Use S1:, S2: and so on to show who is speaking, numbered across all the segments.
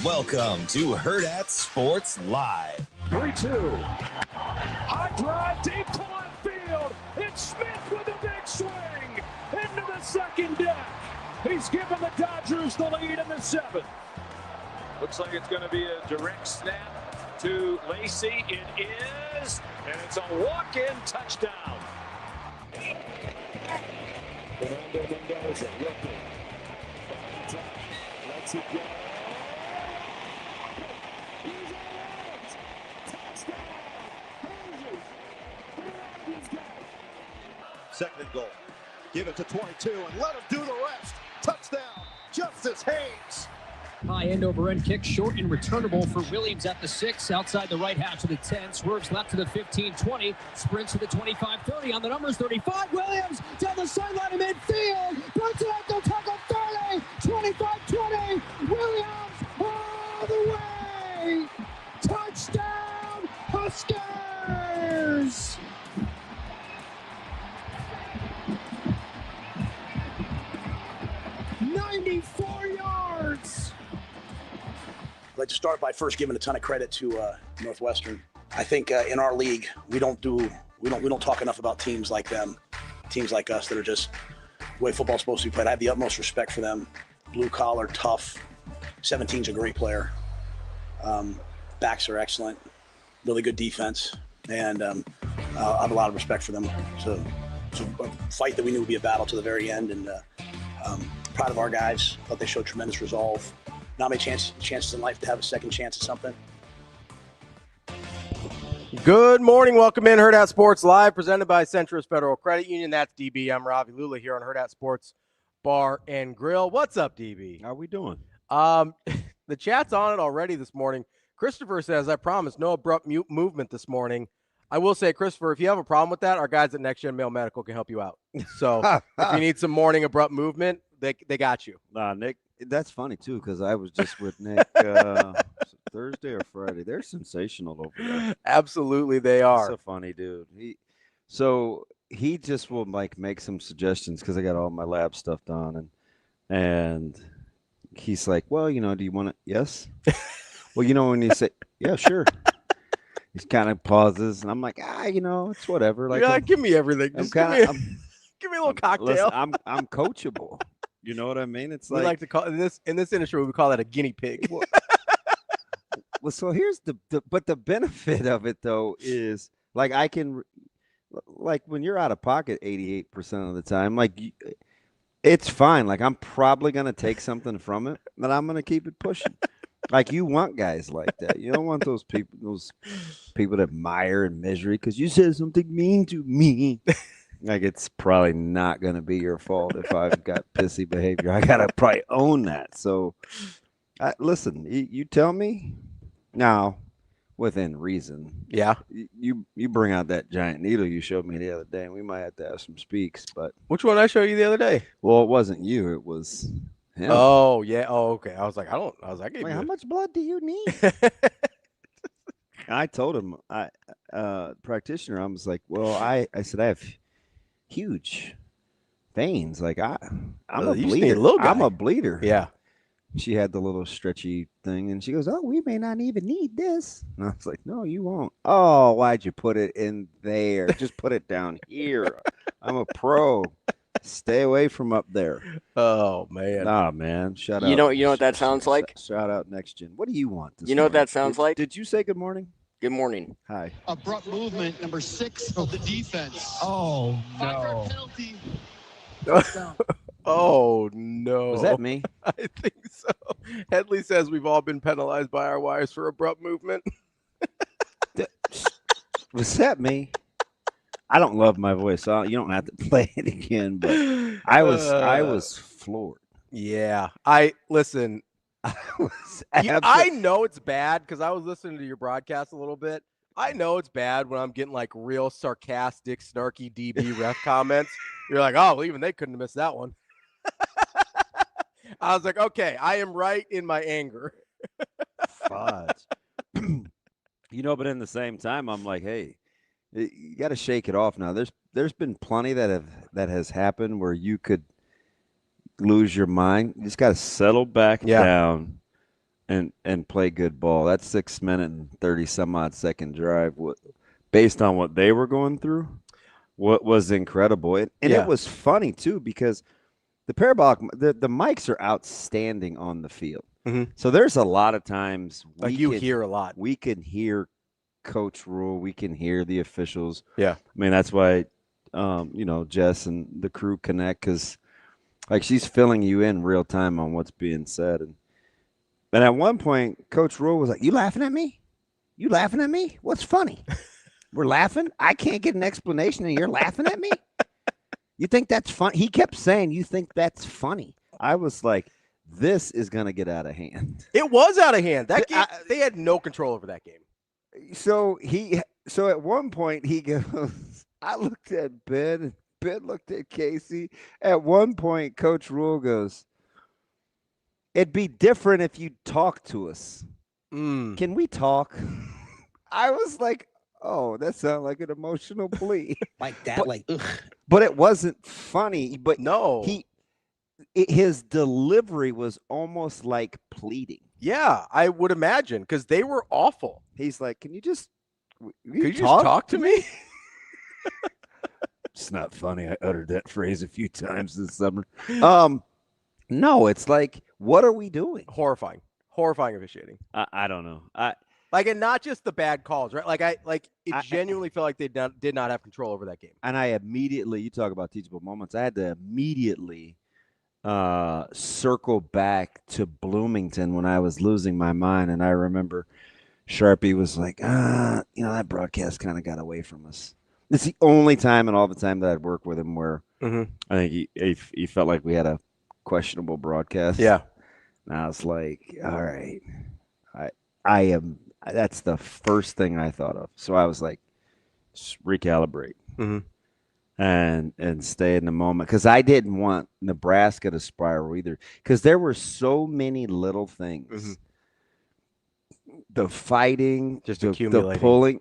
S1: Welcome to Hurrdat Sports Live.
S2: 3-2. High drive deep to left field. It's Smith with a big swing into the second deck. He's given the Dodgers the lead in the seventh. Looks like it's going to be a direct snap to Lacey. It is, and it's a walk-in touchdown. Fernando Mendoza looking. Lets it go.
S3: Second and goal. Give it to 22 and let him do the rest. Touchdown, Justice Hayes.
S4: High end over end kick, short and returnable for Williams at the 6, outside the right hash of the 10, swerves left to the 15-20, sprints to the 25-30 on the numbers 35. Williams down the sideline in midfield, puts it up to tackle 30, 25-20. Williams all the way. Touchdown, Huskers. Yards.
S5: I'd like to start by first giving a ton of credit to Northwestern. I think in our league we don't talk enough about teams like them, teams like us that are just the way football's supposed to be played. I have the utmost respect for them. Blue collar, tough. 17's a great player. Backs are excellent. Really good defense, and I have a lot of respect for them. So it's a fight that we knew would be a battle to the very end, and proud of our guys. Thought they showed tremendous resolve. Not many chances in life to have a second chance at something.
S6: Good morning. Welcome in Hurrdat Sports Live, presented by Centris Federal Credit Union. That's DB. I'm Ravi. Lulla here on Hurrdat Sports Bar and Grill. What's up, DB?
S7: How we doing?
S6: The chat's on it already this morning. Christopher says, I promise, no abrupt movement this morning. I will say, Christopher, if you have a problem with that, our guys at Next Gen Mail Medical can help you out. So if you need some morning abrupt movement, they got you.
S7: Nick, that's funny, too, because I was just with Nick Thursday or Friday. They're sensational over there.
S6: Absolutely, they are.
S7: So funny, dude. He just will, make some suggestions because I got all my lab stuff done. And he's like, well, do you want to? Yes. Well, when you say, yeah, sure. He kind of pauses, and I'm like, it's whatever. Like,
S6: give me everything. Just give me a little cocktail.
S7: Listen, I'm coachable. You know what I mean? It's
S6: we like to call in this industry we call that a guinea pig.
S7: Well, so here's the benefit of it though is I can when you're out of pocket 88% of the time, it's fine. I'm probably gonna take something from it, but I'm gonna keep it pushing. You want guys like that. You don't want those people that admire and measure because you said something mean to me. It's probably not going to be your fault if I've got pissy behavior. I got to probably own that. So, listen, you tell me now within reason.
S6: Yeah.
S7: You bring out that giant needle you showed me the other day, and we might have to have some speaks. But
S6: which one I showed you the other day?
S7: Well, it wasn't you. It was him.
S6: Oh, yeah. Oh, okay. I was like,
S7: how much blood do you need? I told him, practitioner, I was like, well, I said, I have huge veins. I'm a bleeder. I'm a bleeder.
S6: Yeah.
S7: She had the little stretchy thing, and she goes, oh, we may not even need this. And I was like, no, you won't. Oh, why'd you put it in there? Just put it down here. I'm a pro. Stay away from up there.
S6: Oh, man.
S7: Nah, man. Shout out.
S8: You know what that sounds like?
S7: Shout out Next Gen. What do you want this
S8: You know
S7: morning?
S8: what that sounds like?
S7: Did you say good morning?
S8: Good morning.
S7: Hi.
S9: Abrupt movement, number 6 of the defense.
S6: Oh, no.
S9: Penalty.
S6: Oh, no.
S7: Was that me?
S6: I think so. Headley says we've all been penalized by our wires for abrupt movement.
S7: Was that me? I don't love my voice, so you don't have to play it again. But I was floored.
S6: Yeah, listen. I know it's bad because I was listening to your broadcast a little bit. I know it's bad when I'm getting real sarcastic, snarky DB ref comments. You're like, oh, well, even they couldn't have missed that one. I was like, okay, I am right in my anger.
S7: Fudge. But in the same time, I'm like, hey, you got to shake it off now. There's been plenty that has happened where you could lose your mind. You just got to settle back down and play good ball. That 6 minute and 30 some odd second drive, based on what they were going through, what was incredible. And it was funny too, because the parabolic, the mics are outstanding on the field.
S6: Mm-hmm.
S7: So there's a lot of times
S6: hear a lot.
S7: We can hear Coach Rule. We can hear the officials.
S6: Yeah.
S7: I mean, that's why, Jess and the crew connect, because like she's filling you in real time on what's being said. And at one point, Coach Rule was like, "You laughing at me? You laughing at me? What's funny? We're laughing. I can't get an explanation, and you're laughing at me. You think that's fun?" He kept saying, "You think that's funny?" I was like, "This is gonna get out of hand."
S6: It was out of hand. That game, they had no control over that game.
S7: So at one point he goes, I looked at Ben, and Ben looked at Casey. At one point, Coach Rule goes, "It'd be different if you talk to us. Can we talk?" I was like, "Oh, that sounds like an emotional plea."
S5: Like that, ugh.
S7: But it wasn't funny. But
S6: no,
S7: his delivery was almost like pleading.
S6: Yeah, I would imagine, because they were awful.
S7: He's like, "Can you just
S6: talk to me?"
S7: It's not funny. I uttered that phrase a few times this summer. No, it's like, what are we doing?
S6: Horrifying officiating.
S7: I don't know.
S6: And not just the bad calls, right? It genuinely felt like they did not have control over that game.
S7: And I immediately, you talk about teachable moments, I had to immediately circle back to Bloomington when I was losing my mind. And I remember Sharpie was like, that broadcast kind of got away from us. It's the only time in all the time that I'd worked with him where I think he felt like we had a questionable broadcast.
S6: Yeah.
S7: And I was like, all right, I am. That's the first thing I thought of. So I was like, just recalibrate and stay in the moment, because I didn't want Nebraska to spiral either, because there were so many little things. The fighting,
S6: just
S7: the
S6: accumulating,
S7: pulling.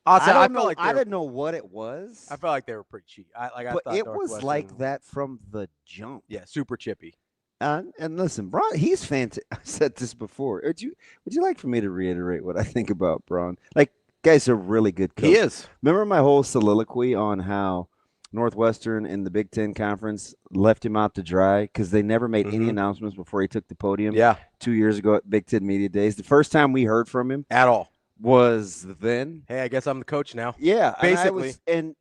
S6: I
S7: didn't know what it was.
S6: I felt like they were pretty cheap.
S7: But it was like that from the jump.
S6: Yeah, super chippy.
S7: And listen, Braun, he's fantastic. I said this before. Would you like for me to reiterate what I think about Braun? Like, guy's a really good coach.
S6: He is.
S7: Remember my whole soliloquy on how Northwestern in the Big Ten Conference left him out to dry because they never made any announcements before he took the podium.
S6: Yeah.
S7: 2 years ago at Big Ten Media Days. The first time we heard from him
S6: at all
S7: was then.
S6: Hey, I guess I'm the coach now.
S7: Yeah,
S6: basically.
S7: And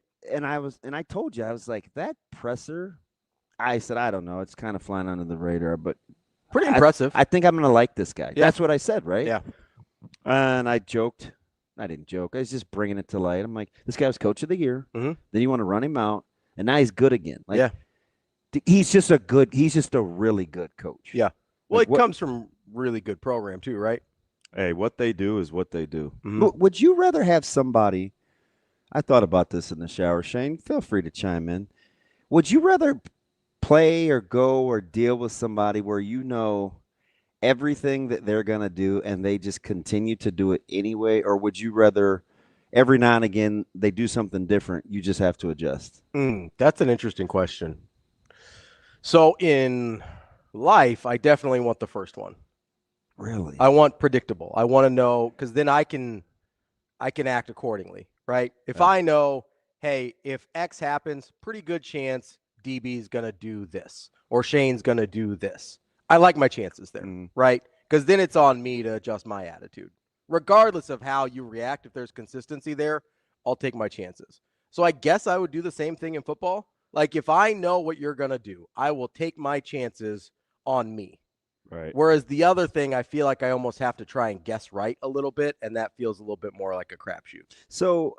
S7: I told you, I was like, that presser. I said, I don't know. It's kind of flying under the radar, but
S6: pretty impressive.
S7: I think I'm going to like this guy.
S6: Yeah.
S7: That's what I said, right?
S6: Yeah.
S7: And I joked. I didn't joke. I was just bringing it to light. I'm like, this guy was coach of the year. Then you want to run him out, and now he's good again. Like, he's just a really good coach.
S6: Yeah. Well, it comes from really good program too, right?
S7: Hey, what they do is what they do. Would you rather have somebody? I thought about this in the shower. Shane, feel free to chime in. Would you rather play or go or deal with somebody where you know everything that they're going to do and they just continue to do it anyway? Or would you rather every now and again they do something different, you just have to adjust?
S6: That's an interesting question. So in life, I definitely want the first one.
S7: Really?
S6: I want predictable. I want to know, because then I can act accordingly, right? If I know, hey, if X happens, pretty good chance DB's going to do this or Shane's going to do this. I like my chances there, right? Because then it's on me to adjust my attitude. Regardless of how you react, if there's consistency there, I'll take my chances. So I guess I would do the same thing in football. Like, if I know what you're going to do, I will take my chances on me.
S7: Right.
S6: Whereas the other thing, I feel like I almost have to try and guess right a little bit, and that feels a little bit more like a crapshoot.
S7: So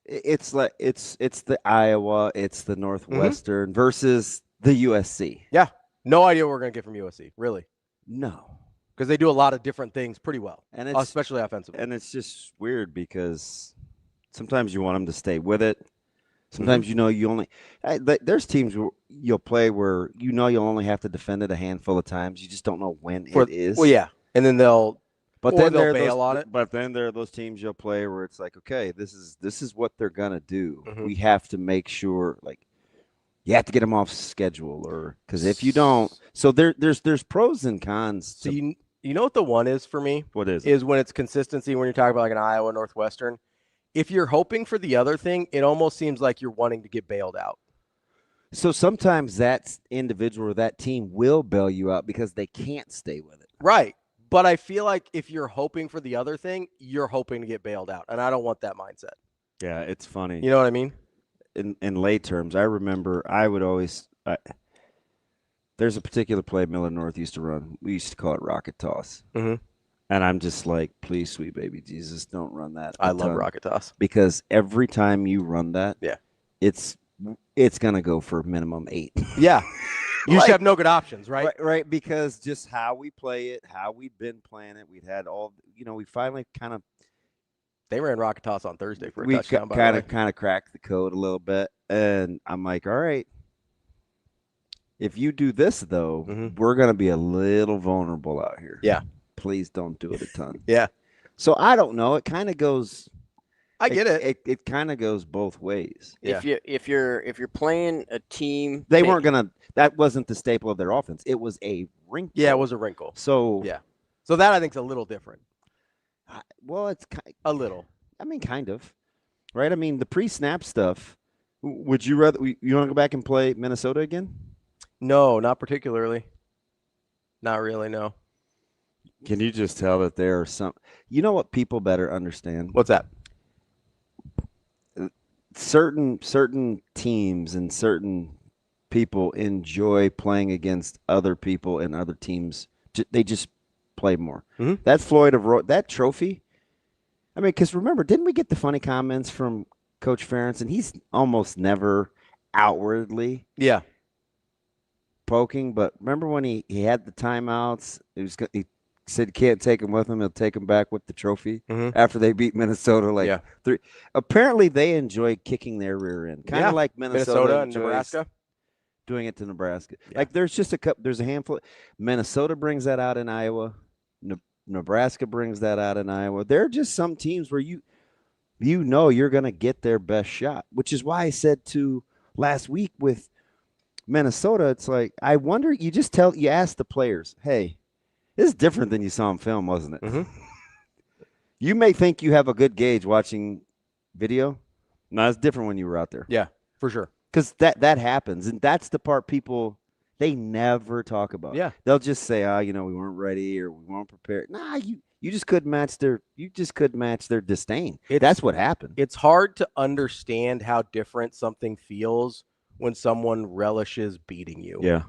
S7: it's like it's the Iowa, it's the Northwestern versus the USC.
S6: Yeah. No idea what we're going to get from USC, really.
S7: No.
S6: Because they do a lot of different things pretty well,
S7: and
S6: especially offensively.
S7: And it's just weird because sometimes you want them to stay with it. Sometimes you only there's teams where you'll play where you'll only have to defend it a handful of times. You just don't know when it is.
S6: Well, yeah, and then they'll bail on it.
S7: But then there are those teams you'll play where it's like, okay, this is what they're gonna do. We have to make sure, like, you have to get them off schedule, or because if you don't, so there's pros and cons.
S6: You know what the one is for me?
S7: What is it?
S6: Is when it's consistency when you're talking about like an Iowa, Northwestern. If you're hoping for the other thing, it almost seems like you're wanting to get bailed out.
S7: So sometimes that individual or that team will bail you out because they can't stay with it.
S6: Right. But I feel like if you're hoping for the other thing, you're hoping to get bailed out. And I don't want that mindset.
S7: Yeah, it's funny.
S6: You know what I mean?
S7: In lay terms, I remember I would always there's a particular play Miller North used to run. We used to call it rocket toss.
S6: Mm-hmm.
S7: And I'm just like, please, sweet baby Jesus, don't run that.
S6: I love rocket toss.
S7: Because every time you run that, it's going to go for minimum 8.
S6: Yeah. You just have no good options, right?
S7: Right, because just how we play it, how we've been playing it, we'd had all, we finally kind of.
S6: They ran rocket toss on Thursday for a touchdown.
S7: We kind of cracked the code a little bit. And I'm like, all right. If you do this, though, we're going to be a little vulnerable out here.
S6: Yeah.
S7: Please don't do it a ton.
S6: Yeah.
S7: So I don't know. It kind of goes.
S6: I get it.
S7: It kind of goes both ways.
S8: Yeah. If you're playing a team,
S7: they weren't gonna. That wasn't the staple of their offense. It was a wrinkle.
S6: Yeah, it was a wrinkle.
S7: So
S6: So that I think is a little different.
S7: Well, it's
S6: a little.
S7: I mean, kind of. Right. I mean, the pre-snap stuff. Would you rather? You want to go back and play Minnesota again?
S6: No, not particularly. Not really. No.
S7: Can you just tell that there are some? You know what people better understand?
S6: What's that?
S7: Certain teams and certain people enjoy playing against other people and other teams. They just play more.
S6: Mm-hmm.
S7: That Floyd of that trophy. I mean, because remember, didn't we get the funny comments from Coach Ferentz? And he's almost never outwardly poking. But remember when he had the timeouts? He said he can't take him with him. He'll take him back with the trophy after they beat Minnesota. 3. Apparently, they enjoy kicking their rear end, kind of like Minnesota
S6: and Nebraska.
S7: Doing it to Nebraska. Yeah. Like there's just there's a handful. Minnesota brings that out in Iowa. Nebraska brings that out in Iowa. There are just some teams where you you're going to get their best shot, which is why I said to last week with Minnesota, it's like, I wonder, you ask the players, hey, this is different than you saw on film, wasn't it?
S6: Mm-hmm.
S7: You may think you have a good gauge watching video. No, it's different when you were out there.
S6: Yeah, for sure.
S7: Because that happens, and that's the part people, they never talk about.
S6: Yeah.
S7: They'll just say, we weren't ready or we weren't prepared. Nah, you just couldn't match their disdain. That's what happened.
S6: It's hard to understand how different something feels when someone relishes beating you.
S7: Yeah.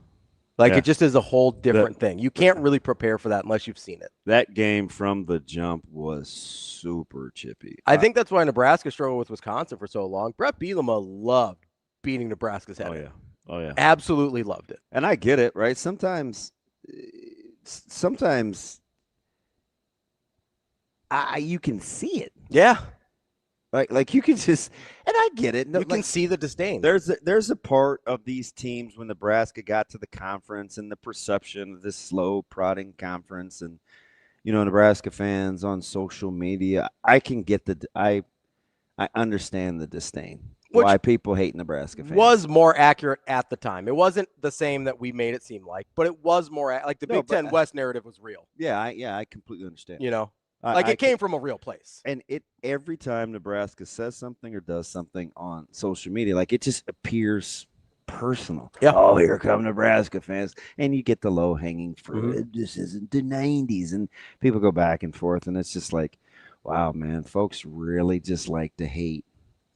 S6: It just is a whole different thing. You can't really prepare for that unless you've seen it.
S7: That game from the jump was super chippy.
S6: I think that's why Nebraska struggled with Wisconsin for so long. Brett Bielema loved beating Nebraska's head.
S7: Oh, yeah.
S6: Absolutely loved it.
S7: And I get it, right? Sometimes you can see it.
S6: Yeah.
S7: Like you can just, and I get it.
S6: You can see the disdain.
S7: There's a part of these teams when Nebraska got to the conference and the perception of this slow prodding conference, and Nebraska fans on social media. I can get I understand the disdain. Why people hate Nebraska fans.
S6: Was more accurate at the time. It wasn't the same that we made it seem like, but it was more like the Big Ten West narrative was real.
S7: Yeah, I completely understand.
S6: It came from a real place.
S7: And every time Nebraska says something or does something on social media, it just appears personal.
S6: Yeah.
S7: Oh, here come Nebraska fans. And you get the low-hanging fruit. Mm-hmm. This isn't the 90s. And people go back and forth, and it's just like, wow, man, folks really just like to hate.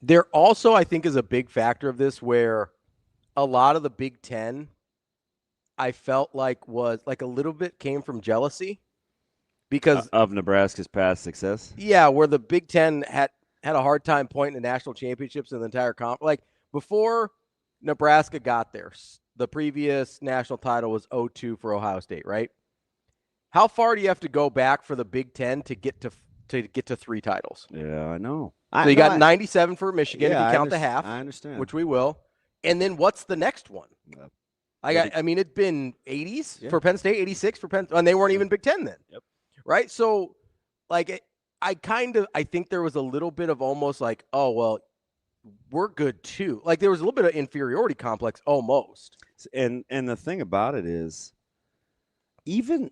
S6: There also, I think, is a big factor of this where a lot of the Big Ten, I felt like was a little bit came from jealousy. Because
S7: of Nebraska's past success?
S6: Yeah, where the Big Ten had a hard time pointing the national championships in the entire conference. Before Nebraska got there, the previous national title was 0-2 for Ohio State, right? How far do you have to go back for the Big Ten to get to 3 titles?
S7: Yeah, I know.
S6: So you got 97 for Michigan if you count the half.
S7: I understand.
S6: Which we will. And then what's the next one? I mean, it'd been 80s for Penn State, 86 for Penn, and they weren't even Big Ten then.
S7: Yep.
S6: Right? So, I think there was a little bit of almost oh, well, we're good too. There was a little bit of inferiority complex almost.
S7: And the thing about it is, even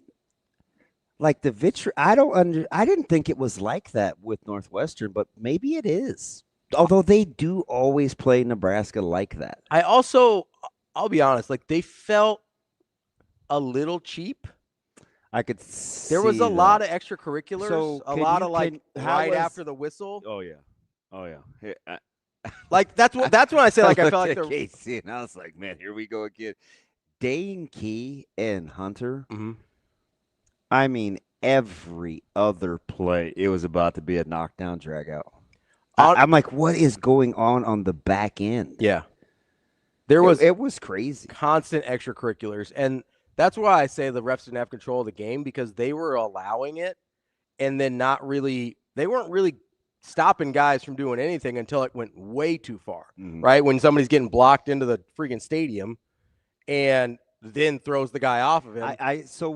S7: like the I didn't think it was like that with Northwestern, but maybe it is. Although they do always play Nebraska like that.
S6: I'll be honest, like they felt a little cheap.
S7: I could
S6: There was a lot of extracurriculars,
S7: So
S6: after the whistle.
S7: Oh yeah. Hey,
S6: like that's when I say like I felt like
S7: Casey, and I was like, man, here we go again. Dane Key and Hunter.
S6: Mm-hmm.
S7: I mean, every other play, it was about to be a knockdown, drag out. I'm like, what is going on the back end?
S6: Yeah,
S7: it was crazy,
S6: constant extracurriculars, and that's why I say the refs didn't have control of the game because they were allowing it, and then they weren't really stopping guys from doing anything until it went way too far, right? When somebody's getting blocked into the freaking stadium, and then throws the guy off of him.
S7: For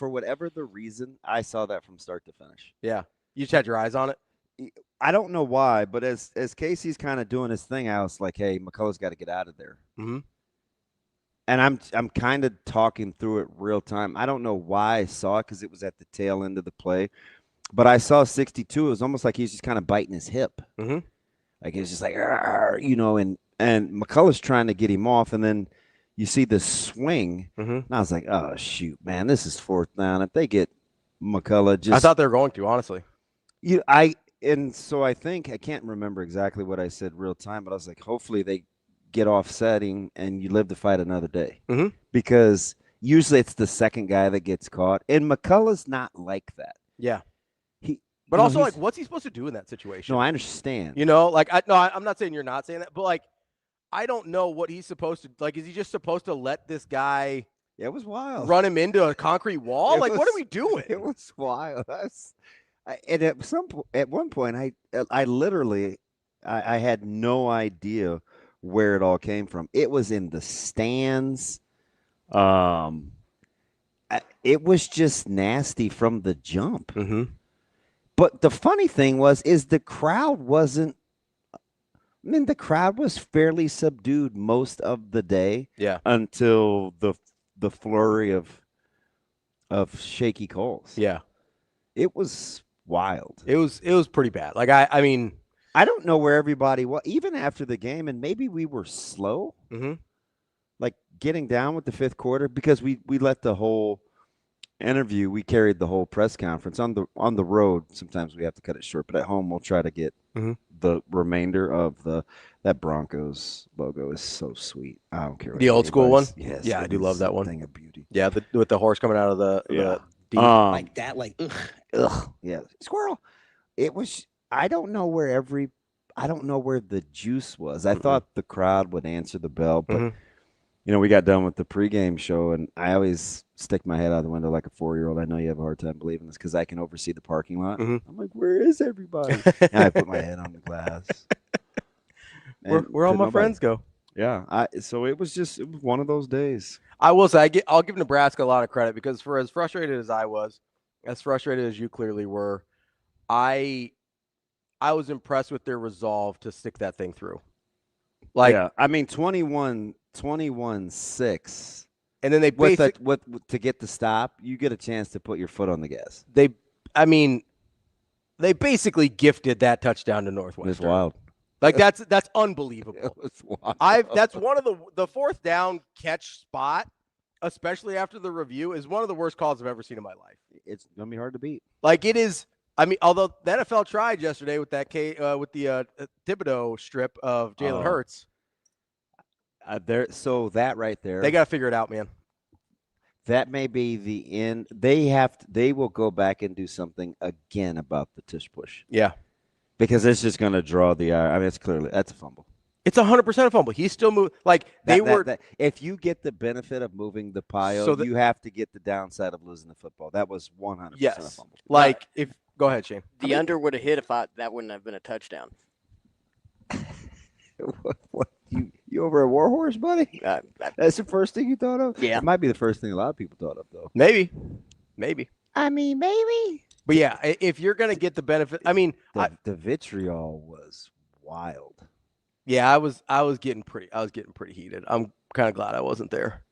S7: whatever the reason, I saw that from start to finish.
S6: Yeah, you just had your eyes on it.
S7: I don't know why, but as Casey's kind of doing his thing, I was like, hey, McCullough's got to get out of there.
S6: Mm-hmm.
S7: And I'm kind of talking through it real time. I don't know why I saw it because it was at the tail end of the play, but I saw 62. It was almost like he was just kind of biting his hip.
S6: Mm-hmm.
S7: Like he was just like, and McCullough's trying to get him off, and then you see the swing, and I was like, oh shoot, man, this is fourth down. If they get McCullough,
S6: I thought they were going to, honestly.
S7: And so I think, I can't remember exactly what I said real time, but I was like, hopefully they get offsetting and you live to fight another day.
S6: Mm-hmm.
S7: Because usually it's the second guy that gets caught. And McCullough's not like that.
S6: Yeah. But also, like, what's he supposed to do in that situation?
S7: No, I understand.
S6: I'm not saying you're not saying that, but, like, I don't know what he's supposed to – like, is he just supposed to let this guy –
S7: it was
S6: run him into a concrete wall? What are we doing?
S7: It was wild. And at one point, I literally I had no idea where it all came from. It was in the stands. It was just nasty from the jump.
S6: Mm-hmm.
S7: But the funny thing is the crowd wasn't. I mean, the crowd was fairly subdued most of the day.
S6: Yeah.
S7: Until the flurry of shaky calls.
S6: Yeah.
S7: It was wild.
S6: It was pretty bad. Like I mean,
S7: I don't know where everybody was even after the game, and maybe we were slow, like getting down with the fifth quarter because we let the whole interview. We carried the whole press conference on the road. Sometimes we have to cut it short, but at home we'll try to get the remainder of that Broncos logo is so sweet. I don't care.
S6: The old school one.
S7: Yes,
S6: yeah, I do love that one.
S7: Thing of beauty.
S6: Yeah, with the horse coming out of the deep.
S5: Like that, like
S7: ugh. Yeah, squirrel. It was. I don't know where the juice was. I thought the crowd would answer the bell, but we got done with the pregame show, and I always stick my head out the window like a 4-year-old. I know you have a hard time believing this because I can oversee the parking lot. I'm like, where is everybody? And I put my head on the glass.
S6: Where all my friends go?
S7: Yeah, so it was one of those days.
S6: I will say I'll give Nebraska a lot of credit because for as frustrated as I was, as frustrated as you clearly were, I was impressed with their resolve to stick that thing through. Like,
S7: yeah, I mean 21-6.
S6: And then they
S7: to get the stop, you get a chance to put your foot on the gas.
S6: They basically gifted that touchdown to Northwestern.
S7: It's wild.
S6: Like that's unbelievable.
S7: It was wild.
S6: That's one of the fourth down catch spot, especially after the review, is one of the worst calls I've ever seen in my life.
S7: It's gonna be hard to beat.
S6: Like it is. I mean, although the NFL tried yesterday with that Thibodeau strip of Jalen Hurts.
S7: That right there.
S6: They got to figure it out, man.
S7: That may be the end. They will go back and do something again about the tush push.
S6: Yeah.
S7: Because it's just going to draw the eye. I mean, it's clearly that's a fumble.
S6: It's 100% a fumble. He's still moving. Like
S7: if you get the benefit of moving the pile, you have to get the downside of losing the football. That was 100% a fumble.
S6: Like go ahead, Shane.
S8: The under would have hit that wouldn't have been a touchdown.
S7: What you over a war horse, buddy? That's the first thing you thought of?
S8: Yeah.
S7: It might be the first thing a lot of people thought of, though.
S6: Maybe.
S7: I mean, maybe.
S6: But yeah, if you're gonna get the benefit, I mean,
S7: the vitriol was wild.
S6: Yeah, I was getting pretty heated. I'm kind of glad I wasn't there.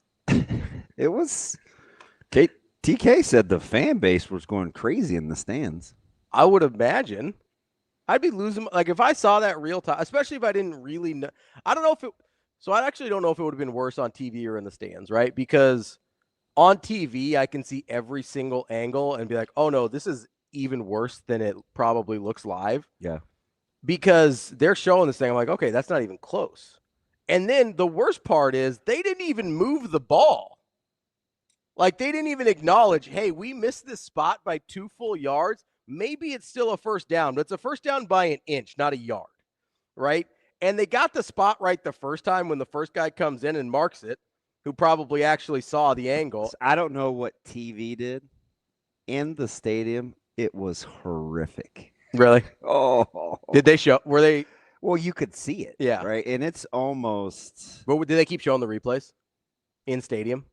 S7: It was. TK said the fan base was going crazy in the stands.
S6: I would imagine. I'd be losing. Like, if I saw that real time, especially if I didn't really know. I don't know if it. So I actually don't know if it would have been worse on TV or in the stands, right? Because on TV, I can see every single angle and be like, oh, no, this is even worse than it probably looks live.
S7: Yeah.
S6: Because they're showing this thing. I'm like, okay, that's not even close. And then the worst part is they didn't even move the ball. Like, they didn't even acknowledge, hey, we missed this spot by 2 full yards. Maybe it's still a first down, but it's a first down by an inch, not a yard, right? And they got the spot right the first time when the first guy comes in and marks it, who probably actually saw the angle.
S7: I don't know what TV did. In the stadium, it was horrific.
S6: Really?
S7: Oh.
S6: Did they show? Were they?
S7: Well, you could see it.
S6: Yeah.
S7: Right? And it's almost.
S6: But did they keep showing the replays in stadium?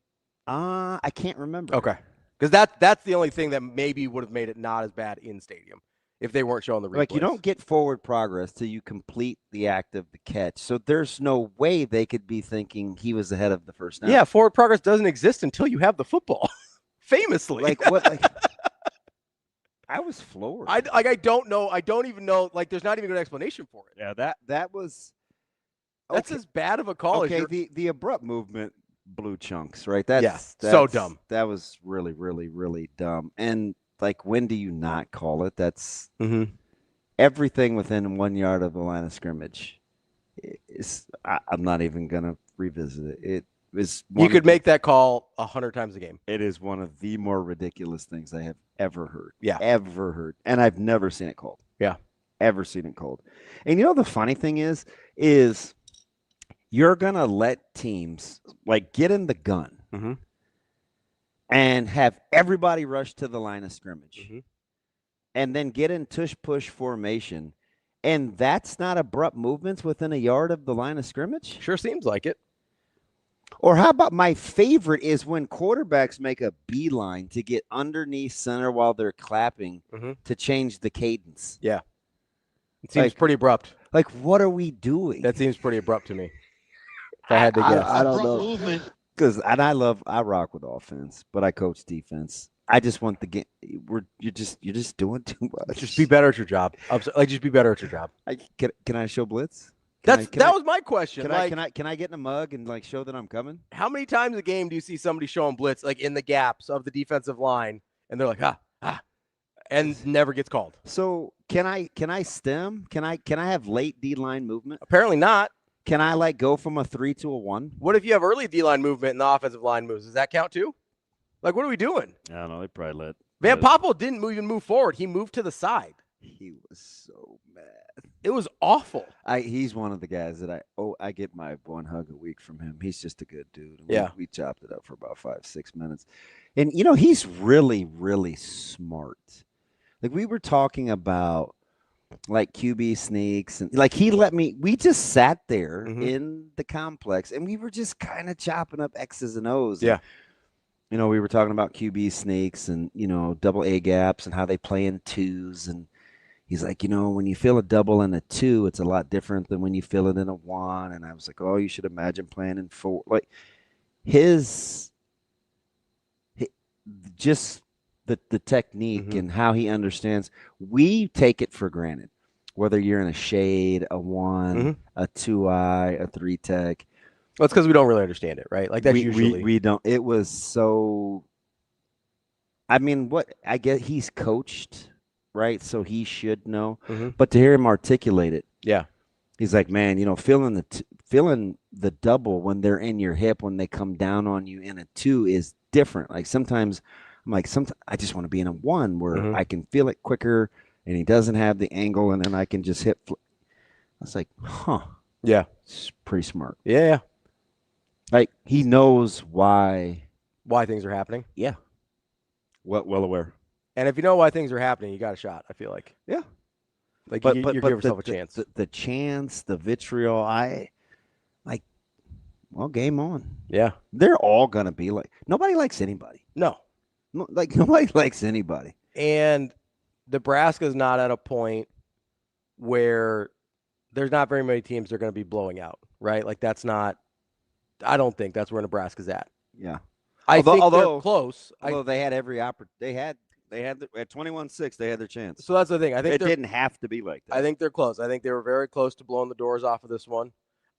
S7: I can't remember.
S6: Okay. Because that's the only thing that maybe would have made it not as bad in stadium if they weren't showing the replays.
S7: Like, you don't get forward progress till you complete the act of the catch. So there's no way they could be thinking he was ahead of the first down.
S6: Yeah, forward progress doesn't exist until you have the football. Famously.
S7: Like, what? Like, I was floored.
S6: I don't know. I don't even know. Like, there's not even a good explanation for it.
S7: Yeah, that was.
S6: That's as bad of a call
S7: Okay,
S6: as
S7: the abrupt movement blew chunks, right?
S6: That's so dumb.
S7: That was really, really, really dumb. And like, when do you not call it? That's everything within 1 yard of the line of scrimmage. I'm not even gonna revisit it. It is.
S6: You could make that call 100 times a game.
S7: It is one of the more ridiculous things I have ever heard.
S6: Yeah,
S7: ever heard, and I've never seen it called.
S6: Yeah,
S7: ever seen it called. And you know the funny thing is you're going to let teams like get in the gun and have everybody rush to the line of scrimmage and then get in tush-push formation. And that's not abrupt movements within a yard of the line of scrimmage?
S6: Sure seems like it.
S7: Or how about my favorite is when quarterbacks make a beeline to get underneath center while they're clapping to change the cadence.
S6: Yeah. It seems pretty abrupt.
S7: Like, what are we doing?
S6: That seems pretty abrupt to me. If I had to guess.
S7: I don't know. Because I rock with offense, but I coach defense. I just want the game. You're just doing too much.
S6: Just be better at your job. Just be better at your job.
S7: Can I show blitz?
S6: That was my question.
S7: Can I get in a mug and like show that I'm coming?
S6: How many times a game do you see somebody showing blitz like in the gaps of the defensive line, and they're like and never gets called?
S7: So can I stem? Can I have late D line movement?
S6: Apparently not.
S7: Can I like go from a 3 to a 1?
S6: What if you have early D line movement and the offensive line moves? Does that count too? Like, what are we doing?
S7: I don't know. They probably let
S6: Van Poppel didn't even move forward. He moved to the side.
S7: He was so mad.
S6: It was awful.
S7: He's one of the guys that I get my one hug a week from him. He's just a good dude. We chopped it up for about 5-6 minutes. And, you know, he's really, really smart. Like, we were talking about, like, QB sneaks. And, like, we just sat there in the complex, and we were just kind of chopping up X's and O's.
S6: Yeah.
S7: And, you know, we were talking about QB sneaks and, you know, double A gaps and how they play in twos. And he's like, you know, when you feel a double and a 2, it's a lot different than when you feel it in a 1. And I was like, oh, you should imagine playing in 4. Like, just the technique and how he understands. We take it for granted, whether you're in a shade, a 1, a 2-eye, a 3-tech.
S6: Well, it's because we don't really understand it, right? Like, that's usually
S7: we don't. It was so. I mean, I get he's coached, right? So he should know. But to hear him articulate it, he's like, man, you know, feeling the double when they're in your hip when they come down on you in a 2 is different. Like, sometimes I'm like, I just want to be in a 1 where I can feel it quicker, and he doesn't have the angle, and then I can just hit. I was like,
S6: yeah,
S7: it's pretty smart.
S6: Yeah.
S7: Like, he knows why
S6: things are happening.
S7: Yeah. Well aware.
S6: And if you know why things are happening, you got a shot, I feel like.
S7: Yeah.
S6: Like, you give yourself a chance.
S7: The chance, the vitriol, game on.
S6: Yeah.
S7: They're all going to be like, nobody likes anybody.
S6: No.
S7: Like, nobody likes anybody.
S6: And Nebraska's not at a point where there's not very many teams they're going to be blowing out, right? Like, I don't think that's where Nebraska's at.
S7: Yeah.
S6: I think they're close.
S7: Although they had every opportunity. They had at 21-6, they had their chance.
S6: So that's the thing. I think
S7: it didn't have to be like that.
S6: I think they're close. I think they were very close to blowing the doors off of this one.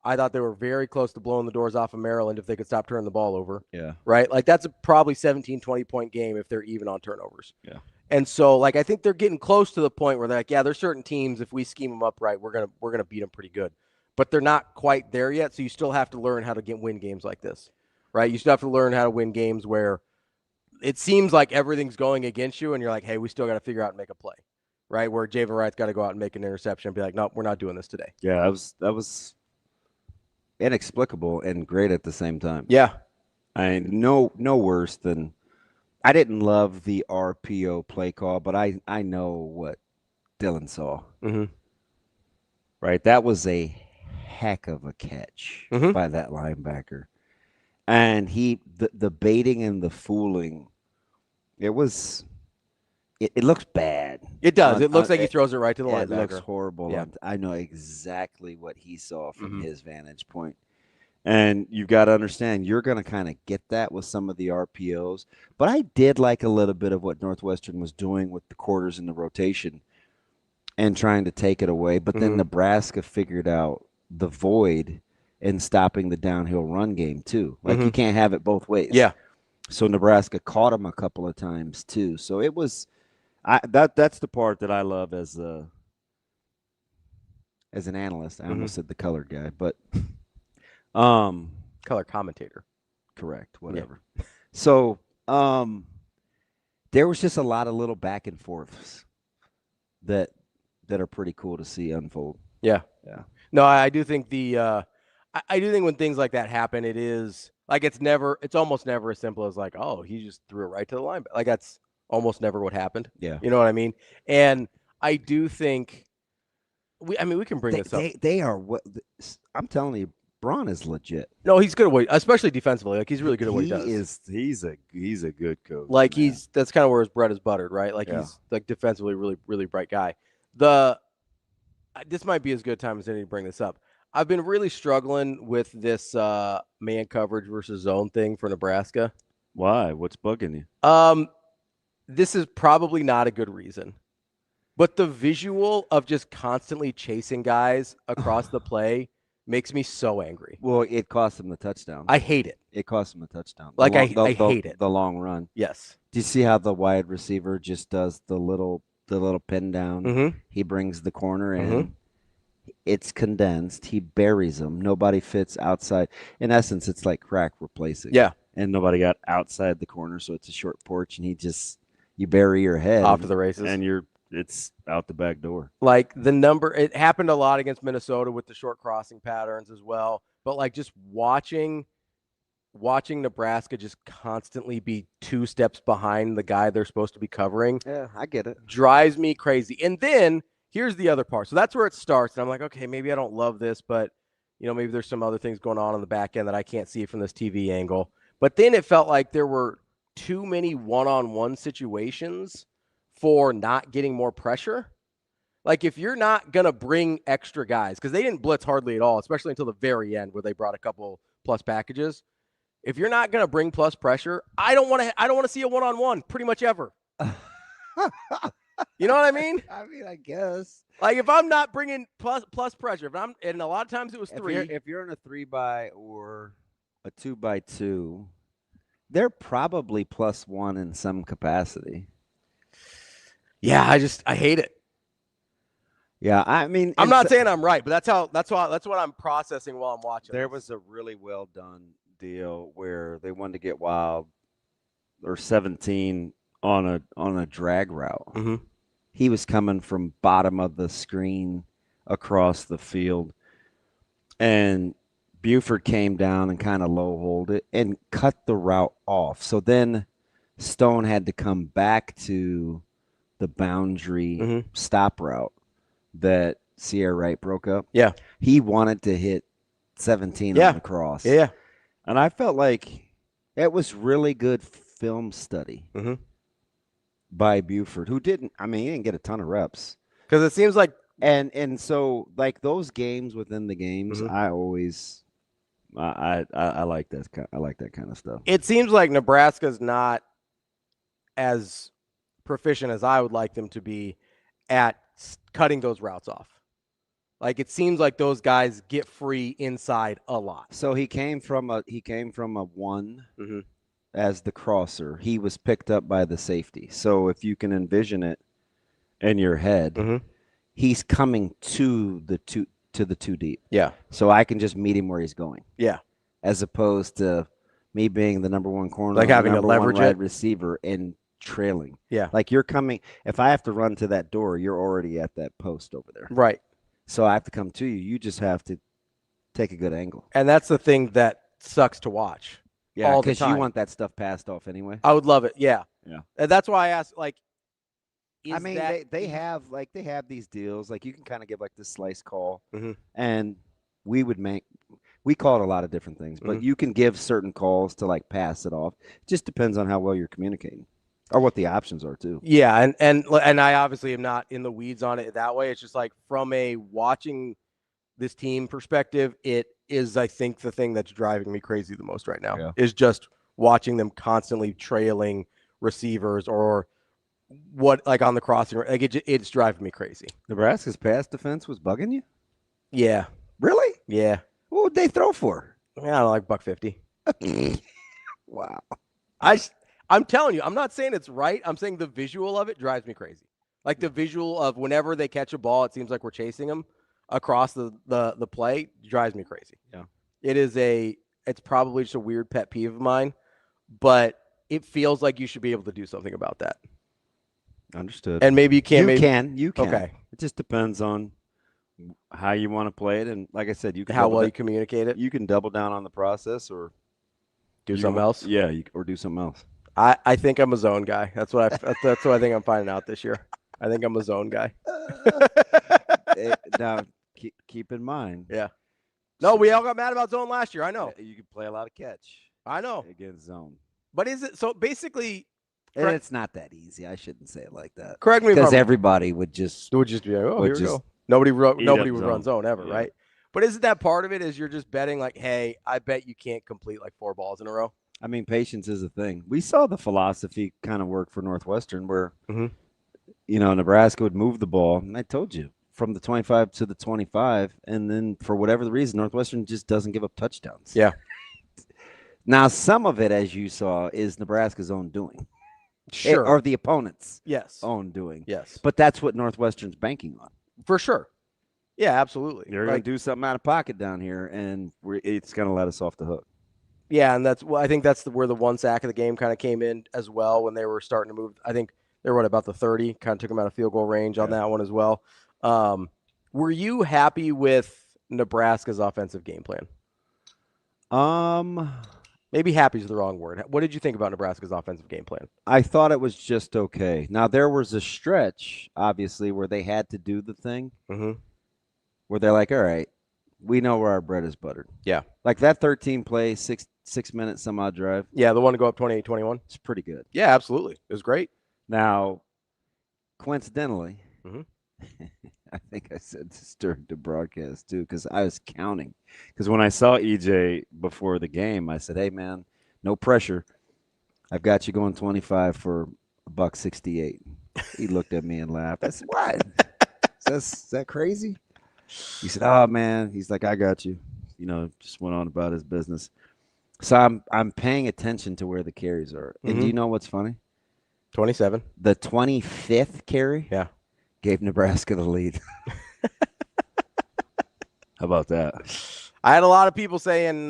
S6: I thought they were very close to blowing the doors off of Maryland if they could stop turning the ball over.
S7: Yeah.
S6: Right? Like, that's a probably 17, 20-point game if they're even on turnovers.
S7: Yeah.
S6: And so, like, I think they're getting close to the point where they're like, yeah, there's certain teams, if we scheme them up right, we're gonna beat them pretty good. But they're not quite there wet, so you still have to learn how to win games like this. Right? You still have to learn how to win games where it seems like everything's going against you, and you're like, hey, we still got to figure out and make a play, right? Where Javen Wright's got to go out and make an interception and be like, no, we're not doing this today.
S7: Yeah, that was inexplicable and great at the same time.
S6: Yeah.
S7: No worse than – I didn't love the RPO play call, but I know what Dylan saw.
S6: Mm-hmm.
S7: Right? That was a heck of a catch by that linebacker. And the baiting and the fooling, it looks bad.
S6: It does. It looks like he throws it right to the linebacker.
S7: It looks horrible.
S6: Yeah.
S7: I know exactly what he saw from his vantage point. And you've got to understand, you're going to kind of get that with some of the RPOs. But I did like a little bit of what Northwestern was doing with the quarters in the rotation and trying to take it away. But then Nebraska figured out the void in stopping the downhill run game too. Like, you can't have it both ways.
S6: Yeah.
S7: So Nebraska caught him a couple of times too. So it was that's the part that I love as an analyst. I almost said the colored guy, but
S6: color commentator.
S7: Correct, whatever. Yeah. So there was just a lot of little back and forths that are pretty cool to see unfold.
S6: Yeah. Yeah. No, I do think I do think when things like that happen, it is like it's almost never as simple as like, oh, he just threw it right to the line. Like, that's almost never what happened.
S7: Yeah.
S6: You know what I mean? And I do think we can bring this up.
S7: They are what I'm telling you, Braun is legit.
S6: No, he's good at what, especially defensively. Like, he's really good at what he does.
S7: He's a good coach.
S6: Like, man. That's kind of where his bread is buttered, right? Like, he's like defensively really, really bright guy. This might be as good a time as any to bring this up. I've been really struggling with this man coverage versus zone thing for Nebraska.
S7: Why? What's bugging you?
S6: This is probably not a good reason. But the visual of just constantly chasing guys across the play makes me so angry.
S7: Well, it cost him the touchdown.
S6: I hate it.
S7: It cost him the touchdown.
S6: Like, I hate it.
S7: The long run.
S6: Yes.
S7: Do you see how the wide receiver just does the little pin down? He brings the corner in. It's condensed. He buries them. Nobody fits outside. In essence, it's like crack replacing.
S6: Yeah.
S7: And nobody got outside the corner, so it's a short porch, and you bury your head
S6: off to the races,
S7: and it's out the back door.
S6: Like, it happened a lot against Minnesota with the short crossing patterns as well. But like, just watching Nebraska just constantly be 2 steps behind the guy they're supposed to be covering.
S7: Yeah, I get it.
S6: Drives me crazy. And then here's the other part. So that's where it starts. And I'm like, okay, maybe I don't love this, but maybe there's some other things going on the back end that I can't see from this TV angle. But then it felt like there were too many one-on-one situations for not getting more pressure. Like, if you're not going to bring extra guys, because they didn't blitz hardly at all, especially until the very end where they brought a couple plus packages. If you're not going to bring plus pressure, I don't want to see a one-on-one pretty much ever. You know what I mean?
S7: I guess.
S6: Like, if I'm not bringing plus pressure, and a lot of times it was 3.
S7: If you're in a 3x or a 2x2, they're probably +1 in some capacity.
S6: Yeah, I hate it.
S7: Yeah, I mean,
S6: I'm not saying I'm right, but that's what I'm processing while I'm watching.
S7: There was a really well done deal where they wanted to get wild, or 17 on a drag route. He was coming from bottom of the screen across the field, and Buford came down and kind of low-holed it and cut the route off. So then Stone had to come back to the boundary stop route that Sierra Wright broke up.
S6: Yeah.
S7: He wanted to hit 17 on the cross.
S6: Yeah.
S7: And I felt like it was really good film study by Buford, who he didn't get a ton of reps.
S6: Because it seems like
S7: and so, like, those games within the games, I always I like that. I like that kind of stuff.
S6: It seems like Nebraska's not as proficient as I would like them to be at cutting those routes off. Like it seems like those guys get free inside a lot.
S7: So he came from a one as the crosser. He was picked up by the safety. So if you can envision it in your head, he's coming to the two deep.
S6: Yeah.
S7: So I can just meet him where he's going.
S6: Yeah.
S7: As opposed to me being the number one corner,
S6: like having to leverage
S7: wide receiver and trailing.
S6: Yeah.
S7: Like you're coming. If I have to run to that door, you're already at that post over there.
S6: Right.
S7: So I have to come to you. You just have to take a good angle.
S6: And that's the thing that sucks to watch.
S7: Yeah,
S6: all the
S7: because
S6: time.
S7: you want that stuff passed off anyway.
S6: I would love it. Yeah.
S7: Yeah.
S6: And that's why I asked, like,
S7: I mean, they have these deals. Like you can kind of give like this slice call, and we call it a lot of different things, but you can give certain calls to like pass it off. It just depends on how well you're communicating. Or what the options are too.
S6: Yeah, and I obviously am not in the weeds on it that way. It's just like from a watching this team perspective, it is, I think, the thing that's driving me crazy the most right now is just watching them constantly trailing receivers or what, like on the crossing. Like it's driving me crazy.
S7: Nebraska's pass defense was bugging you?
S6: Yeah.
S7: Really?
S6: Yeah.
S7: What would they throw for?
S6: I don't know, like $150.
S7: Wow.
S6: I'm telling you, I'm not saying it's right. I'm saying the visual of it drives me crazy. Like the visual of whenever they catch a ball, it seems like we're chasing them across the play drives me crazy.
S7: Yeah.
S6: It's probably just a weird pet peeve of mine, but it feels like you should be able to do something about that.
S7: Understood.
S6: And maybe you can't.
S7: You can.
S6: Okay.
S7: It just depends on how you want to play it. And like I said, you can
S6: how well you communicate it.
S7: You can double down on the process or
S6: do something else.
S7: Yeah. Or do something else.
S6: I think I'm a zone guy. That's what I think I'm finding out this year. I think I'm a zone guy.
S7: Now, keep in mind.
S6: Yeah. No, we all got mad about zone last year. I know.
S7: You can play a lot of catch.
S6: I know.
S7: Against zone.
S6: But is it so basically?
S7: And it's not that easy. I shouldn't say it like that.
S6: Correct me if I'm wrong.
S7: Because everybody would just
S6: be like, oh, here we go. Nobody would run zone ever,
S7: yeah.
S6: right? But isn't that part of it? Is you're just betting like, hey, I bet you can't complete like 4 balls in a row.
S7: I mean, patience is a thing. We saw the philosophy kind of work for Northwestern where, Nebraska would move the ball. And I told you, from the 25 to the 25. And then for whatever the reason, Northwestern just doesn't give up touchdowns.
S6: Yeah.
S7: Now, some of it, as you saw, is Nebraska's own doing.
S6: Sure.
S7: Or the opponent's
S6: own
S7: doing.
S6: Yes.
S7: But that's what Northwestern's banking on.
S6: For sure. Yeah, absolutely.
S7: They're going to do something out of pocket down here, and it's going to let us off the hook.
S6: Yeah, and I think that's where the one sack of the game kind of came in as well when they were starting to move. I think they were at about the 30, kind of took them out of field goal range on that one as well. Were you happy with Nebraska's offensive game plan? Maybe happy is the wrong word. What did you think about Nebraska's offensive game plan?
S7: I thought it was just okay. Now, there was a stretch, obviously, where they had to do the thing where they're like, all right, we know where our bread is buttered.
S6: Yeah.
S7: Like that 13-play, 6-minute some odd drive.
S6: Yeah, the one to go up 28-21.
S7: It's pretty good.
S6: Yeah, absolutely. It was great.
S7: Now, coincidentally, I think I said this during the broadcast too, because I was counting. Because when I saw EJ before the game, I said, hey, man, no pressure. I've got you going 25 for $168. He looked at me and laughed. I said, what? Is that crazy? He said, oh, man. He's like, I got you. Just went on about his business. So I'm paying attention to where the carries are. And do you know what's funny?
S6: 27.
S7: The 25th carry gave Nebraska the lead. How about that?
S6: I had a lot of people saying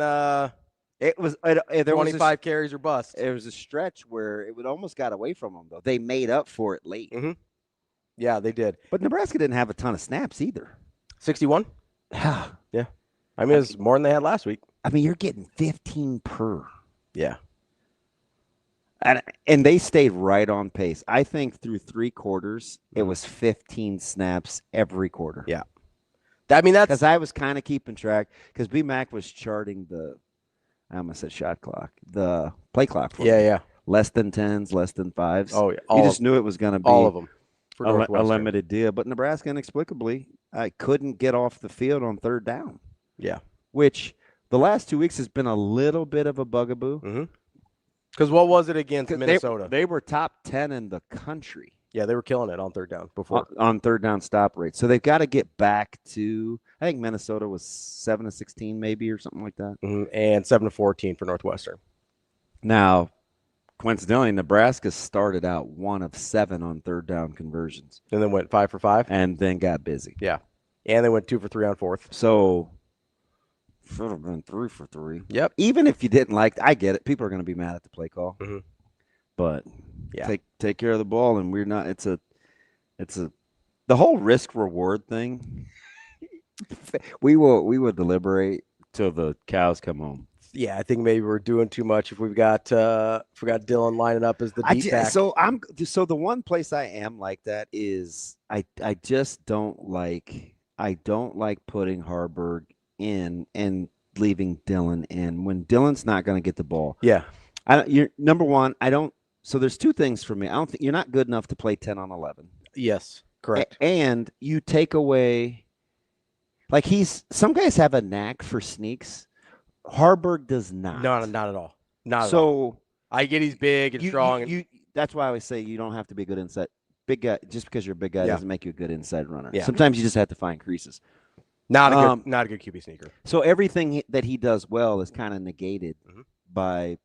S7: it was
S6: 25 carries or bust.
S7: There was a stretch where it would almost got away from them, though. They made up for it late.
S6: Yeah, they did.
S7: But Nebraska didn't have a ton of snaps either.
S6: 61?
S7: Yeah.
S6: Yeah. I mean, it's more than they had last week.
S7: I mean, you're getting 15 per.
S6: Yeah.
S7: And they stayed right on pace. I think through 3 quarters, it was 15 snaps every quarter.
S6: Yeah. I mean, that's
S7: because I was kind of keeping track because BMAC was charting I almost said shot clock, the play clock. For
S6: yeah.
S7: Less than 10s, less than 5s.
S6: Oh, yeah.
S7: You just knew it was going to be
S6: all of them for
S7: a limited deal. But Nebraska, inexplicably, I couldn't get off the field on 3rd down.
S6: Yeah.
S7: Which the last 2 weeks has been a little bit of a bugaboo.
S6: Because what was it against Minnesota?
S7: They were top 10 in the country.
S6: Yeah, they were killing it on third down before.
S7: On third down stop rate. So they've got to get back to, I think Minnesota was 7-16 maybe or something like that.
S6: And 7-14 for Northwestern.
S7: Now, coincidentally, Nebraska started out 1 of 7 on third down conversions.
S6: And then went 5 for 5.
S7: And then got busy.
S6: Yeah. And they went 2 for 3 on fourth.
S7: So should have been 3 for 3.
S6: Yep.
S7: Even if you didn't like, I get it. People are going to be mad at the play call. But take care of the ball, and we're not. It's a the whole risk reward thing. we will deliberate till the cows come home.
S6: Yeah, I think maybe we're doing too much if we've got Dylan lining up as the deep back.
S7: So the one place I am like that is I just don't like putting Harburg in and leaving Dylan in when Dylan's not going to get the ball.
S6: Yeah.
S7: You're number one. So there's 2 things for me. I don't think you're not good enough to play 10 on 11.
S6: Yes, correct.
S7: And you take away, like some guys have a knack for sneaks. Harburg does not.
S6: No, not at all. Not at all. I get he's big and strong.
S7: That's why I always say you don't have to be a good inside. Big guy, just because you're a big guy doesn't make you a good inside runner.
S6: Yeah.
S7: Sometimes you just have to find creases.
S6: Not a good QB sneaker.
S7: So everything that he does well is kind of negated by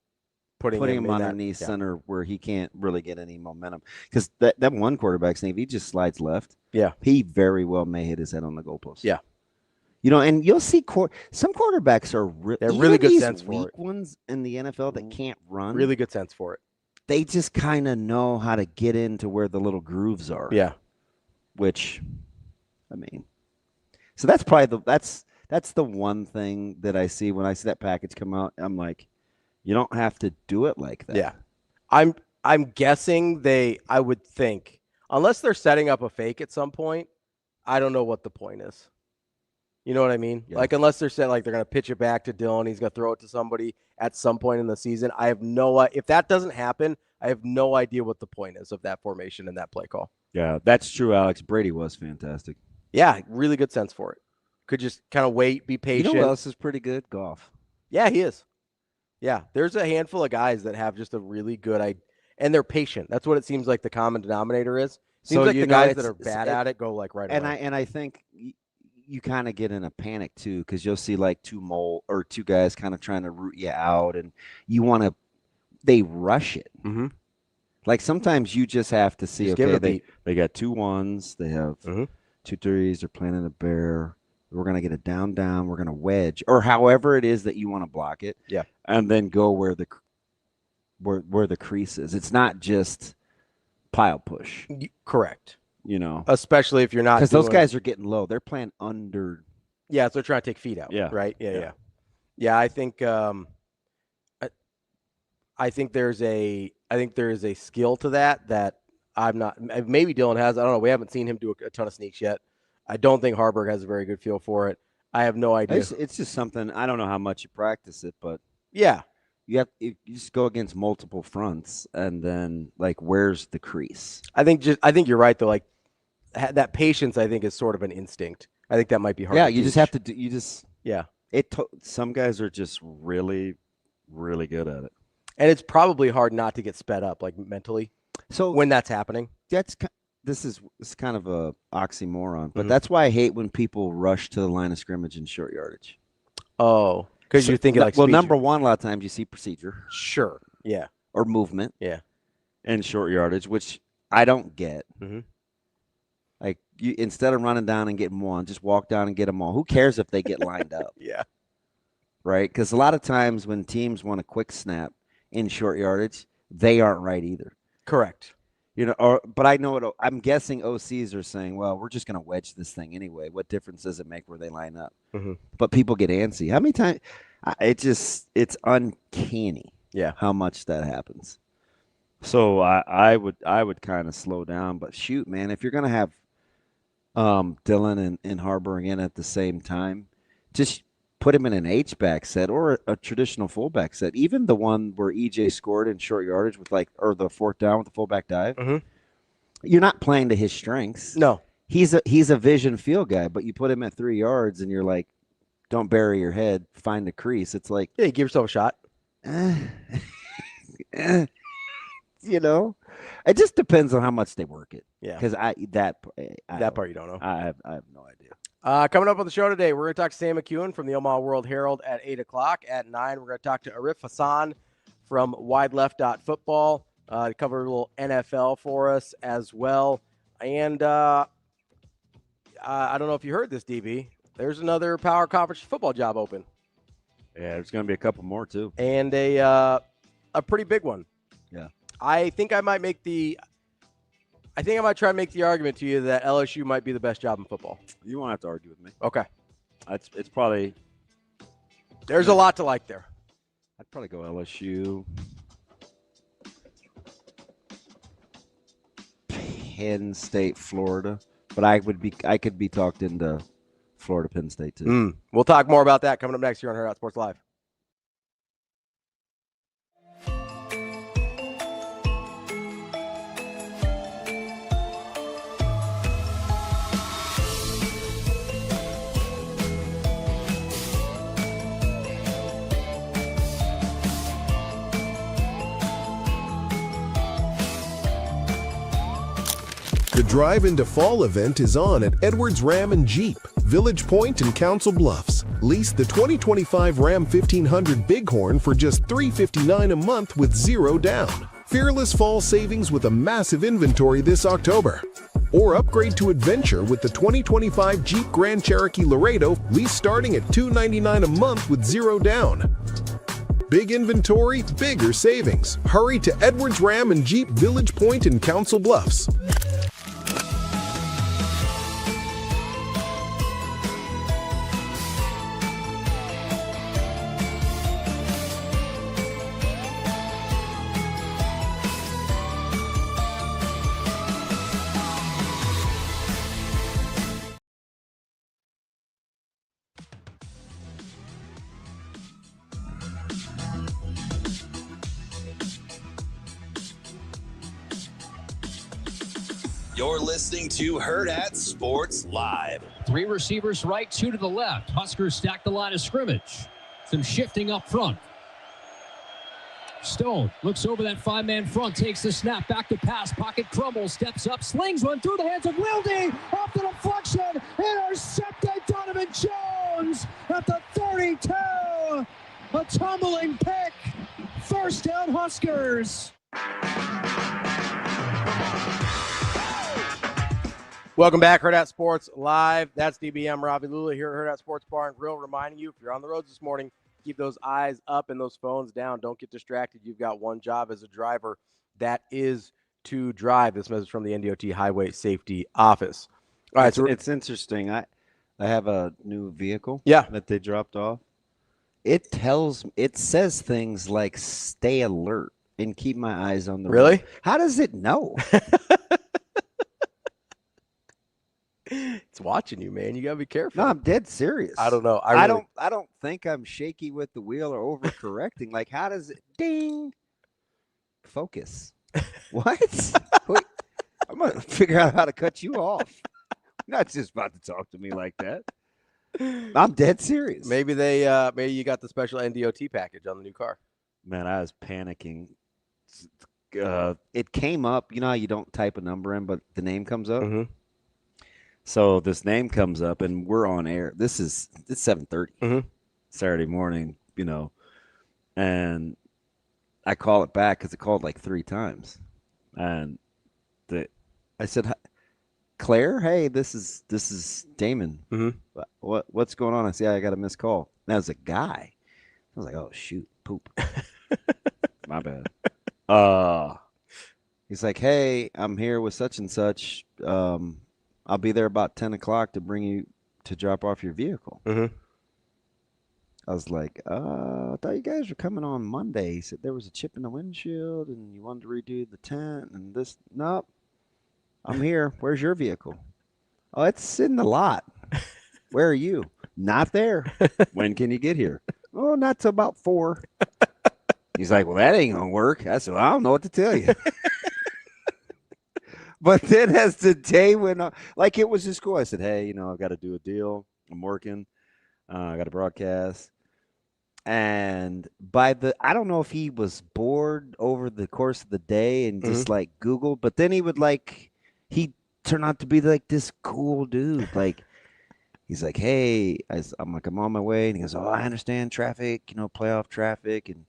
S7: putting him underneath center where he can't really get any momentum. Because that one quarterback sneak, if he just slides left, he very well may hit his head on the goalpost.
S6: Yeah.
S7: And you'll see some quarterbacks are
S6: really good sense for it.
S7: Weak ones in the NFL that can't run.
S6: Really good sense for it.
S7: They just kind of know how to get into where the little grooves are.
S6: Yeah.
S7: Which, I mean, so that's probably that's the one thing that I see when I see that package come out. I'm like, you don't have to do it like that.
S6: Yeah. I'm guessing I would think, unless they're setting up a fake at some point, I don't know what the point is. You know what I mean?
S7: Yeah.
S6: Like, unless they're going to pitch it back to Dylan, he's going to throw it to somebody at some point in the season. If that doesn't happen, I have no idea what the point is of that formation and that play call.
S7: Yeah, that's true, Alex. Brady was fantastic.
S6: Yeah, really good sense for it. Could just kind of wait, be patient.
S7: You know who else is pretty good? Goff.
S6: Yeah, he is. Yeah, there's a handful of guys that have just a really good and they're patient. That's what it seems like the common denominator is. Seems like the guys that are bad at it go like right away.
S7: And I think you kind of get in a panic too, because you'll see like 2 guys kind of trying to root you out, and they rush it.
S6: Mm-hmm.
S7: Like sometimes you just have to see, they got 2 1s, they have 2 3s, they're planning a bear. We're going to get a down, we're going to wedge, or however it is that you want to block it.
S6: Yeah.
S7: And then go where the crease is. It's not just pile push.
S6: Correct.
S7: Especially
S6: if you're not,
S7: because those guys are getting low. They're playing under.
S6: Yeah, so they're trying to take feet out.
S7: Yeah.
S6: Right. Yeah. I think. I think there's a skill to that I'm not. Maybe Dylan has. I don't know. We haven't seen him do a ton of sneaks yet. I don't think Harburg has a very good feel for it. I have no idea.
S7: It's just something. I don't know how much you practice it, but
S6: yeah.
S7: You just go against multiple fronts, and then like, where's the crease?
S6: I think you're right though. Like that patience, I think, is sort of an instinct. I think that might be hard.
S7: Yeah,
S6: to
S7: you
S6: teach.
S7: just have to do. You just
S6: Some
S7: guys are just really, really good at it,
S6: and it's probably hard not to get sped up, like mentally. So when that's happening,
S7: this is kind of a oxymoron, but that's why I hate when people rush to the line of scrimmage in short yardage.
S6: Oh. Because you're thinking like,
S7: number one, a lot of times you see procedure.
S6: Sure. Yeah.
S7: Or movement.
S6: Yeah.
S7: And short yardage, which I don't get.
S6: Mm-hmm.
S7: Like, you instead of running down and getting one, just walk down and get them all. Who cares if they get lined up?
S6: Yeah.
S7: Right? Because a lot of times when teams want a quick snap in short yardage, they aren't right either.
S6: Correct.
S7: But I know I'm guessing OCs are saying, well, we're just going to wedge this thing anyway. What difference does it make where they line up?
S6: Mm-hmm.
S7: But people get antsy. How many times? It's uncanny.
S6: Yeah.
S7: How much that happens. So I would kind of slow down. But shoot, man, if you're going to have Dylan and Harburg in at the same time, just put him in an H-back set or a traditional fullback set. Even the one where EJ scored in short yardage or the 4th down with the fullback dive.
S6: Mm-hmm.
S7: You're not playing to his strengths.
S6: No.
S7: He's a vision field guy, but you put him at 3 yards and you're like, don't bury your head, find the crease. It's like,
S6: yeah, you give yourself a shot.
S7: You know, it just depends on how much they work it.
S6: Yeah,
S7: because that
S6: part you don't know.
S7: I have no idea.
S6: Coming up on the show today, we're going to talk to Sam McKewon from the Omaha World Herald at 8 o'clock. At 9, we're going to talk to Arif Hasan from wideleft.football to cover a little NFL for us as well. And I don't know if you heard this, DB. There's another Power Conference football job open.
S7: Yeah, there's going to be a couple more too.
S6: And a pretty big one.
S7: Yeah.
S6: I think I might try and make the argument to you that LSU might be the best job in football.
S7: You won't have to argue with me.
S6: Okay.
S7: It's probably.
S6: There's a lot to like there.
S7: I'd probably go LSU. Penn State, Florida. But I could be talked into Florida, Penn State too.
S6: We'll talk more about that coming up next here on Hurrdat Sports Live.
S10: The Drive into Fall event is on at Edwards Ram and Jeep, Village Point and Council Bluffs. Lease the 2025 Ram 1500 Bighorn for just $359 a month with 0 down. Fearless fall savings with a massive inventory this October. Or upgrade to Adventure with the 2025 Jeep Grand Cherokee Laredo, lease starting at $299 a month with 0 down. Big inventory, bigger savings. Hurry to Edwards Ram and Jeep, Village Point and Council Bluffs.
S1: You're listening to Hurrdat Sports Live.
S4: 3 receivers right, 2 to the left. Huskers stack the line of scrimmage. Some shifting up front. Stone looks over that 5-man front, takes the snap, back to pass, pocket crumbles, steps up, slings one through the hands of Wilde, off the deflection, intercepted Donovan Jones at the 32. A tumbling pick. First down, Huskers.
S6: Welcome back, Hurrdat Sports Live. That's DBM Ravi Lulla here at Hurrdat Sports Bar and Grill, reminding you, if you're on the roads this morning, keep those eyes up and those phones down. Don't get distracted. You've got one job as a driver. That is to drive. This message from the NDOT Highway Safety Office. All right,
S7: so it's interesting. I have a new vehicle that they dropped off. It says things like stay alert and keep my eyes on the road. How does it know?
S6: It's watching you, man. You gotta be careful.
S7: No, I'm dead serious.
S6: I don't know.
S7: I don't think I'm shaky with the wheel or overcorrecting. Like, how does it ding? Focus. What? Wait, I'm gonna figure out how to cut you off. You're not just about to talk to me like that. I'm dead serious.
S6: Maybe maybe you got the special NDOT package on the new car.
S7: Man, I was panicking. It came up. You know how you don't type a number in, but the name comes up.
S6: Mm-hmm.
S7: So this name comes up, and we're on air. It's 7:30 Saturday morning, and I call it back because it called like 3 times, and I said, "Claire, hey, this is Damon.
S6: Mm-hmm.
S7: What's going on?" I said, "I got a missed call." That was a guy. I was like, "Oh shoot, poop, my bad." He's like, "Hey, I'm here with such and such. I'll be there about 10 o'clock to bring you to drop off your vehicle."
S6: Mm-hmm.
S7: I was like, I thought you guys were coming on Monday. He said there was a chip in the windshield and you wanted to redo the tent and this. Nope. I'm here. Where's your vehicle? Oh, it's in the lot. Where are you? Not there. When can you get here? Oh, not till about 4. He's like, well, that ain't going to work. I said, well, I don't know what to tell you. But then as the day went on, like it was just cool. I said, hey, I've got to do a deal. I'm working. I got a broadcast. And I don't know if he was bored over the course of the day and just like Googled, but then he would he turned out to be like this cool dude. Like, he's like, hey, I'm on my way. And he goes, oh, I understand traffic, playoff traffic, and,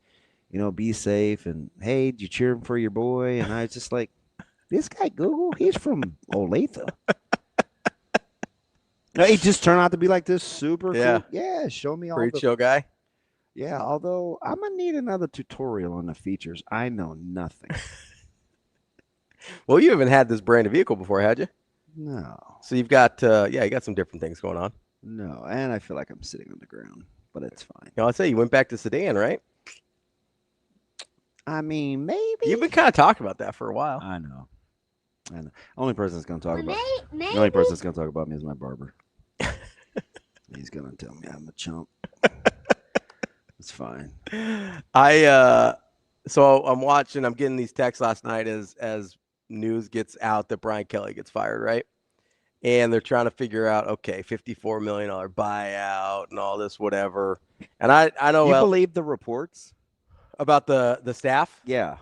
S7: be safe. And hey, did you cheer for your boy? And I was just like, this guy Google, he's from Olathe. No, he just turned out to be like this super cool. Yeah, show me all
S6: pretty chill guy.
S7: Yeah, although I'm going to need another tutorial on the features. I know nothing.
S6: Well, you haven't had this brand of vehicle before, had you?
S7: No.
S6: So you've got, you got some different things going on.
S7: No, and I feel like I'm sitting on the ground, but it's fine.
S6: I'd say you went back to sedan, right?
S7: I mean, maybe.
S6: You've been kind of talking about that for a while.
S7: I know. Only person that's going to talk about the only person that's going to talk about me is my barber. He's going to tell me I'm a chump. It's fine.
S6: So I'm getting these texts last night as news gets out that Brian Kelly gets fired, right? And they're trying to figure out, okay, $54 million buyout and all this, whatever. And I know.
S7: You believe the reports
S6: about the staff?
S7: Yeah.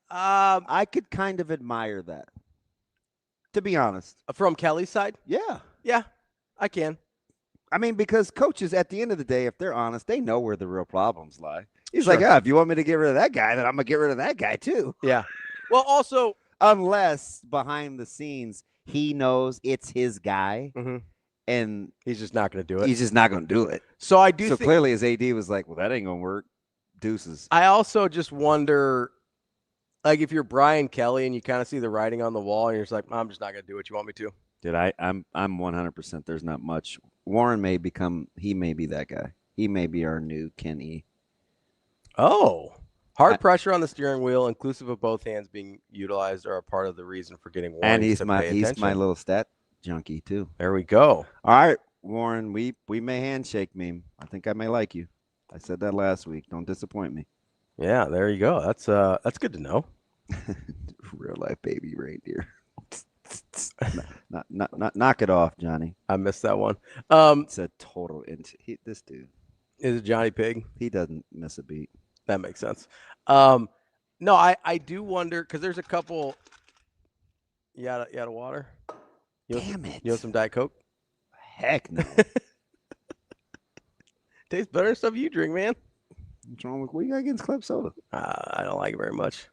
S7: I could kind of admire that, to be honest.
S6: From Kelly's side?
S7: Yeah.
S6: Yeah, I can.
S7: I mean, because coaches, at the end of the day, if they're honest, they know where the real problems lie. He's like, if you want me to get rid of that guy, then I'm going to get rid of that guy too.
S6: Yeah. Well, also,
S7: unless behind the scenes, he knows it's his guy and
S6: he's just not going to do it.
S7: He's just not going to do it.
S6: So I do.
S7: So clearly his AD was like, well, that ain't going to work. Deuces.
S6: I also just wonder, like, if you're Brian Kelly and you kind of see the writing on the wall and you're just like, I'm just not going to do what you want me to.
S7: Dude, I'm 100%. There's not much. Warren may be that guy. He may be our new Ken E.
S6: Oh, hard pressure on the steering wheel, inclusive of both hands being utilized, are a part of the reason for getting Warren.
S7: And he's my little stat junkie too.
S6: There we go.
S7: All right, Warren, we may handshake meme. I think I may like you. I said that last week. Don't disappoint me.
S6: Yeah, there you go. That's good to know.
S7: Real life baby reindeer. Not knock it off, Johnny.
S6: I missed that one.
S7: It's a total this dude
S6: is it Johnny Pig.
S7: He doesn't miss a beat.
S6: That makes sense. No, I do wonder because there's a couple. You had a water.
S7: Damn it!
S6: You want some Diet Coke?
S7: Heck no.
S6: Tastes better than stuff you drink, man.
S7: What's wrong with what you got against club soda?
S6: I don't like it very much.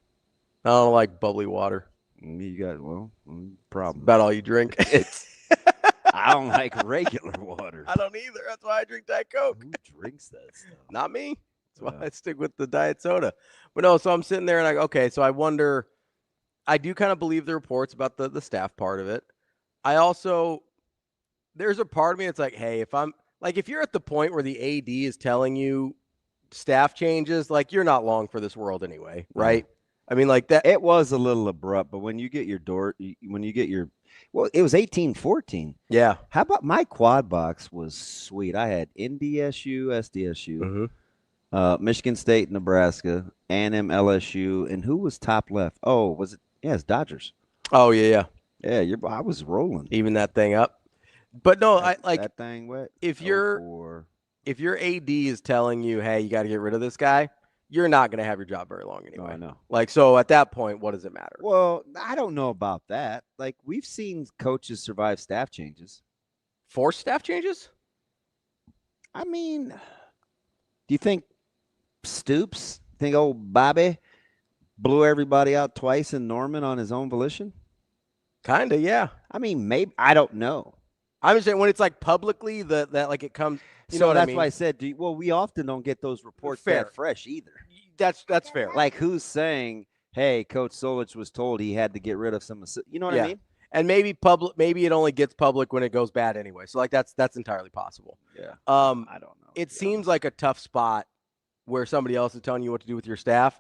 S6: I don't like bubbly water.
S7: You got problem.
S6: About all you drink.
S7: I don't like regular water.
S6: I don't either. That's why I drink Diet Coke.
S7: Who drinks that stuff?
S6: Not me. That's why I stick with the diet soda. But no, so I'm sitting there and I go, okay, so I wonder, I do kind of believe the reports about the staff part of it. I also, there's a part of me that's like, hey, if you're at the point where the AD is telling you staff changes, like you're not long for this world anyway, right? I mean, like that.
S7: It was a little abrupt, but when you get it was 18-14.
S6: Yeah.
S7: How about my quad box was sweet? I had NDSU, SDSU, Michigan State, Nebraska, A&M, LSU, and who was top left? Oh, was it? Yeah, it's Dodgers.
S6: Oh yeah.
S7: Yeah, I was rolling.
S6: Even that thing up. But no, I like
S7: that thing wet.
S6: If your AD is telling you, hey, you got to get rid of this guy, you're not going to have your job very long anyway.
S7: No, I know.
S6: Like, so at that point, what does it matter?
S7: Well, I don't know about that. Like, we've seen coaches survive staff changes.
S6: Forced staff changes?
S7: I mean, do you think Stoops, old Bobby blew everybody out twice in Norman on his own volition?
S6: Kind of, yeah.
S7: I mean, maybe. I don't know.
S6: I'm just saying when it's like publicly that like it comes. You know what
S7: that's
S6: I mean?
S7: why I said, we often don't get those reports that fresh either.
S6: That's fair.
S7: Like who's saying, hey, Coach Solich was told he had to get rid of some, you know what I mean?
S6: And maybe it only gets public when it goes bad anyway. So like that's entirely possible.
S7: Yeah.
S6: I don't know. It seems like a tough spot where somebody else is telling you what to do with your staff.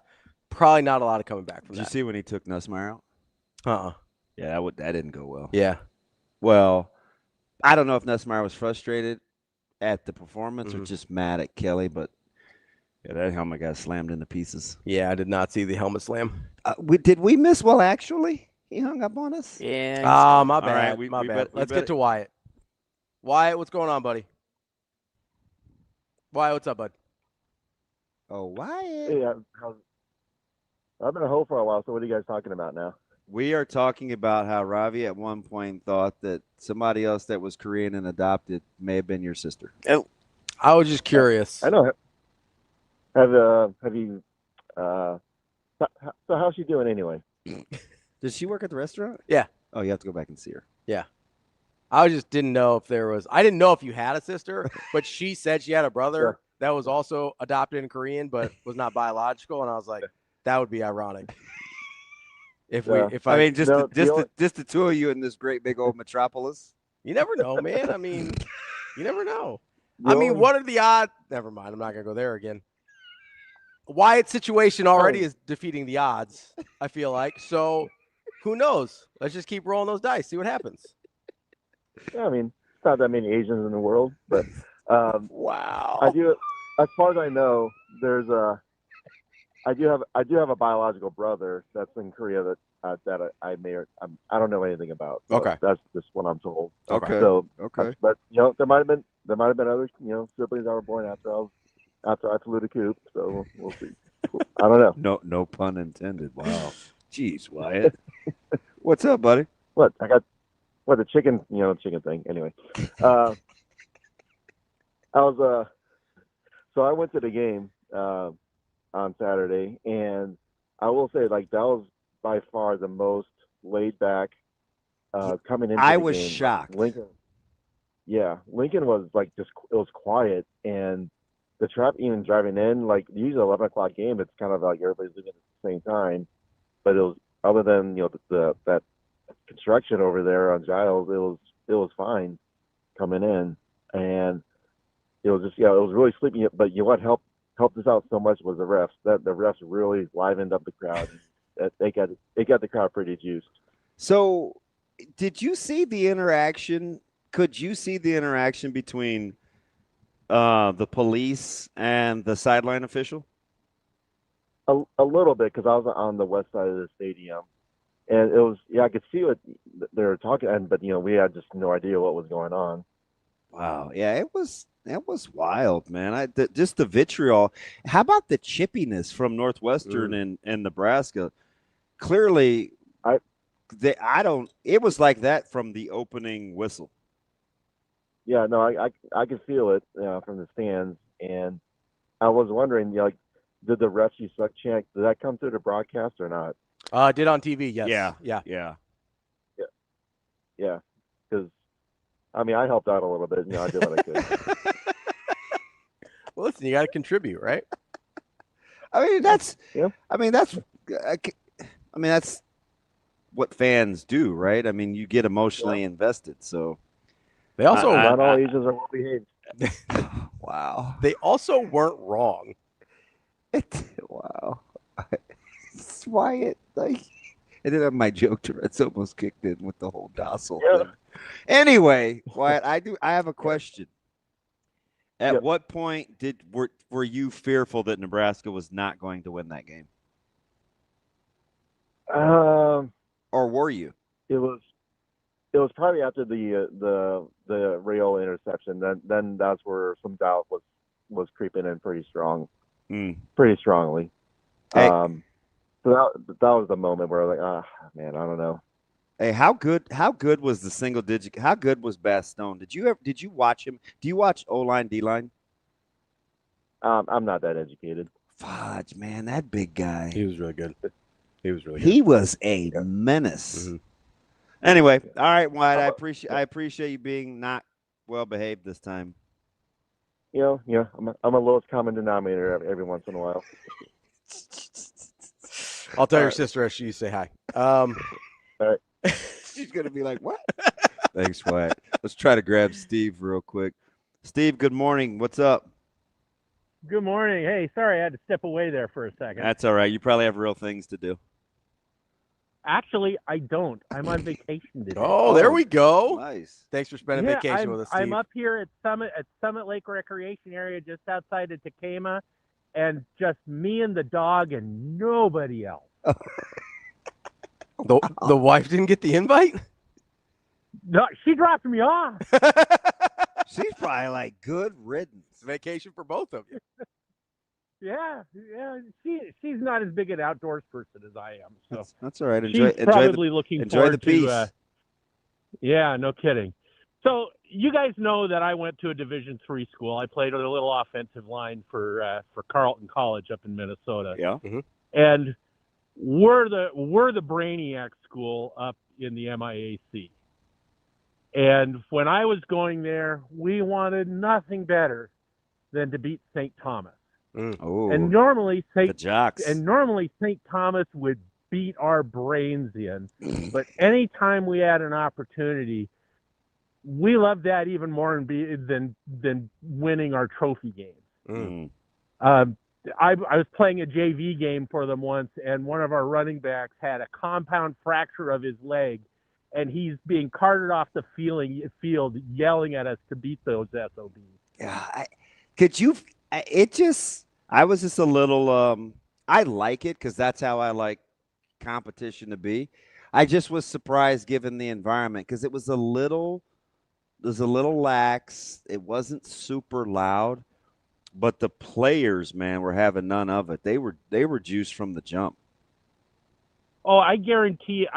S6: Probably not a lot of coming back from that.
S7: Did you see when he took Nussmeier out? Yeah, that didn't go well.
S6: Yeah.
S7: Well, I don't know if Nussmeier was frustrated at the performance or just mad at Kelly, but yeah, that helmet got slammed into pieces.
S6: Yeah, I did not see the helmet slam.
S7: Did we miss? Well, actually, he hung up on us.
S8: Yeah.
S6: Oh, my bad.
S7: Right,
S6: my bad. Let's get to Wyatt. Wyatt, what's going on, buddy? Why? What's up, bud?
S7: Oh, Wyatt.
S11: Hey, I've been a hoe for a while, so what are you guys talking about now?
S7: We are talking about how Ravi at one point thought that somebody else that was Korean and adopted may have been your sister.
S8: Oh,
S6: I was just curious.
S11: I know. Have you? So how's she doing anyway?
S7: Does she work at the restaurant?
S6: Yeah.
S7: Oh, you have to go back and see her.
S6: Yeah. I just didn't know if there was – I didn't know if you had a sister, but she said she had a brother that was also adopted in Korean but was not biological, and I was like, that would be ironic. Just the two of you in this great big old metropolis. You never know, man. I mean, you never know. What are the odds? Never mind. I'm not going to go there again. Wyatt's situation already is defeating the odds, I feel like. So who knows? Let's just keep rolling those dice, see what happens.
S11: Yeah, I mean, it's not that many Asians in the world, but
S6: wow.
S11: I do. As far as I know, I do have a biological brother that's in Korea that I don't know anything about. So
S6: okay,
S11: that's just what I'm told.
S7: Okay.
S11: So
S7: okay,
S11: but there might have been other siblings that were born after I flew the coop. So we'll see. I don't know.
S7: No pun intended. Wow. Jeez, Wyatt. What's up, buddy?
S11: What I got? What the chicken thing. Anyway, I was so I went to the game on Saturday, and I will say that was by far the most laid back coming into.
S7: I
S11: the
S7: was
S11: game.
S7: shocked.
S11: Lincoln was it was quiet, and the traffic even driving in, usually 11 o'clock game, it's kind of like everybody's leaving at the same time, but it was other than that construction over there on Giles, it was fine coming in, and it was just it was really sleepy. But what helped us out so much was the refs. That the refs really livened up the crowd. They got the crowd pretty juiced.
S7: So, did you see the interaction? Could you see the interaction between the police and the sideline official?
S11: A little bit, because I was on the west side of the stadium. And it was, I could see what they were talking, but we had just no idea what was going on.
S7: Wow, yeah, it was wild, man. Just the vitriol. How about the chippiness from Northwestern and Nebraska? Clearly, it was like that from the opening whistle.
S11: Yeah, no, I could feel it from the stands, and I was wondering, did the refs you suck chant? Did that come through the broadcast or not?
S6: Did on TV, yes.
S7: Yeah.
S11: Because, I helped out a little bit. I did what I could.
S6: Well, listen, you got to contribute, right?
S7: That's what fans do, right? You get emotionally invested. So
S6: they also
S11: not all Asians are well behaved.
S7: Wow.
S6: They also weren't wrong.
S7: Wow. It's Wyatt, and then my joke Tourette's almost kicked in with the whole docile thing. Anyway, Wyatt, I have a question. At what point were you fearful that Nebraska was not going to win that game?
S11: Or
S7: were you?
S11: It was probably after the Rayola interception. Then that's where some doubt was creeping in pretty strongly.
S7: Hey.
S11: So that was the moment where I was like, man, I don't know.
S7: Hey, how good was the single digit? How good was Bastone? Did you watch him? Do you watch O-line, D-line?
S11: I'm not that educated.
S7: Fudge, man, that big guy.
S6: He was really good.
S7: He was a menace.
S6: Mm-hmm.
S7: Anyway, all right, Wyatt, I appreciate you being not well behaved this time.
S11: I'm a lowest common denominator every once in a while.
S6: I'll tell your sister as she say hi.
S11: All right.
S7: She's gonna be like, "What?" Thanks, Wyatt. Let's try to grab Steve real quick. Steve, good morning. What's up?
S12: Good morning. Hey, sorry I had to step away there for a second.
S7: That's all right. You probably have real things to do.
S12: Actually, I don't. I'm on vacation today.
S6: Oh, there we go.
S7: Nice.
S6: Thanks for spending vacation with us, Steve.
S12: I'm up here at Summit Lake Recreation Area just outside of Takema, and just me and the dog and nobody else.
S6: The wife didn't get the invite?
S12: No, she dropped me off.
S7: She's probably like, good riddance.
S6: It's vacation for both of you.
S12: Yeah. She's not as big an outdoors person as I am. So
S7: that's all right.
S12: She's probably looking
S7: enjoy the
S12: forward
S7: peace.
S12: to. Yeah, no kidding. So you guys know that I went to a Division III school. I played on a little offensive line for Carleton College up in Minnesota.
S7: Yeah.
S6: Mm-hmm.
S12: And we're the Brainiac school up in the MIAC. And when I was going there, we wanted nothing better than to beat St. Thomas.
S7: Oh,
S12: and normally
S7: the Jocks.
S12: St. Thomas would beat our brains in. But anytime we had an opportunity, we loved that even more than winning our trophy games. I was playing a JV game for them once, and one of our running backs had a compound fracture of his leg, and he's being carted off the field yelling at us to beat those SOBs.
S7: Yeah, I was just a little, I like it because that's how I like competition to be. I just was surprised given the environment because it was a little lax. It wasn't super loud, but the players, man, were having none of it. They were juiced from the jump.
S12: Oh, I guarantee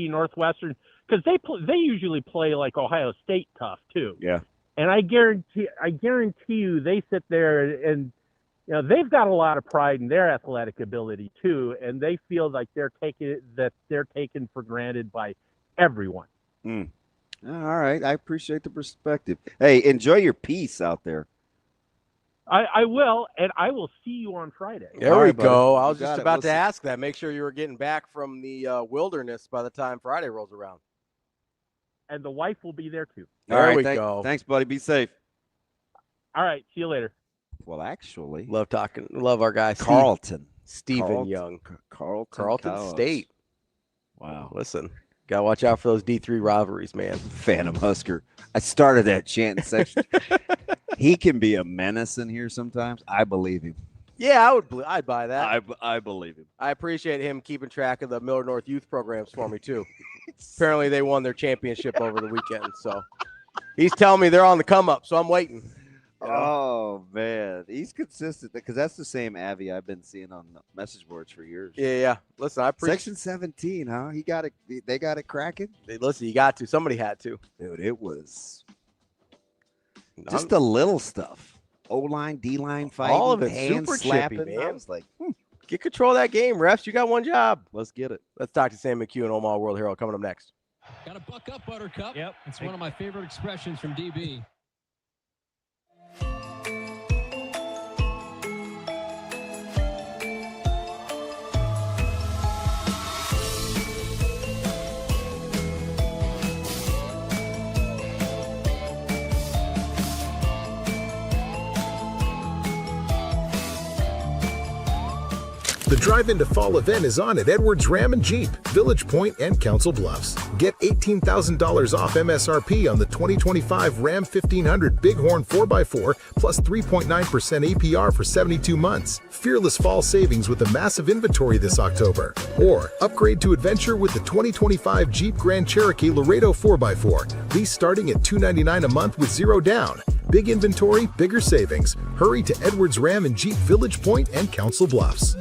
S12: Northwestern, because they usually play like Ohio State tough too.
S7: Yeah.
S12: And I guarantee you they sit there and they've got a lot of pride in their athletic ability too, and they feel like they're taken for granted by everyone.
S7: All right, I appreciate the perspective. Hey, enjoy your peace out there.
S12: I will, and I will see you on Friday.
S6: There we go. I was just about to ask that. Make sure you were getting back from the wilderness by the time Friday rolls around.
S12: And the wife will be there too.
S6: There we go.
S7: Thanks, buddy. Be safe.
S12: All right. See you later.
S7: Well, actually,
S6: love our guy
S7: Carleton.
S6: Stephen Young.
S7: Carleton
S6: State.
S7: Wow.
S6: Listen, got to watch out for those D3 rivalries, man.
S7: Phantom Husker. I started that chanting section. He can be a menace in here sometimes. I believe him.
S6: Yeah, I'd buy that.
S7: I believe him.
S6: I appreciate him keeping track of the Miller North youth programs for me too. Apparently they won their championship over the weekend, so he's telling me they're on the come up, so I'm waiting.
S7: Oh man, he's consistent because that's the same Avi I've been seeing on the message boards for years.
S6: Yeah. Listen, I appreciate
S7: Section 17, huh? He got it. They got it cracking.
S6: Listen, you got to. Somebody had to.
S7: Dude, it was just the little stuff. O-line, D-line fighting,
S6: all of it,
S7: hands
S6: super
S7: slapping.
S6: chippy, man.
S7: I was like,
S6: get control of that game, refs. You got one job.
S7: Let's get it.
S6: Let's talk to Sam McKewon, Omaha World Herald, coming up next.
S4: Got to buck up, Buttercup.
S12: Yep.
S4: It's one of my favorite expressions from DB.
S10: The Drive Into Fall event is on at Edwards Ram and Jeep, Village Point, and Council Bluffs. Get $18,000 off MSRP on the 2025 Ram 1500 Bighorn 4x4 plus 3.9% APR for 72 months. Fearless fall savings with a massive inventory this October. Or upgrade to adventure with the 2025 Jeep Grand Cherokee Laredo 4x4. Lease starting at $299 a month with zero down. Big inventory, bigger savings. Hurry to Edwards Ram and Jeep, Village Point, and Council Bluffs.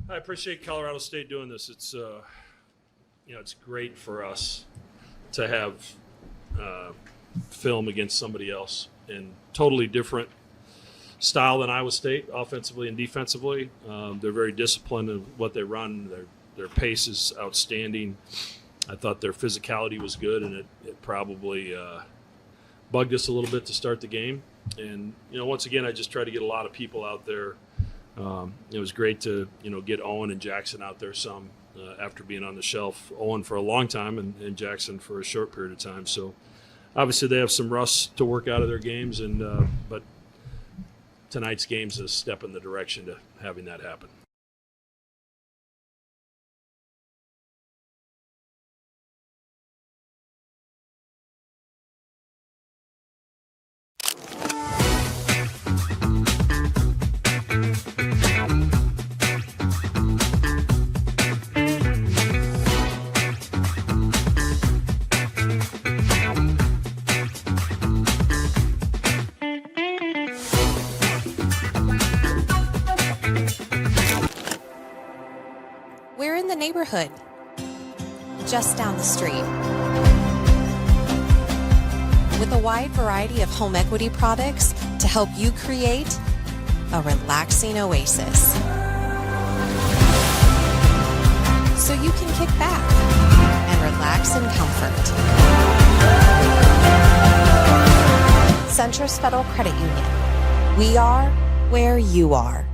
S13: I appreciate Colorado State doing this. It's it's great for us to have film against somebody else and totally different style than Iowa State, offensively and defensively. They're very disciplined in what they run. Their pace is outstanding. I thought their physicality was good, and it probably bugged us a little bit to start the game. And once again, I just tried to get a lot of people out there. It was great to get Owen and Jackson out there some after being on the shelf. Owen for a long time and Jackson for a short period of time. So obviously they have some rust to work out of their games, but tonight's game's a step in the direction to having that happen.
S14: the neighborhood, just down the street. With a wide variety of home equity products to help you create a relaxing oasis. So you can kick back and relax in comfort. Centris Federal Credit Union. We are where you are.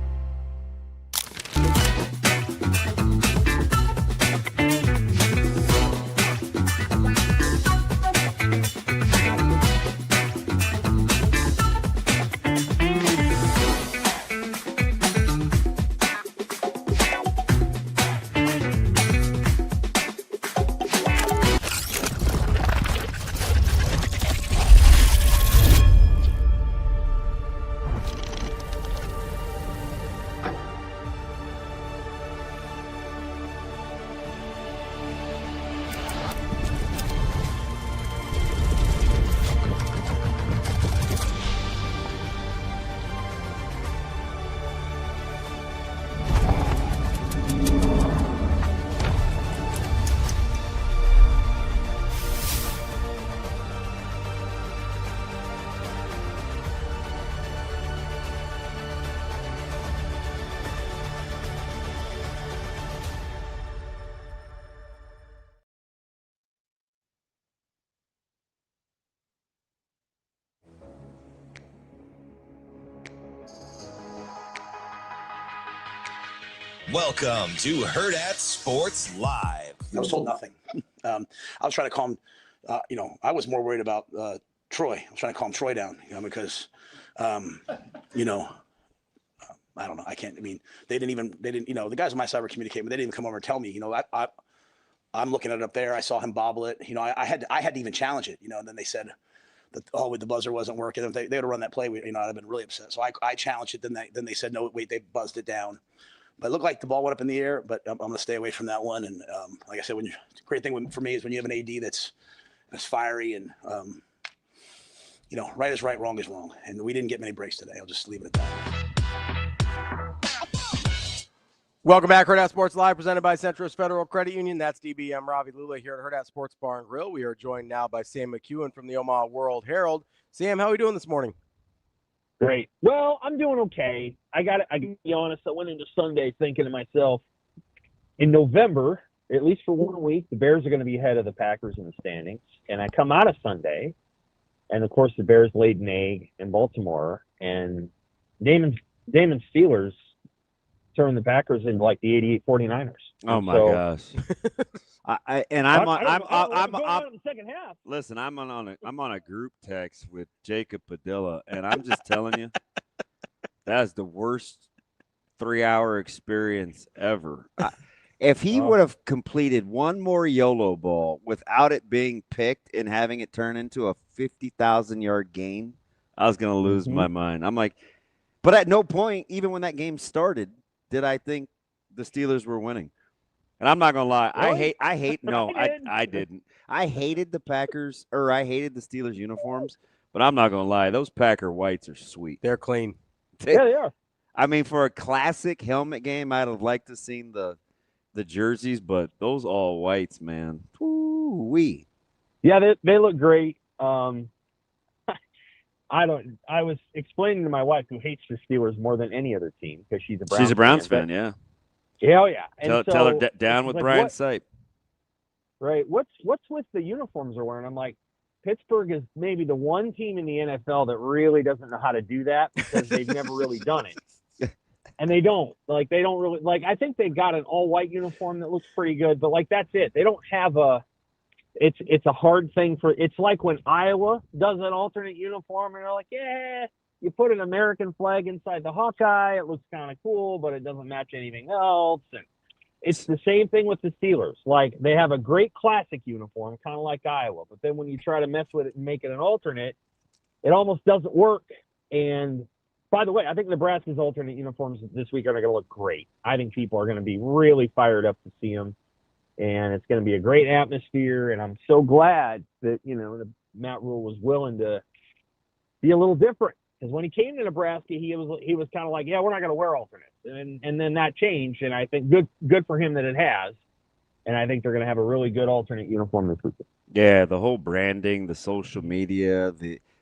S1: Welcome to Hurrdat Sports Live.
S5: I was told nothing. I was trying to calm, I was more worried about Troy. I was trying to calm Troy down, because, I don't know. They didn't, the guys on my side were communicating, but they didn't even come over and tell me, I'm looking at it up there. I saw him bobble it. I had to even challenge it, and then they said that, the buzzer wasn't working. If they would have run that play, I'd have been really upset. So I challenged it. Then they said, no, wait, they buzzed it down. But it looked like the ball went up in the air, but I'm going to stay away from that one. And like I said, the great thing for me is when you have an AD that's fiery and, right is right, wrong is wrong. And we didn't get many breaks today. I'll just leave it at that.
S6: Welcome back, Hurrdat Sports Live, presented by Centris Federal Credit Union. That's DBM Ravi, Lulla here at Hurrdat Sports Bar and Grill. We are joined now by Sam McKewon from the Omaha World Herald. Sam, how are we doing this morning?
S15: Great. Well, I'm doing okay. I got to be honest. I went into Sunday thinking to myself, in November, at least for 1 week, the Bears are going to be ahead of the Packers in the standings. And I come out of Sunday, and of course the Bears laid an egg in Baltimore, and Damon's Steelers turned the Packers into like the '88 49ers.
S7: Oh my gosh! I'm in
S15: the second half.
S7: Listen, I'm on a group text with Jacob Padilla, and I'm just telling you, that is the worst 3-hour experience ever. If he would have completed one more YOLO ball without it being picked and having it turn into a 50,000-yard game, I was going to lose my mind. I'm like, but at no point, even when that game started, did I think the Steelers were winning. And I'm not gonna lie, really? I didn't. I hated the Packers, or I hated the Steelers uniforms, but I'm not gonna lie, those Packer whites are sweet.
S6: They're clean.
S15: Yeah, they are.
S7: I mean, for a classic helmet game, I'd have liked to seen the jerseys, but those all whites, man. Woo-wee.
S15: Yeah, they look great. I was explaining to my wife, who hates the Steelers more than any other team because she's a
S7: Browns fan, yeah.
S15: Hell yeah. And
S7: tell her down with
S15: like,
S7: Brian Sipe.
S15: Right. What's with the uniforms they're wearing? I'm like, Pittsburgh is maybe the one team in the NFL that really doesn't know how to do that because they've never really done it. And they don't. Like, they don't really – like, I think they've got an all-white uniform that looks pretty good, but, like, that's it. They don't have a – it's a hard thing for – it's like when Iowa does an alternate uniform, and they're like, yeah – you put an American flag inside the Hawkeye. It looks kind of cool, but it doesn't match anything else. And it's the same thing with the Steelers. Like, they have a great classic uniform, kind of like Iowa. But then when you try to mess with it and make it an alternate, it almost doesn't work. And by the way, I think Nebraska's alternate uniforms this week are going to look great. I think people are going to be really fired up to see them. And it's going to be a great atmosphere. And I'm so glad that, Matt Rule was willing to be a little different. Because when he came to Nebraska, he was kind of like, yeah, we're not going to wear alternates. And then that changed, and I think good for him that it has. And I think they're going to have a really good alternate uniform this weekend.
S7: Yeah, the whole branding, the social media,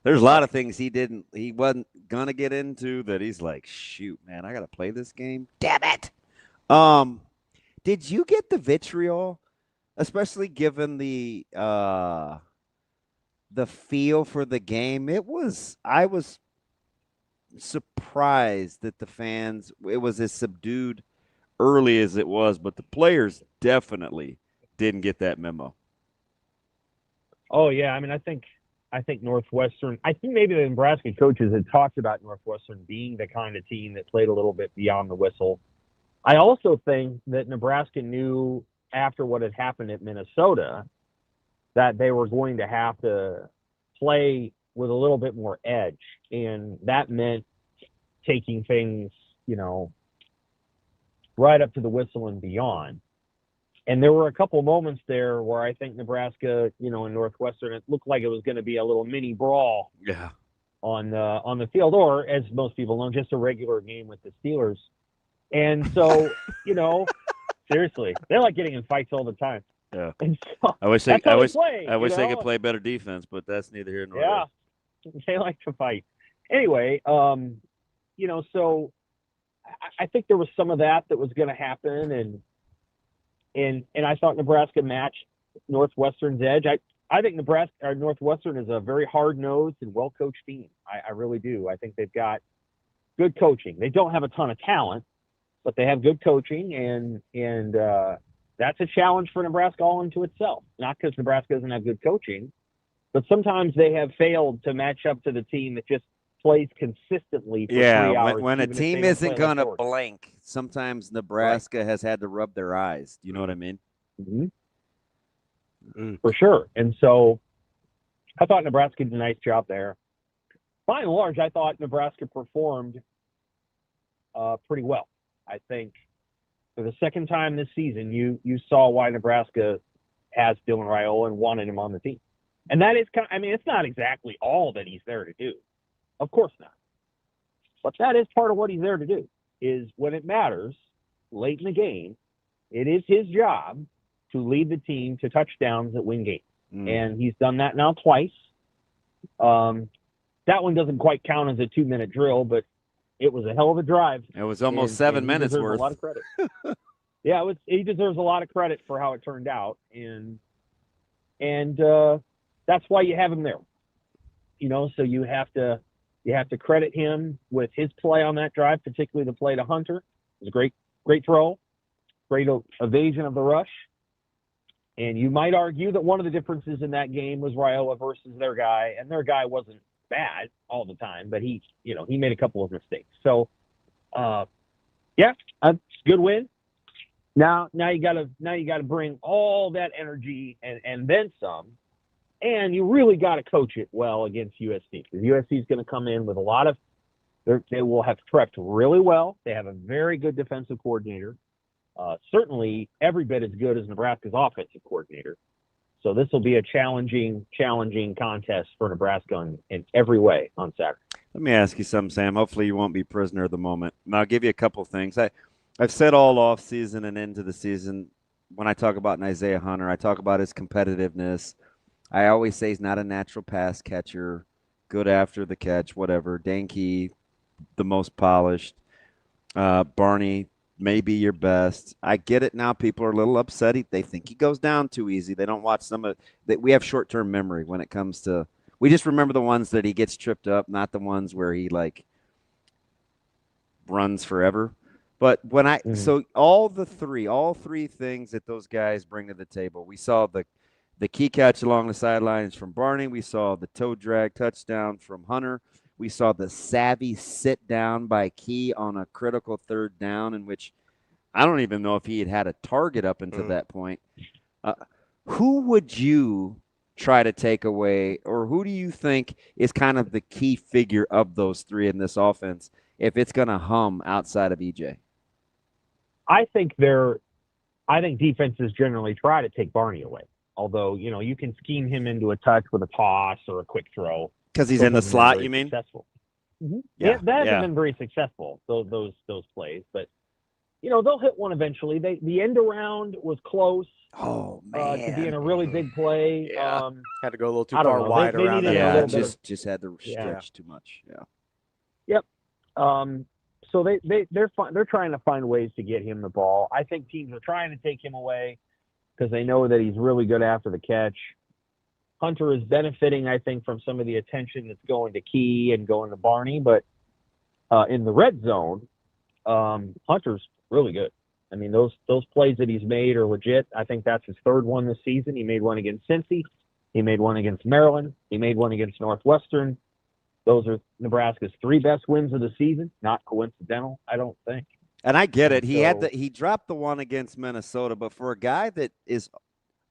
S7: there's a lot of things he wasn't gonna get into that he's like, shoot, man, I gotta play this game. Damn it. Did you get the vitriol, especially given the feel for the game? I was surprised that the fans, it was as subdued early as it was, but the players definitely didn't get that memo.
S15: Oh yeah, I mean, I think Northwestern. I think maybe the Nebraska coaches had talked about Northwestern being the kind of team that played a little bit beyond the whistle. I also think that Nebraska knew after what had happened at Minnesota that they were going to have to play with a little bit more edge, and that meant taking things, right up to the whistle and beyond. And there were a couple moments there where I think Nebraska, and Northwestern, it looked like it was going to be a little mini brawl on the field, or as most people know, just a regular game with the Steelers. And so, seriously, they're like getting in fights all the time.
S7: Yeah.
S15: And so
S7: I wish they could play better defense, but that's neither here nor there.
S15: Yeah, they like to fight. Anyway, so I think there was some of that was going to happen, and I thought Nebraska matched Northwestern's edge. I think Northwestern is a very hard-nosed and well-coached team. I really do. I think they've got good coaching. They don't have a ton of talent, but they have good coaching, and that's a challenge for Nebraska all into itself. Not because Nebraska doesn't have good coaching, but sometimes they have failed to match up to the team that just plays consistently for 3 hours.
S7: When a team isn't going to blink, sometimes Nebraska has had to rub their eyes. Do you know what I mean?
S15: Mm-hmm. For sure. And so I thought Nebraska did a nice job there. By and large, I thought Nebraska performed pretty well. I think for the second time this season, you saw why Nebraska has Dylan Raiola and wanted him on the team. And that is it's not exactly all that he's there to do. Of course not. But that is part of what he's there to do, is when it matters, late in the game, it is his job to lead the team to touchdowns that win games. And he's done that now twice. That one doesn't quite count as a 2-minute drill, but it was a hell of a drive.
S7: It was almost 7 minutes worth.
S15: A lot of credit. Yeah, he deserves a lot of credit for how it turned out. And that's why you have him there. So you have to credit him with his play on that drive, particularly the play to Hunter. It was a great throw, great evasion of the rush. And you might argue that one of the differences in that game was Raiola versus their guy, and their guy wasn't bad all the time, but he made a couple of mistakes. So, a good win. Now you gotta bring all that energy and then some. And you really got to coach it well against USC, because USC is going to come in with a lot of – they will have prepped really well. They have a very good defensive coordinator, certainly every bit as good as Nebraska's offensive coordinator. So this will be a challenging contest for Nebraska in every way on Saturday.
S7: Let me ask you something, Sam. Hopefully you won't be prisoner of the moment. And I'll give you a couple things. I've said all off season and into the season, when I talk about an Isaiah Hunter, I talk about his competitiveness. I always say he's not a natural pass catcher, good after the catch, whatever. Danke, the most polished. Barney, maybe your best. I get it now. People are a little upset. They think he goes down too easy. They don't watch some of that. We have short-term memory when it comes to – we just remember the ones that he gets tripped up, not the ones where he, runs forever. But when so all three things that those guys bring to the table, we saw the key catch along the sidelines from Barney. We saw the toe drag touchdown from Hunter. We saw the savvy sit down by Key on a critical third down, in which I don't even know if he had a target up until that point. Who would you try to take away, or who do you think is kind of the key figure of those three in this offense if it's going to hum outside of EJ?
S15: I think defenses generally try to take Barney away. Although, you can scheme him into a touch with a toss or a quick throw.
S7: Because he's in the slot, you mean?
S15: Successful. Mm-hmm. Yeah, that hasn't been very successful, those plays. But they'll hit one eventually. The end around was close.
S7: Oh man,
S15: to be in a really big play.
S6: Yeah. Had to go a little too
S15: I don't
S6: far
S15: know.
S6: wide
S15: They
S6: around.
S15: needed
S6: that
S15: a
S6: edge.
S15: little bit
S7: just had to stretch too much. Yeah.
S15: Yep. So they're trying to find ways to get him the ball. I think teams are trying to take him away because they know that he's really good after the catch. Hunter is benefiting, I think, from some of the attention that's going to Key and going to Barney, but in the red zone, Hunter's really good. I mean, those plays that he's made are legit. I think that's his third one this season. He made one against Cincy. He made one against Maryland. He made one against Northwestern. Those are Nebraska's 3 best wins of the season. Not coincidental, I don't think.
S7: And I get it. He dropped the one against Minnesota, but for a guy that is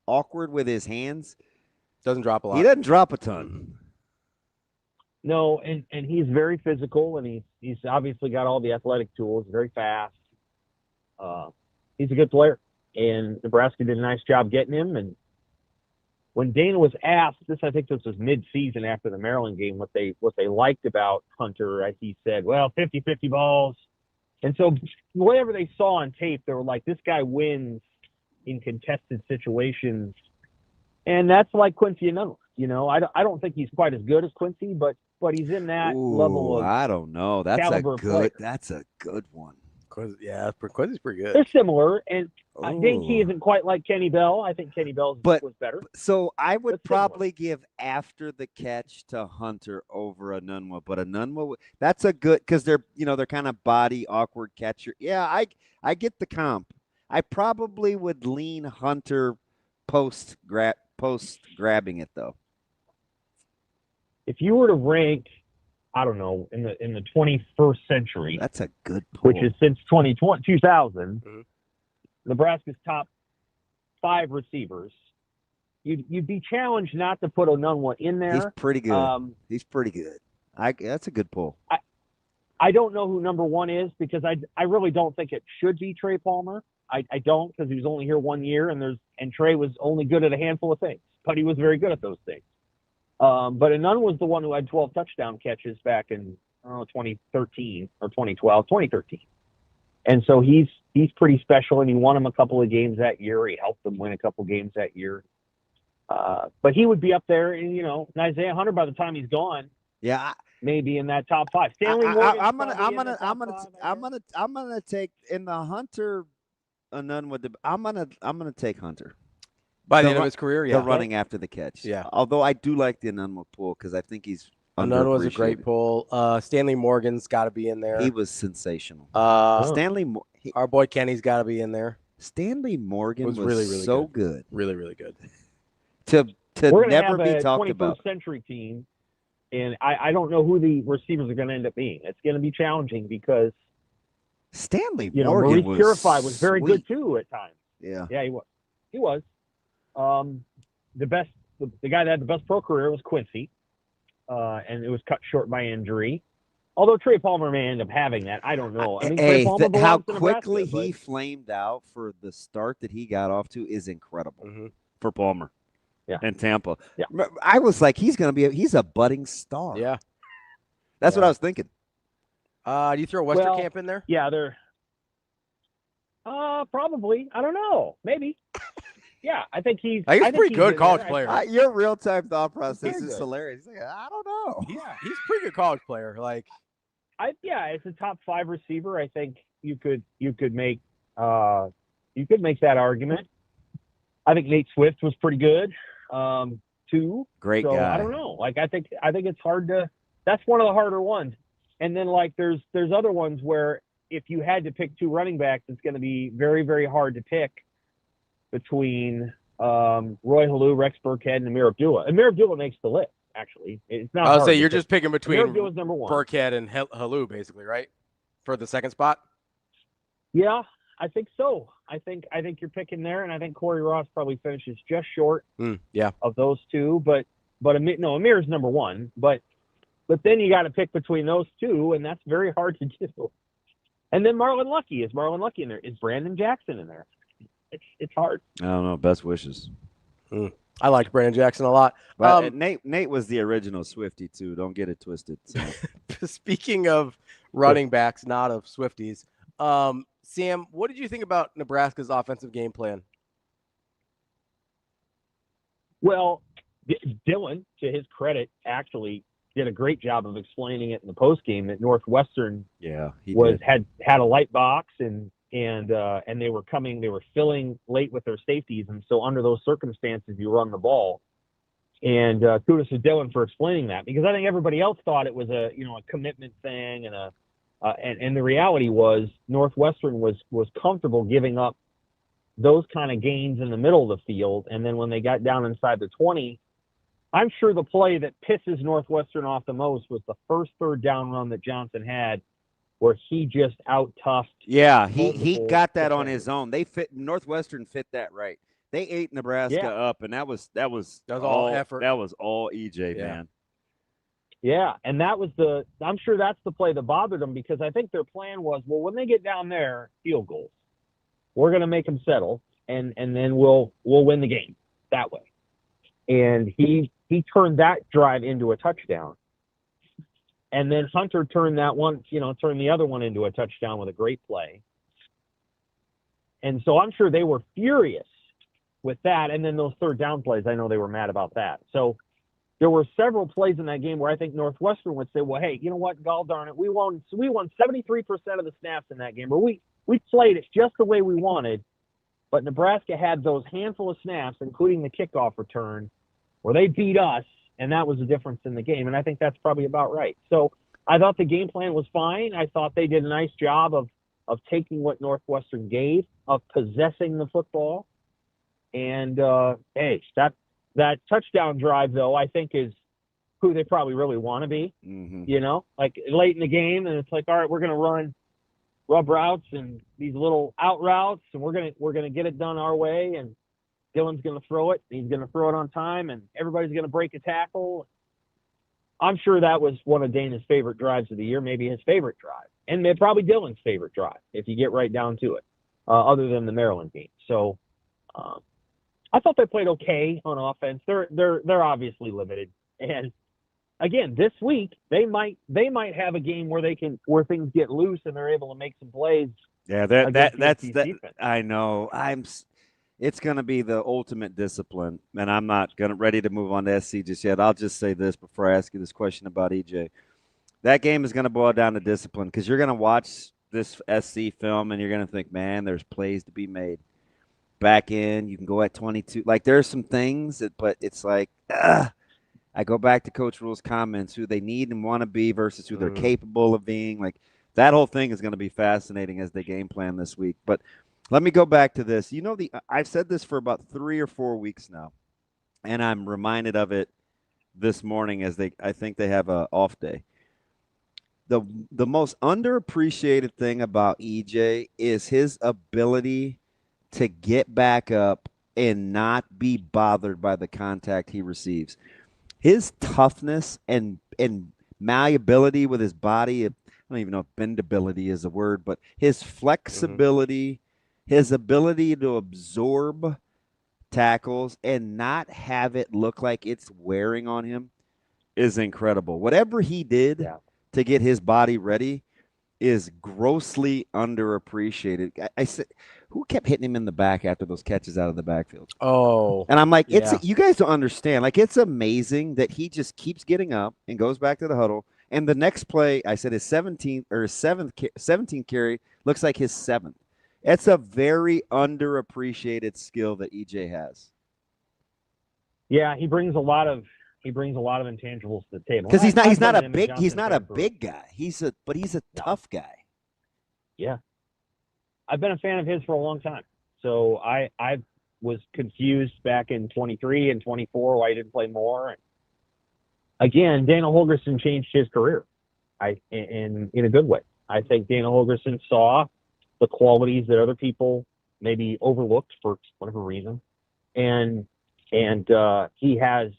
S7: awkward with his hands,
S6: doesn't drop a lot.
S7: He doesn't drop a ton.
S15: No, and he's very physical, and he's obviously got all the athletic tools. Very fast. He's a good player, and Nebraska did a nice job getting him. And when Dana was asked, I think this was mid-season after the Maryland game, what they liked about Hunter, he said, well, 50-50 balls. And so whatever they saw on tape, they were like, this guy wins in contested situations. And that's like Quincy Enunwa. I don't think he's quite as good as Quincy, but he's in that level of
S7: I don't know. That's a good one.
S6: Yeah, Quincy's pretty good.
S15: They're similar, and I think he isn't quite like Kenny Bell. I think Kenny Bell was better.
S7: So I would probably give after the catch to Hunter over Enunwa, but Enunwa, that's a good because they're kind of body awkward catcher. Yeah, I get the comp. I probably would lean Hunter post grabbing it though.
S15: If you were to rank, I don't know, in the 21st century.
S7: That's a good poll.
S15: Which is since 2000, Nebraska's top 5 receivers. You'd be challenged not to put Enunwa in there.
S7: He's pretty good. He's pretty good. That's a good poll.
S15: I don't know who number 1 is because I really don't think it should be Trey Palmer. I don't because he was only here 1 year and Trey was only good at a handful of things, but he was very good at those things. But Enunwa was the one who had 12 touchdown catches back in 2013 or 2013. And so he's pretty special, and he won him a couple of games that year. He helped them win a couple of games that year. But he would be up there, and Isaiah Hunter by the time he's gone.
S7: Yeah,
S15: maybe in that top 5. Stanley Morgan.
S7: I'm gonna take in the Hunter Enunwa. I'm gonna take Hunter.
S6: By the end of his career, yeah.
S7: The running after the catch.
S6: Yeah.
S7: Although I do like the Enunwa pull because I think he's
S6: Enunwa's a great pull. Stanley Morgan's got to be in there.
S7: He was sensational.
S6: Our boy Kenny's got to be in there.
S7: Stanley Morgan was
S6: really, really
S7: so good.
S6: Really, really good.
S7: To
S15: We're
S7: never
S15: have
S7: be
S15: a
S7: talked
S15: 21st
S7: about.
S15: Century team, and I don't know who the receivers are going to end up being. It's going to be challenging because
S7: Stanley Morgan
S15: Maurice Purify was very good too at times.
S7: Yeah.
S15: Yeah, he was. He was. The guy that had the best pro career was Quincy, and it was cut short by injury. Although Trey Palmer may end up having that, I don't know. I mean, Trey Palmer
S7: how
S15: belongs to
S7: quickly
S15: Nebraska,
S7: he flamed out for the start that he got off to is incredible for Palmer.
S15: Yeah,
S7: in Tampa.
S15: Yeah,
S7: I was like, he's a budding star.
S6: Yeah,
S7: that's what I was thinking.
S6: Do you throw Westerkamp in there?
S15: Yeah, they're. Probably. I don't know. Maybe. Yeah, I think he's
S6: pretty good college player.
S7: Your real-time thought process is hilarious. He's like, I don't know.
S6: Yeah, he's a pretty good college player. Like,
S15: as a top 5 receiver, I think you could make that argument. I think Nate Swift was pretty good, too.
S7: Great
S15: so,
S7: guy.
S15: I don't know. Like, I think it's hard to. That's one of the harder ones. And then there's other ones where if you had to pick 2 running backs, it's going to be very, very hard to pick between Roy Halou, Rex Burkhead, and Amir Abdullah. Amir Abdullah makes the list, actually. It's not.
S6: I'll say you're just picking between
S15: Amir Abdullah's number 1.
S6: Burkhead and Halou, basically, right? For the second spot.
S15: Yeah, I think so. I think you're picking there, and I think Corey Ross probably finishes just short. Of those 2, but Amir's number 1. But then you got to pick between those 2, and that's very hard to do. And then Marlon Lucky. Is Marlon Lucky in there? Is Brandon Jackson in there? It's hard.
S7: I don't know. Best wishes.
S6: I liked Brandon Jackson a lot.
S7: But Nate was the original Swiftie too. Don't get it twisted. So.
S6: Speaking of running backs, not of Swifties, Sam, what did you think about Nebraska's offensive game plan?
S15: Well, Dylan, to his credit, actually did a great job of explaining it in the postgame that Northwestern had a light box and they were filling late with their safeties, and so under those circumstances you run the ball. And kudos to Dylan for explaining that, because I think everybody else thought it was a commitment thing, and the reality was Northwestern was comfortable giving up those kind of gains in the middle of the field, and then when they got down inside the 20, I'm sure the play that pisses Northwestern off the most was the first third down run that Johnson had, where he just out-toughed.
S7: Yeah, he got that on his own. Northwestern fit that right. They ate Nebraska up, and that was all effort. That was all EJ, man.
S15: Yeah, and I'm sure that's the play that bothered them, because I think their plan was, well, when they get down there, field goals, we're going to make them settle, and then we'll win the game that way. And he turned that drive into a touchdown. And then Hunter turned the other one into a touchdown with a great play. And so I'm sure they were furious with that. And then those third down plays, I know they were mad about that. So there were several plays in that game where I think Northwestern would say, well, hey, you know what, gall darn it, we won 73% of the snaps in that game, or we played it just the way we wanted. But Nebraska had those handful of snaps, including the kickoff return, where they beat us, and that was the difference in the game. And I think that's probably about right. So I thought the game plan was fine. I thought they did a nice job of taking what Northwestern gave, of possessing the football. And, hey, that touchdown drive, though, I think is who they probably really want to be, like late in the game. And it's like, all right, we're going to run rub routes and these little out routes, and we're gonna get it done our way, and Dylan's gonna throw it, and he's gonna throw it on time, and everybody's gonna break a tackle. I'm sure that was one of Dana's favorite drives of the year, maybe his favorite drive, and probably Dylan's favorite drive if you get right down to it, other than the Maryland game. So I thought they played okay on offense. They're obviously limited, and again, this week they might have a game where things get loose and they're able to make some plays.
S7: Yeah, that's defense. I know. It's going to be the ultimate discipline, and I'm not ready to move on to SC just yet. I'll just say this before I ask you this question about EJ. That game is going to boil down to discipline, because you're going to watch this SC film and you're going to think, man, there's plays to be made. Back in, you can go at 22. Like, there's some things, but it's like, I go back to Coach Rule's comments, who they need and want to be versus who they're capable of being. Like, that whole thing is going to be fascinating as they game plan this week. But let me go back to this. I've said this for about 3 or 4 weeks now, and I'm reminded of it this morning as I think they have an off day. The most underappreciated thing about EJ is his ability to get back up and not be bothered by the contact he receives. His toughness and malleability with his body, I don't even know if bendability is a word, but his flexibility, his ability to absorb tackles and not have it look like it's wearing on him is incredible. Whatever he did to get his body ready is grossly underappreciated. I said, who kept hitting him in the back after those catches out of the backfield?
S6: Oh,
S7: and I'm like, you guys don't understand. Like, it's amazing that he just keeps getting up and goes back to the huddle. And the next play, I said his 17th carry looks like his 7th. It's a very underappreciated skill that EJ has.
S15: Yeah, he brings a lot of intangibles to the table.
S7: Because he's not a big guy. He's a tough guy.
S15: Yeah. I've been a fan of his for a long time. So I was confused back in 23 and 24 why he didn't play more. And again, Dana Holgorsen changed his career in a good way. I think Dana Holgorsen saw the qualities that other people maybe overlooked for whatever reason. And he has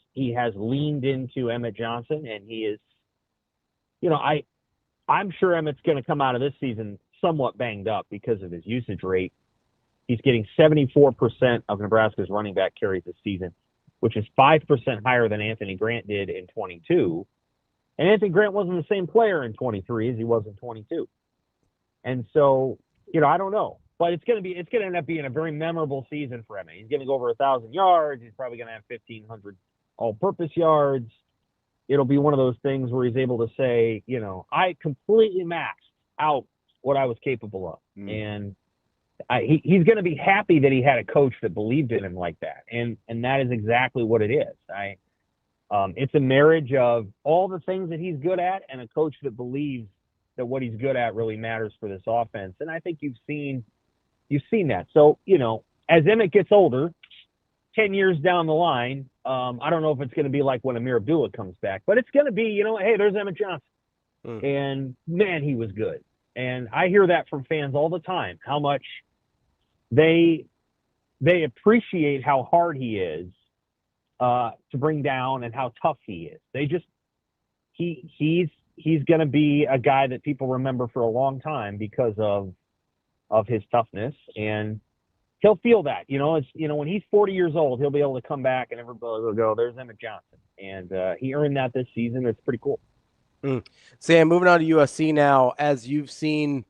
S15: leaned into Emmett Johnson, and he is, I'm sure Emmett's going to come out of this season somewhat banged up because of his usage rate. He's getting 74% of Nebraska's running back carries this season, which is 5% higher than Anthony Grant did in 22. And Anthony Grant wasn't the same player in 23 as he was in 22. And so I don't know. But it's going to end up being a very memorable season for him. He's going to go over 1,000 yards. He's probably going to have 1,500 all-purpose yards. It'll be one of those things where he's able to say, I completely maxed out what I was capable of. And he's going to be happy that he had a coach that believed in him like that. And that is exactly what it is. It's a marriage of all the things that he's good at and a coach that believes that what he's good at really matters for this offense. And I think you've seen that. So, as Emmett gets older, 10 years down the line, I don't know if it's going to be like when Amir Abdullah comes back, but it's going to be, hey, there's Emmett Johnson. And man, he was good. And I hear that from fans all the time, how much they appreciate how hard he is to bring down and how tough he is. He's going to be a guy that people remember for a long time because of his toughness, and he'll feel that. When he's 40 years old, he'll be able to come back and everybody will go, there's Emmett Johnson. And he earned that this season. It's pretty cool.
S6: Sam, moving on to USC now, as you've seen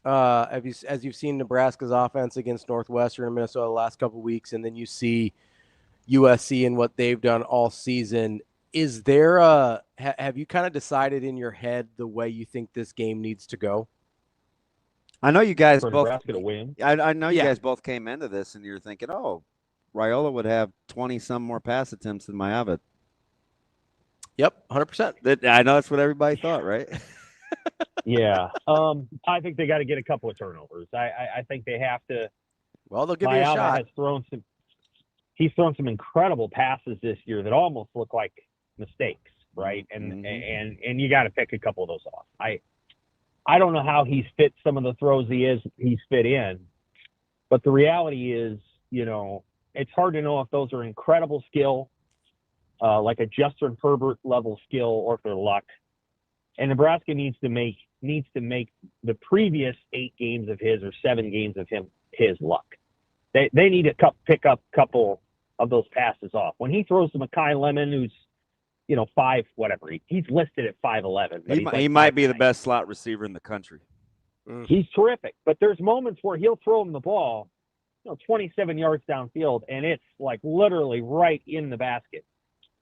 S6: Nebraska's offense against Northwestern and Minnesota the last couple of weeks, and then you see USC and what they've done all season. Is there have you kind of decided in your head the way you think this game needs to go?
S7: I know you guys
S15: for
S7: both.
S15: Nebraska to win.
S7: I know you guys both came into this and you're thinking, oh, Raiola would have 20-some more pass attempts than Mayavet.
S6: Yep, 100%.
S7: I know that's what everybody thought, right?
S15: Yeah. I think they got to get a couple of turnovers. I think they have to.
S6: Well, they'll give you a shot.
S15: He's thrown some incredible passes this year that almost look like mistakes, right? And you got to pick a couple of those off. I don't know how he's fit some of the throws he's fit in, but the reality is, it's hard to know if those are incredible skill, like a Justin Herbert level skill, or if they're luck. And Nebraska needs to make the previous 8 games of his or 7 games of his luck. They need to pick up a couple of those passes off. When he throws to Mekhi Lemon, who's 5 whatever, he's listed at 5'11".
S7: He might be the best slot receiver in the country.
S15: He's terrific, but there's moments where he'll throw him the ball, 27 yards downfield, and it's like literally right in the basket.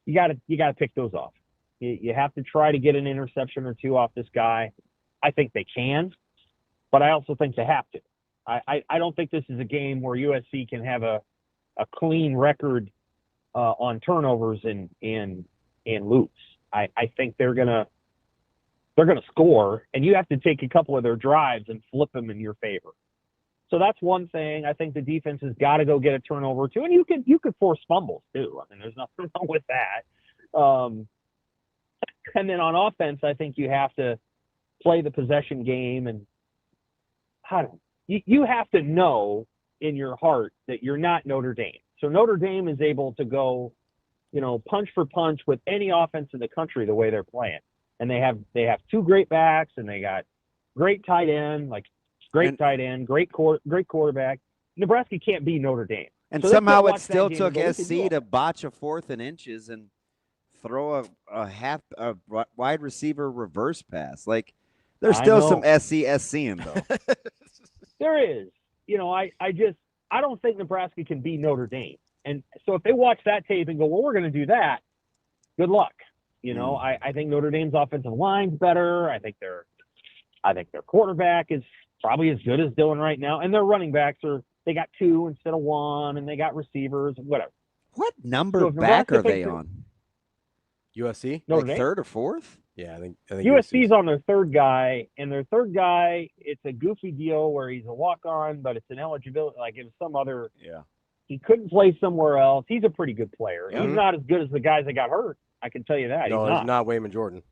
S15: You got to pick those off. You have to try to get an interception or 2 off this guy. I think they can, but I also think they have to. I don't think this is a game where USC can have a clean record on turnovers and lose. I think they're gonna score, and you have to take a couple of their drives and flip them in your favor. So that's one thing. I think the defense has got to go get a turnover too, and you could force fumbles too. I mean, there's nothing wrong with that. And then on offense, I think you have to play the possession game, and you have to know in your heart that you're not Notre Dame. So Notre Dame is able to go, punch for punch with any offense in the country the way they're playing. And they have 2 great backs, and they got great tight end, great quarterback. Nebraska can't be Notre Dame.
S7: And so somehow it still took SC to botch a 4th and inches and throw a wide receiver reverse pass. Like, there's still some SC-SCing though.
S15: There is. I don't think Nebraska can be Notre Dame. And so if they watch that tape and go, well, we're going to do that, good luck. I think Notre Dame's offensive line's better. I think their quarterback is probably as good as Dylan right now. And their running backs they got 2 instead of 1, and they got receivers, whatever.
S7: What number back are they on?
S6: USC?
S15: Notre
S6: Like
S15: Dame?
S6: 3rd or 4th? Yeah, I think
S15: USC's on their 3rd guy, and their 3rd guy, it's a goofy deal where he's a walk-on, but it's an eligibility, like it was some other.
S7: Yeah.
S15: He couldn't play somewhere else. He's a pretty good player.
S6: Yeah.
S15: He's not as good as the guys that got hurt. I can tell you that.
S6: No,
S15: he's
S6: he's not Wayman Jordan.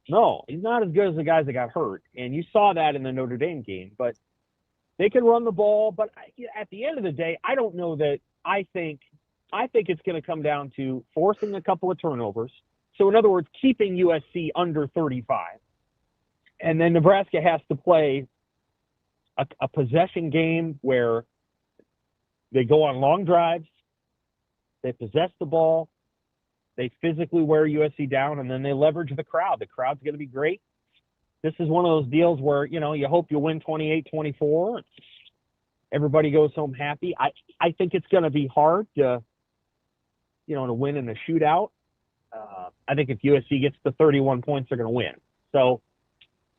S15: No, he's not as good as the guys that got hurt, and you saw that in the Notre Dame game. But they can run the ball. But at the end of the day, I don't know that. I think it's going to come down to forcing a couple of turnovers. So, in other words, keeping USC under 35. And then Nebraska has to play a possession game where they go on long drives, they possess the ball, they physically wear USC down, and then they leverage the crowd. The crowd's going to be great. this is one of those deals where, you hope you win 28-24. Everybody goes home happy. I think it's going to be hard to win in a shootout. I think if USC gets to 31 points, they're going to win. So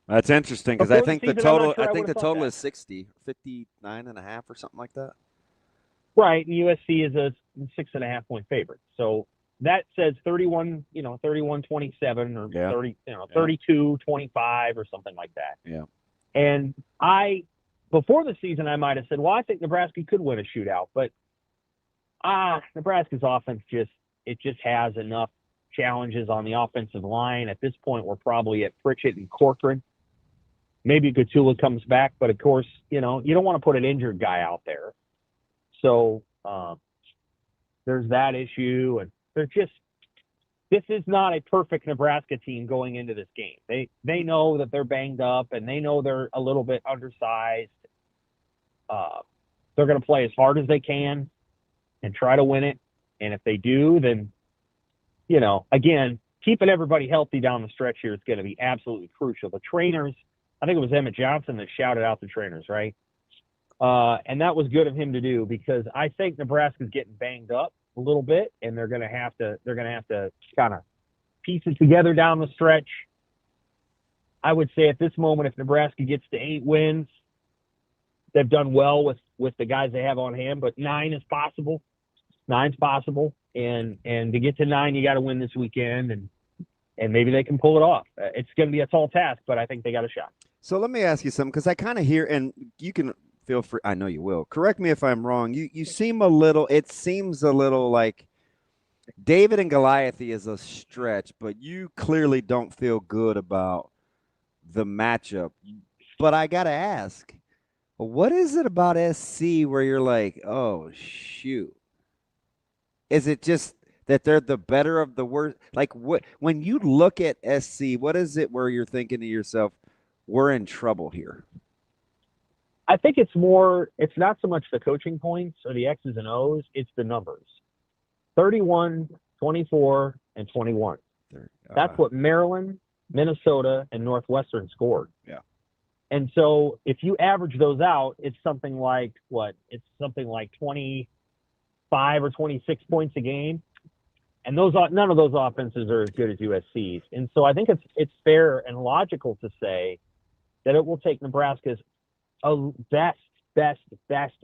S7: that's interesting because I think the total
S15: is
S7: 60, 59.5 or something like that.
S15: Right. USC is a 6.5 point favorite. So that says 31, 31-27 or 30, 32-25 or something like that.
S7: Yeah.
S15: And before the season, I might have said, well, I think Nebraska could win a shootout, but Nebraska's offense just has enough challenges on the offensive line. At this point, we're probably at Pritchett and Corcoran. Maybe Gatula comes back, but of course, you don't want to put an injured guy out there. So there's that issue, and this is not a perfect Nebraska team going into this game. They know that they're banged up, and they know they're a little bit undersized. They're going to play as hard as they can and try to win it. And if they do, then, again, keeping everybody healthy down the stretch here is going to be absolutely crucial. The trainers, I think it was Emmett Johnson that shouted out the trainers, right? And that was good of him to do because I think Nebraska's getting banged up a little bit, and they're going to have to kind of piece it together down the stretch. I would say at this moment, if Nebraska gets to 8 wins, they've done well with the guys they have on hand, but 9 is possible. 9's possible, and to get to 9, you got to win this weekend, and maybe they can pull it off. It's going to be a tall task, but I think they got a shot.
S7: So let me ask you something, because I kind of hear, and you can feel free. I know you will. Correct me if I'm wrong. You seem it seems a little like David and Goliath is a stretch, but you clearly don't feel good about the matchup. But I got to ask, what is it about SC where you're like, oh, shoot? Is it just that they're the better of the worst? Like, when you look at SC, what is it where you're thinking to yourself, we're in trouble here?
S15: I think it's not so much the coaching points or the X's and O's, it's the numbers. 31, 24, and 21. That's what Maryland, Minnesota, and Northwestern scored.
S7: Yeah.
S15: And so if you average those out, it's something like what? It's something like 25 or 26 points a game. And none of those offenses are as good as USC's. And so I think it's fair and logical to say that it will take Nebraska's best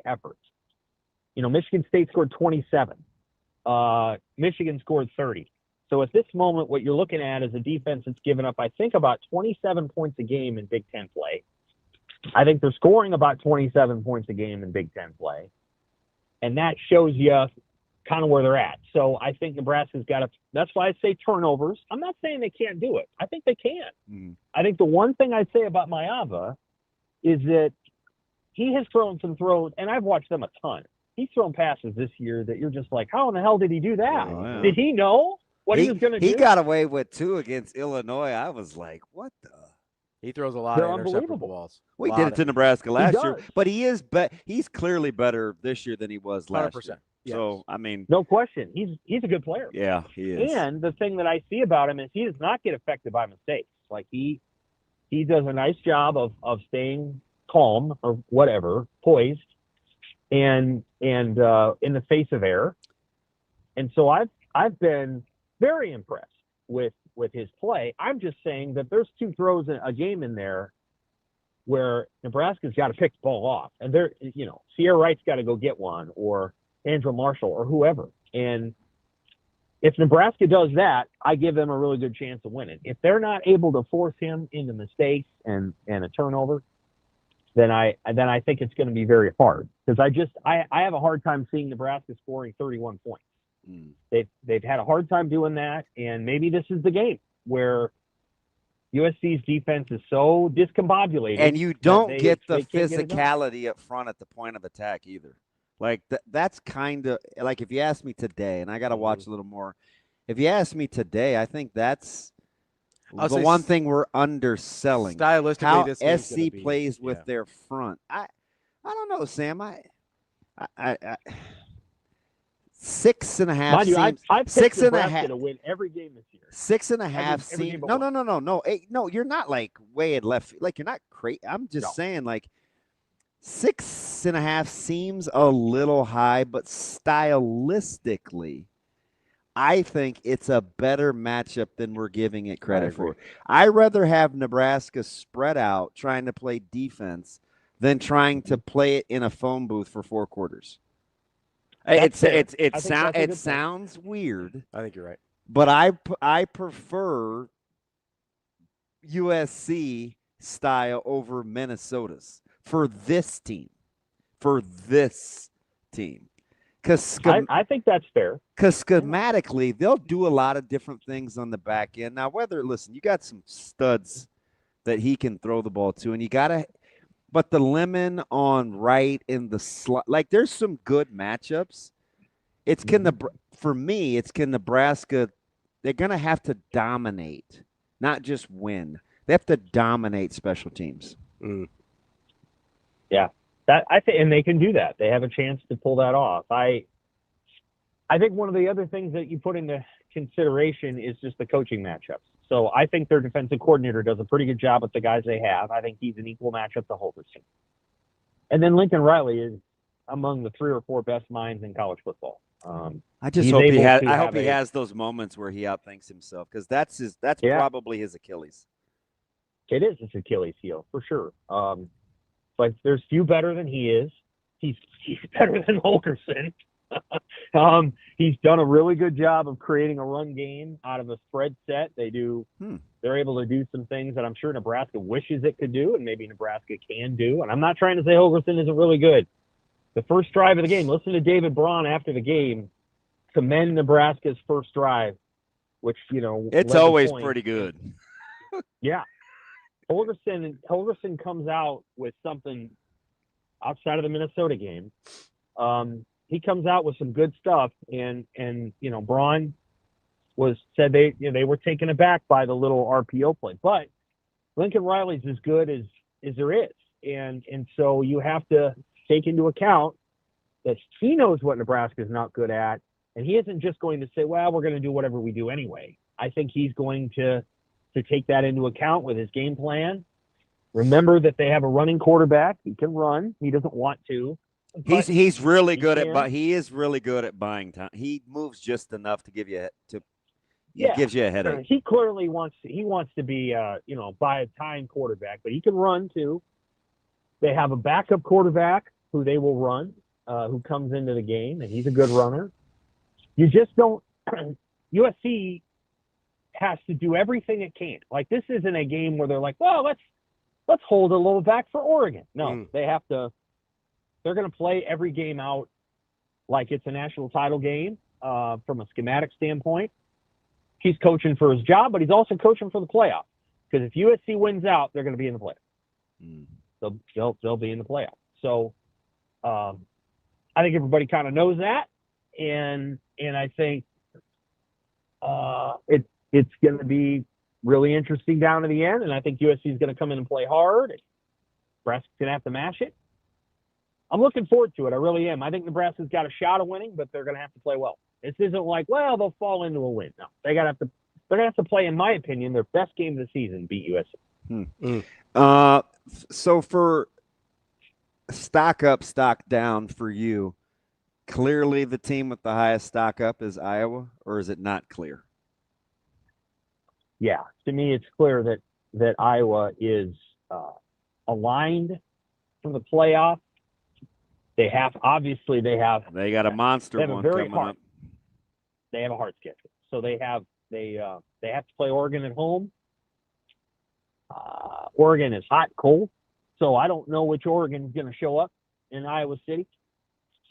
S15: efforts. Michigan State scored 27. Michigan scored 30. So at this moment, what you're looking at is a defense that's given up, I think, about 27 points a game in Big Ten play. I think they're scoring about 27 points a game in Big Ten play. And that shows you kind of where they're at. So I think Nebraska's got to – that's why I say turnovers. I'm not saying they can't do it. I think they can.
S7: Mm-hmm.
S15: I think the one thing I'd say about Maava is that he has thrown some throws, and I've watched them a ton. He's thrown passes this year that you're just like, how in the hell did he do that?
S7: Oh, yeah.
S15: Did he know what he was going to do?
S7: He got away with 2 against Illinois. I was like, what the?
S6: He throws a lot of interceptable balls.
S7: We did it to Nebraska last year, but he's clearly better this year than he was last 100%. Year. Yes. So, I mean,
S15: no question. He's a good player.
S7: Yeah, he is.
S15: And the thing that I see about him is he does not get affected by mistakes. Like he does a nice job of staying calm or whatever, poised, and in the face of error. And so I've been very impressed with his play. I'm just saying that there's 2 throws a game in there where Nebraska's got to pick the ball off, and Sierra Wright's got to go get one, or Andrew Marshall, or whoever. And if Nebraska does that, I give them a really good chance of winning. If they're not able to force him into mistakes and a turnover, then I think it's going to be very hard, because I have a hard time seeing Nebraska scoring 31 points. They've had a hard time doing that, and maybe this is the game where USC's defense is so discombobulated,
S7: and you don't get the physicality up front at the point of attack either. Like that's kind of like, if you ask me today, and I got to watch a little more. If you ask me today, I think that's the one thing we're underselling.
S6: Stylistically,
S7: how
S6: this
S7: SC plays with their front. I don't know, Sam. 6.5
S15: Mind you,
S7: seems
S15: I picked
S7: 6.5
S15: Nebraska to win every game this year.
S7: 6.5 seems no. No, you're not like way at left. Like you're not crazy. I'm just saying like 6.5 seems a little high, but stylistically, I think it's a better matchup than we're giving it credit for. I'd rather have Nebraska spread out trying to play defense than trying to play it in a phone booth for 4 quarters. It sounds weird.
S6: I think you're right.
S7: But I prefer USC style over Minnesota's for this team. Because
S15: I think that's fair.
S7: Because schematically, they'll do a lot of different things on the back end. Now, listen, you got some studs that he can throw the ball to, and you got to – but the lemon on right in the slot – like, there's some good matchups. For me, it's can Nebraska – they're going to have to dominate, not just win. They have to dominate special teams.
S15: Yeah. I think, and they can do that. They have a chance to pull that off. I think one of the other things that you put into consideration is just the coaching matchups. So I think their defensive coordinator does a pretty good job with the guys they have. I think he's an equal matchup to Holgorsen. And then Lincoln Riley is among the 3 or 4 best minds in college football.
S7: I just hope he has. I hope he has those moments where he outthinks himself, because that's probably his Achilles.
S15: It is his Achilles heel for sure. But there's few better than he is. He's better than Holgorsen. He's done a really good job of creating a run game out of a spread set. They're able to do some things that I'm sure Nebraska wishes it could do, and maybe Nebraska can do. And I'm not trying to say Holgorsen isn't really good. The first drive of the game, listen to David Braun after the game commend Nebraska's first drive, which,
S7: it's always pretty good.
S15: Yeah. Holgorsen comes out with something outside of the Minnesota game. He comes out with some good stuff, and Braun said they were taken aback by the little RPO play. But Lincoln Riley's as good as there is, and so you have to take into account that he knows what Nebraska is not good at, and he isn't just going to say, "Well, we're going to do whatever we do anyway." I think he's going to take that into account with his game plan. Remember that they have a running quarterback. He can run. He doesn't want to.
S7: He's really good he is really good at buying time. He moves just enough to give you gives you a headache.
S15: He clearly wants to be buy a time quarterback, but he can run too. They have a backup quarterback who they will run, who comes into the game, and he's a good runner. You just don't USC has to do everything it can. Like, this isn't a game where they're like, well, let's hold a little back for Oregon. No, they're going to play every game out like it's a national title game from a schematic standpoint. He's coaching for his job, but he's also coaching for the playoff. Because if USC wins out, they're going to be in the playoff. They'll be in the playoff. So I think everybody kind of knows that. And I think it's going to be really interesting down to the end, and I think USC is going to come in and play hard. Nebraska's going to have to match it. I'm looking forward to it. I really am. I think Nebraska's got a shot of winning, but they're going to have to play well. This isn't like, well, they'll fall into a win. No, they're going to have to play, in my opinion, their best game of the season, beat USC.
S7: So for stock up, stock down for you, clearly the team with the highest stock up is Iowa, or is it not clear?
S15: Yeah, to me, it's clear that Iowa is aligned for the playoff. They got
S7: a monster one coming up.
S15: They have a hard schedule, so they have to play Oregon at home. Oregon is hot, cold, so I don't know which Oregon is going to show up in Iowa City,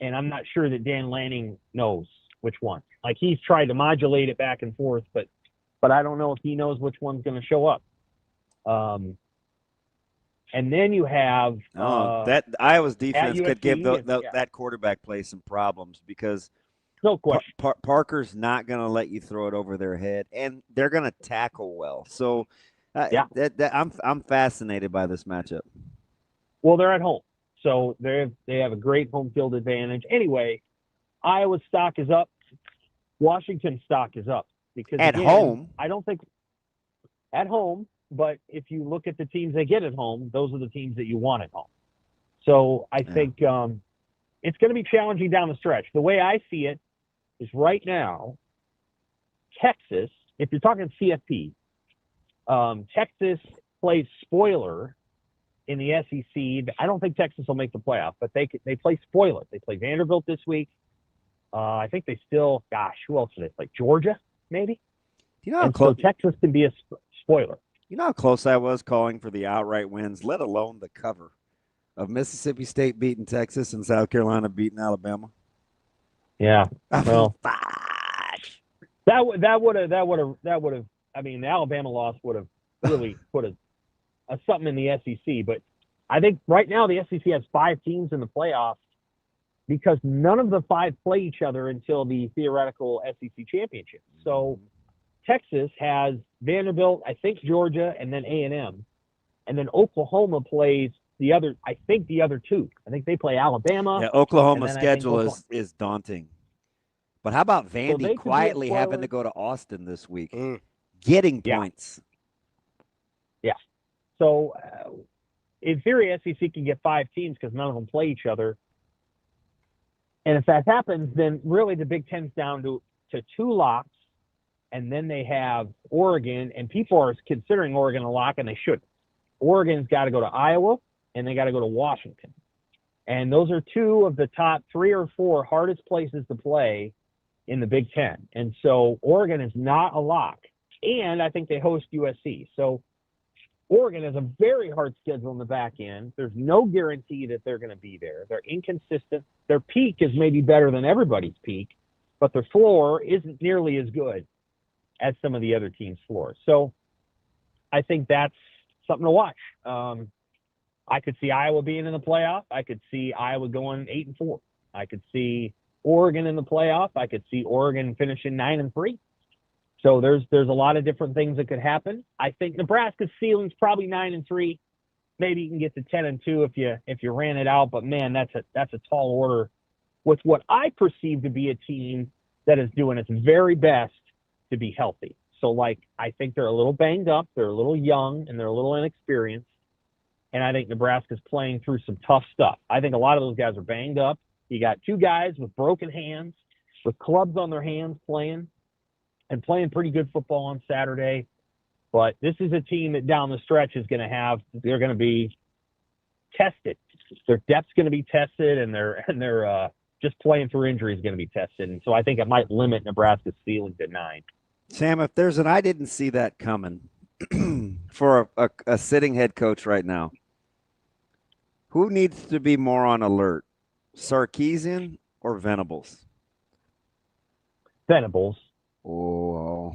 S15: and I'm not sure that Dan Lanning knows which one. Like, he's tried to modulate it back and forth, but I don't know if he knows which one's going to show up. And then you have
S7: that Iowa's defense could give that quarterback play some problems, because
S15: no question
S7: Parker's not going to let you throw it over their head, and they're going to tackle well. So I'm fascinated by this matchup.
S15: Well, they're at home, so they have a great home field advantage. Anyway, Iowa's stock is up. Washington's stock is up because
S7: at
S15: again,
S7: home.
S15: I don't think at home, but if you look at the teams they get at home, those are the teams that you want at home. So I think it's going to be challenging down the stretch. The way I see it is right now, Texas, if you're talking CFP, Texas plays spoiler in the SEC. I don't think Texas will make the playoff, but they play spoiler. They play Vanderbilt this week. I think they still, who else do they play? Georgia, maybe?
S7: Do you know how close?
S15: So Texas can be a spoiler.
S7: You know how close I was calling for the outright wins, let alone the cover of Mississippi State beating Texas and South Carolina beating Alabama?
S15: Yeah. Well, that would have. I mean, the Alabama loss would have really put a something in the SEC. But I think right now the SEC has 5 teams in the playoffs because none of the 5 play each other until the theoretical SEC championship. So Texas has Vanderbilt, I think Georgia, and then A&M, and then Oklahoma plays the other 2. I think they play Alabama.
S7: Yeah, Oklahoma's schedule is daunting. But how about Vandy quietly having to go to Austin this week, getting points?
S15: Yeah. So, in theory, SEC can get 5 teams because none of them play each other. And if that happens, then really the Big Ten's down to 2 locks, and then they have Oregon, and people are considering Oregon a lock, and they shouldn't. Oregon's got to go to Iowa, and they got to go to Washington. And those are 2 of the top 3 or 4 hardest places to play in the Big Ten. And so Oregon is not a lock. And I think they host USC. So Oregon has a very hard schedule in the back end. There's no guarantee that they're going to be there. They're inconsistent. Their peak is maybe better than everybody's peak, but their floor isn't nearly as good as some of the other teams' floors. So I think that's something to watch. I could see Iowa being in the playoff. I could see Iowa going 8-4. I could see Oregon in the playoff. I could see Oregon finishing 9-3. So there's a lot of different things that could happen. I think Nebraska's ceiling's probably 9-3. Maybe you can get to 10-2 if you ran it out. But man, that's a tall order with what I perceive to be a team that is doing its very best to be healthy. So I think they're a little banged up, they're a little young, and they're a little inexperienced. And I think Nebraska's playing through some tough stuff. I think a lot of those guys are banged up. You got 2 guys with broken hands, with clubs on their hands playing pretty good football on Saturday. But this is a team that down the stretch they're going to be tested. Their depth's going to be tested, and they're just playing through injury is going to be tested. And so I think it might limit Nebraska's ceiling to 9.
S7: Sam, if there's I didn't see that coming for a sitting head coach right now, who needs to be more on alert, Sarkisian or Venables?
S15: Venables.
S7: Oh.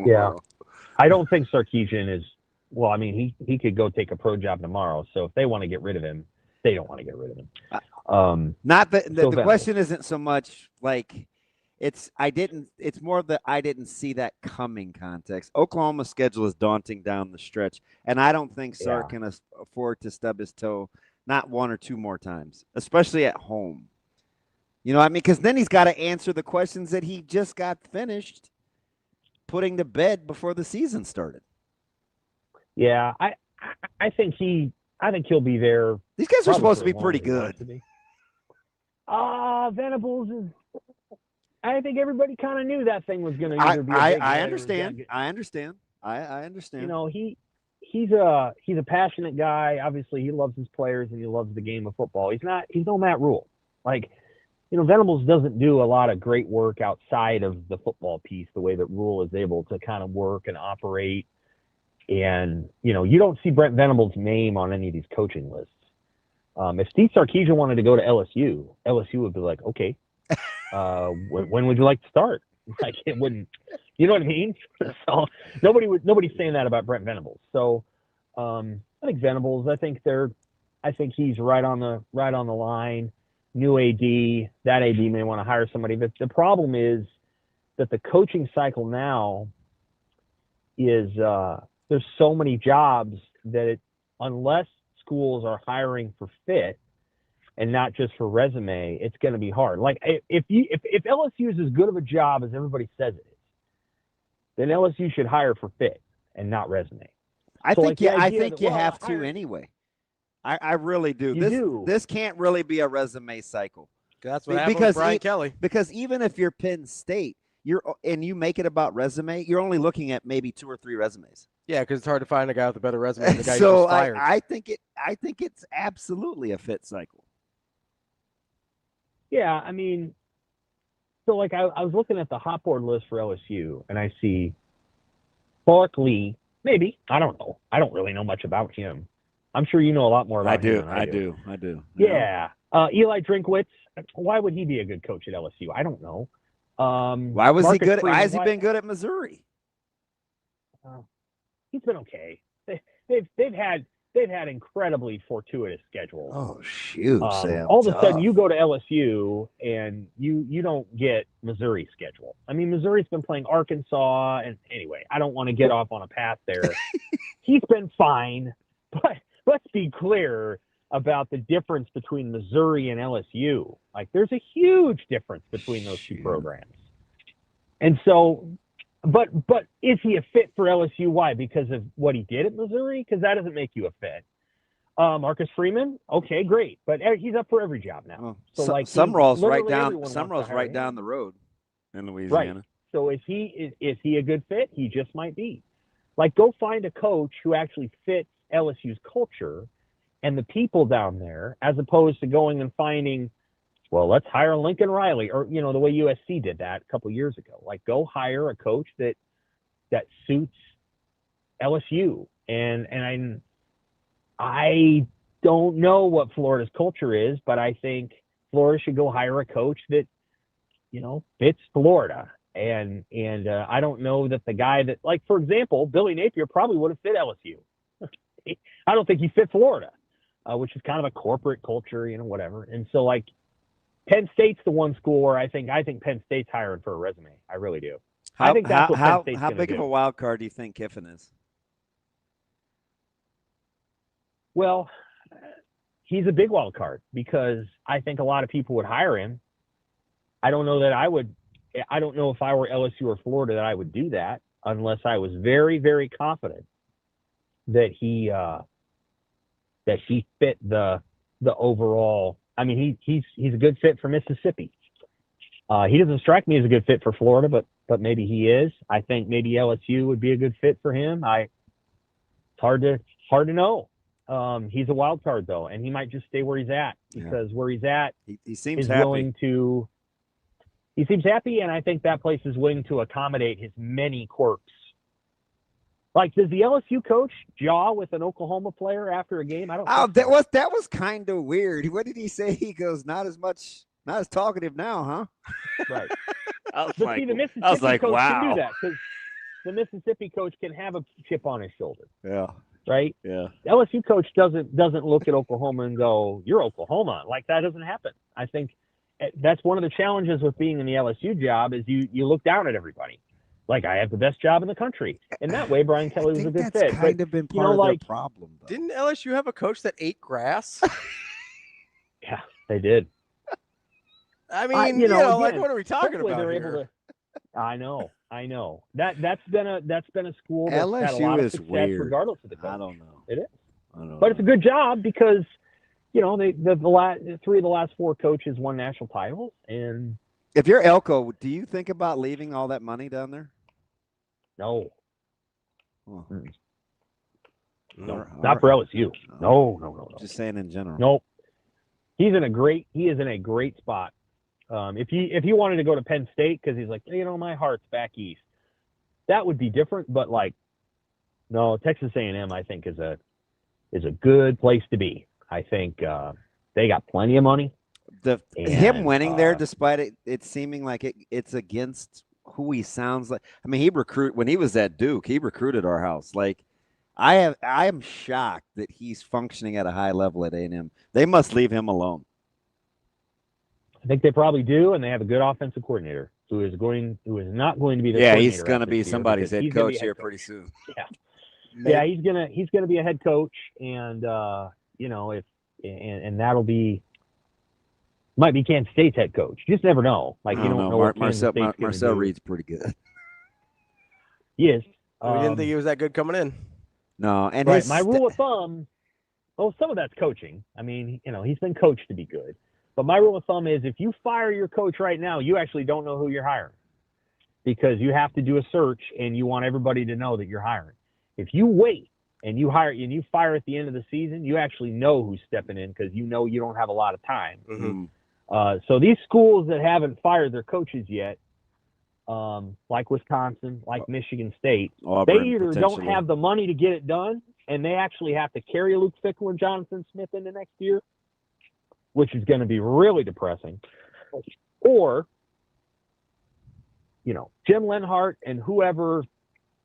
S15: Yeah. I don't think Sarkisian is – well, I mean, he could go take a pro job tomorrow. So if they want to get rid of him, they don't want to get rid of him.
S7: The question isn't so much it's more the I didn't see that coming context. Oklahoma's schedule is daunting down the stretch, and I don't think Sark can afford to stub his toe not 1 or 2 more times, especially at home. You know what I mean? Because then he's got to answer the questions that he just got finished putting to bed before the season started.
S15: Yeah, I think he'll be there.
S7: These guys are supposed to be pretty good.
S15: Venables is. I think everybody kind of knew that thing was going to either be. I
S7: understand. I understand.
S15: You know, he's a passionate guy. Obviously, he loves his players and he loves the game of football. He's no Matt Rule. Venables doesn't do a lot of great work outside of the football piece, the way that Rule is able to kind of work and operate. And, you don't see Brent Venables' name on any of these coaching lists. If Steve Sarkisian wanted to go to LSU would be like, okay, when would you like to start? It wouldn't, you know what I mean? So nobody's saying that about Brent Venables. So I think Venables, I think he's right on the line. New AD, that AD may want to hire somebody. But the problem is that the coaching cycle now is there's so many jobs that unless schools are hiring for fit, and not just for resume, it's going to be hard. Like if LSU is as good of a job as everybody says it is, then LSU should hire for fit and not resume.
S7: I think you have to anyway. I really do. This can't really be a resume cycle.
S6: That's what happened with Brian Kelly.
S7: Because even if you're Penn State, you make it about resume, you're only looking at maybe 2 or 3 resumes.
S6: Yeah, because it's hard to find a guy with a better resume than the guy
S7: so
S6: you just fired.
S7: I think it's absolutely a fit cycle.
S15: Yeah, I mean, so like I was looking at the hot board list for LSU, and I see Barkley. Maybe, I don't know. I don't really know much about him. I'm sure you know a lot more about him than I do.
S7: I do.
S15: Yeah. Eli Drinkwitz. Why would he be a good coach at LSU? I don't know.
S7: Why was he good? Why has he been good at Missouri?
S15: He's been okay. They've had incredibly fortuitous schedules.
S7: Oh shoot, Sam!
S15: All of a sudden, you go to LSU and you don't get Missouri's schedule. I mean, Missouri's been playing Arkansas, and anyway, I don't want to get off on a path there. He's been fine, but let's be clear about the difference between Missouri and LSU. Like, there's a huge difference between those two programs. And so, but is he a fit for LSU? Why? Because of what he did at Missouri? Because that doesn't make you a fit. Marcus Freeman, okay, great, but he's up for every job now. So like,
S7: Summerall's right down the road in Louisiana.
S15: Right. So is he a good fit? He just might be. Like, go find a coach who actually fits LSU's culture and the people down there, as opposed to going and finding, well, let's hire Lincoln Riley, or, you know, the way USC did that a couple years ago. Like, go hire a coach that suits LSU. And I don't know what Florida's culture is, but I think Florida should go hire a coach that, you know, fits Florida. And I don't know that the guy that, like, for example, Billy Napier probably would have fit LSU. I don't think he fit Florida, which is kind of a corporate culture, you know, whatever. And so, like, Penn State's the one school where I think Penn State's hiring for a resume. I really do. I think that's what Penn State's
S7: how big
S15: do.
S7: of a wild card do you think Kiffin is?
S15: Well, he's a big wild card because I think a lot of people would hire him. I don't know that I would. I don't know if I were LSU or Florida that I would do that unless I was very, very confident that he fit the overall. I mean, he's a good fit for Mississippi. He doesn't strike me as a good fit for Florida, but maybe he is. I think maybe LSU would be a good fit for him. It's hard to know. He's a wild card though, and he might just stay where he's at because where he's at,
S7: he seems
S15: is
S7: happy.
S15: willing to. He seems happy, and I think that place is willing to accommodate his many quirks. Like, does the LSU coach jaw with an Oklahoma player after a game? I don't.
S7: Oh, that was kind of weird. What did he say? He goes, not as talkative now, huh?
S15: Right.
S7: I was
S15: but see, the Mississippi coach can do that because the Mississippi coach can have a chip on his shoulder.
S7: Yeah.
S15: Right.
S7: Yeah.
S15: The LSU coach doesn't look at Oklahoma and go, "You're Oklahoma." Like, that doesn't happen. I think that's one of the challenges with being in the LSU job is you look down at everybody. Like, I have the best job in the country. And that way, Brian Kelly was a good fit.
S7: That's kind of been part of their problem, though.
S6: Didn't LSU have a coach that ate grass?
S15: Yeah, they did.
S6: I mean, you know, like, what are we talking about
S15: they're
S6: here?
S15: Able to, I know. That's been a school that's
S7: LSU
S15: had a lot of
S7: is
S15: success
S7: weird.
S15: Regardless of the coach.
S7: I don't know.
S15: It is.
S7: I don't know.
S15: But it's a good job because, you know, the 3 of the last 4 coaches won national titles. And
S7: if you're Elko, do you think about leaving all that money down there?
S15: No.
S7: Oh.
S15: No, not for LSU. No.
S7: Just saying in general.
S15: Nope. He is in a great spot. If he wanted to go to Penn State because he's like, you know, my heart's back east, that would be different. But, like, no, Texas A&M I think is a good place to be. I think they got plenty of money.
S7: Him winning there, despite it seeming like it's against who he sounds like. I mean, when he was at Duke, he recruited our house. Like, I am shocked that he's functioning at a high level at A&M. They must leave him alone.
S15: I think they probably do, and they have a good offensive coordinator who is not going to be the coordinator.
S7: He's going to be somebody's head coach here pretty soon.
S15: Yeah, he's gonna be a head coach, and you know, and that'll be Might be Kansas State's head coach. You just never know. Like, you don't know what
S7: Marcel
S15: do.
S7: Reed's pretty good.
S15: Yes.
S6: We didn't think he was that good coming in.
S7: No, and
S15: right. My rule of thumb, some of that's coaching. I mean, he's been coached to be good. But my rule of thumb is if you fire your coach right now, you actually don't know who you're hiring because you have to do a search and you want everybody to know that you're hiring. If you wait and you fire at the end of the season, you actually know who's stepping in because you know you don't have a lot of time.
S6: Mm-hmm.
S15: So these schools that haven't fired their coaches yet, like Wisconsin, like Michigan State,
S7: Auburn,
S15: they either don't have the money to get it done and they actually have to carry Luke Fickell and Jonathan Smith into next year, which is going to be really depressing, or, Jim Lenhart and whoever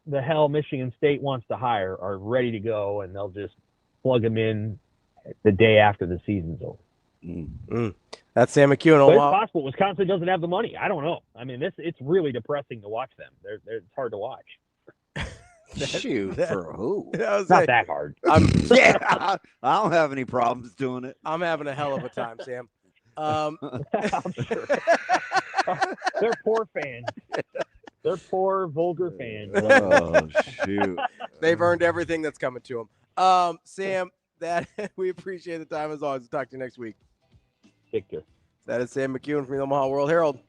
S15: the hell Michigan State wants to hire are ready to go, and they'll just plug them in the day after the season's over.
S6: Mm. That's Sam McKewon.
S15: But it's possible Wisconsin doesn't have the money. I don't know. I mean, it's really depressing to watch them. It's hard to watch.
S7: Shoot, for who?
S15: Not that hard.
S7: I don't have any problems doing it.
S6: I'm having a hell of a time, Sam.
S15: I'm sure. They're poor fans. They're poor, vulgar fans.
S7: Oh, shoot.
S6: They've earned everything that's coming to them. Sam, we appreciate the time as always. We'll talk to you next week.
S15: Take care.
S6: That is Sam McKewon from the Omaha World Herald.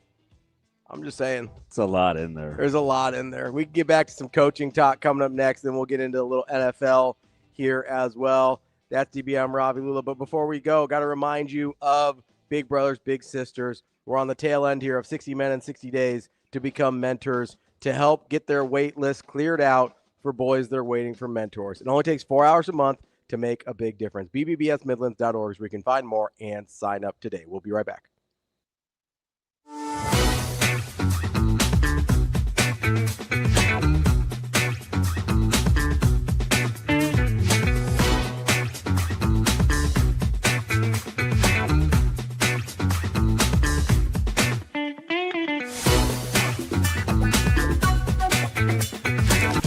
S6: I'm just saying.
S7: It's a lot in there.
S6: There's a lot in there. We can get back to some coaching talk coming up next, then we'll get into a little NFL here as well. That's DB. I'm Ravi, Lulla. But before we go, got to remind you of Big Brothers, Big Sisters. We're on the tail end here of 60 Men in 60 Days to become mentors to help get their wait list cleared out for boys that are waiting for mentors. It only takes 4 hours a month to make a big difference. BBBSMidlands.org is where you can find more and sign up today. We'll be right back.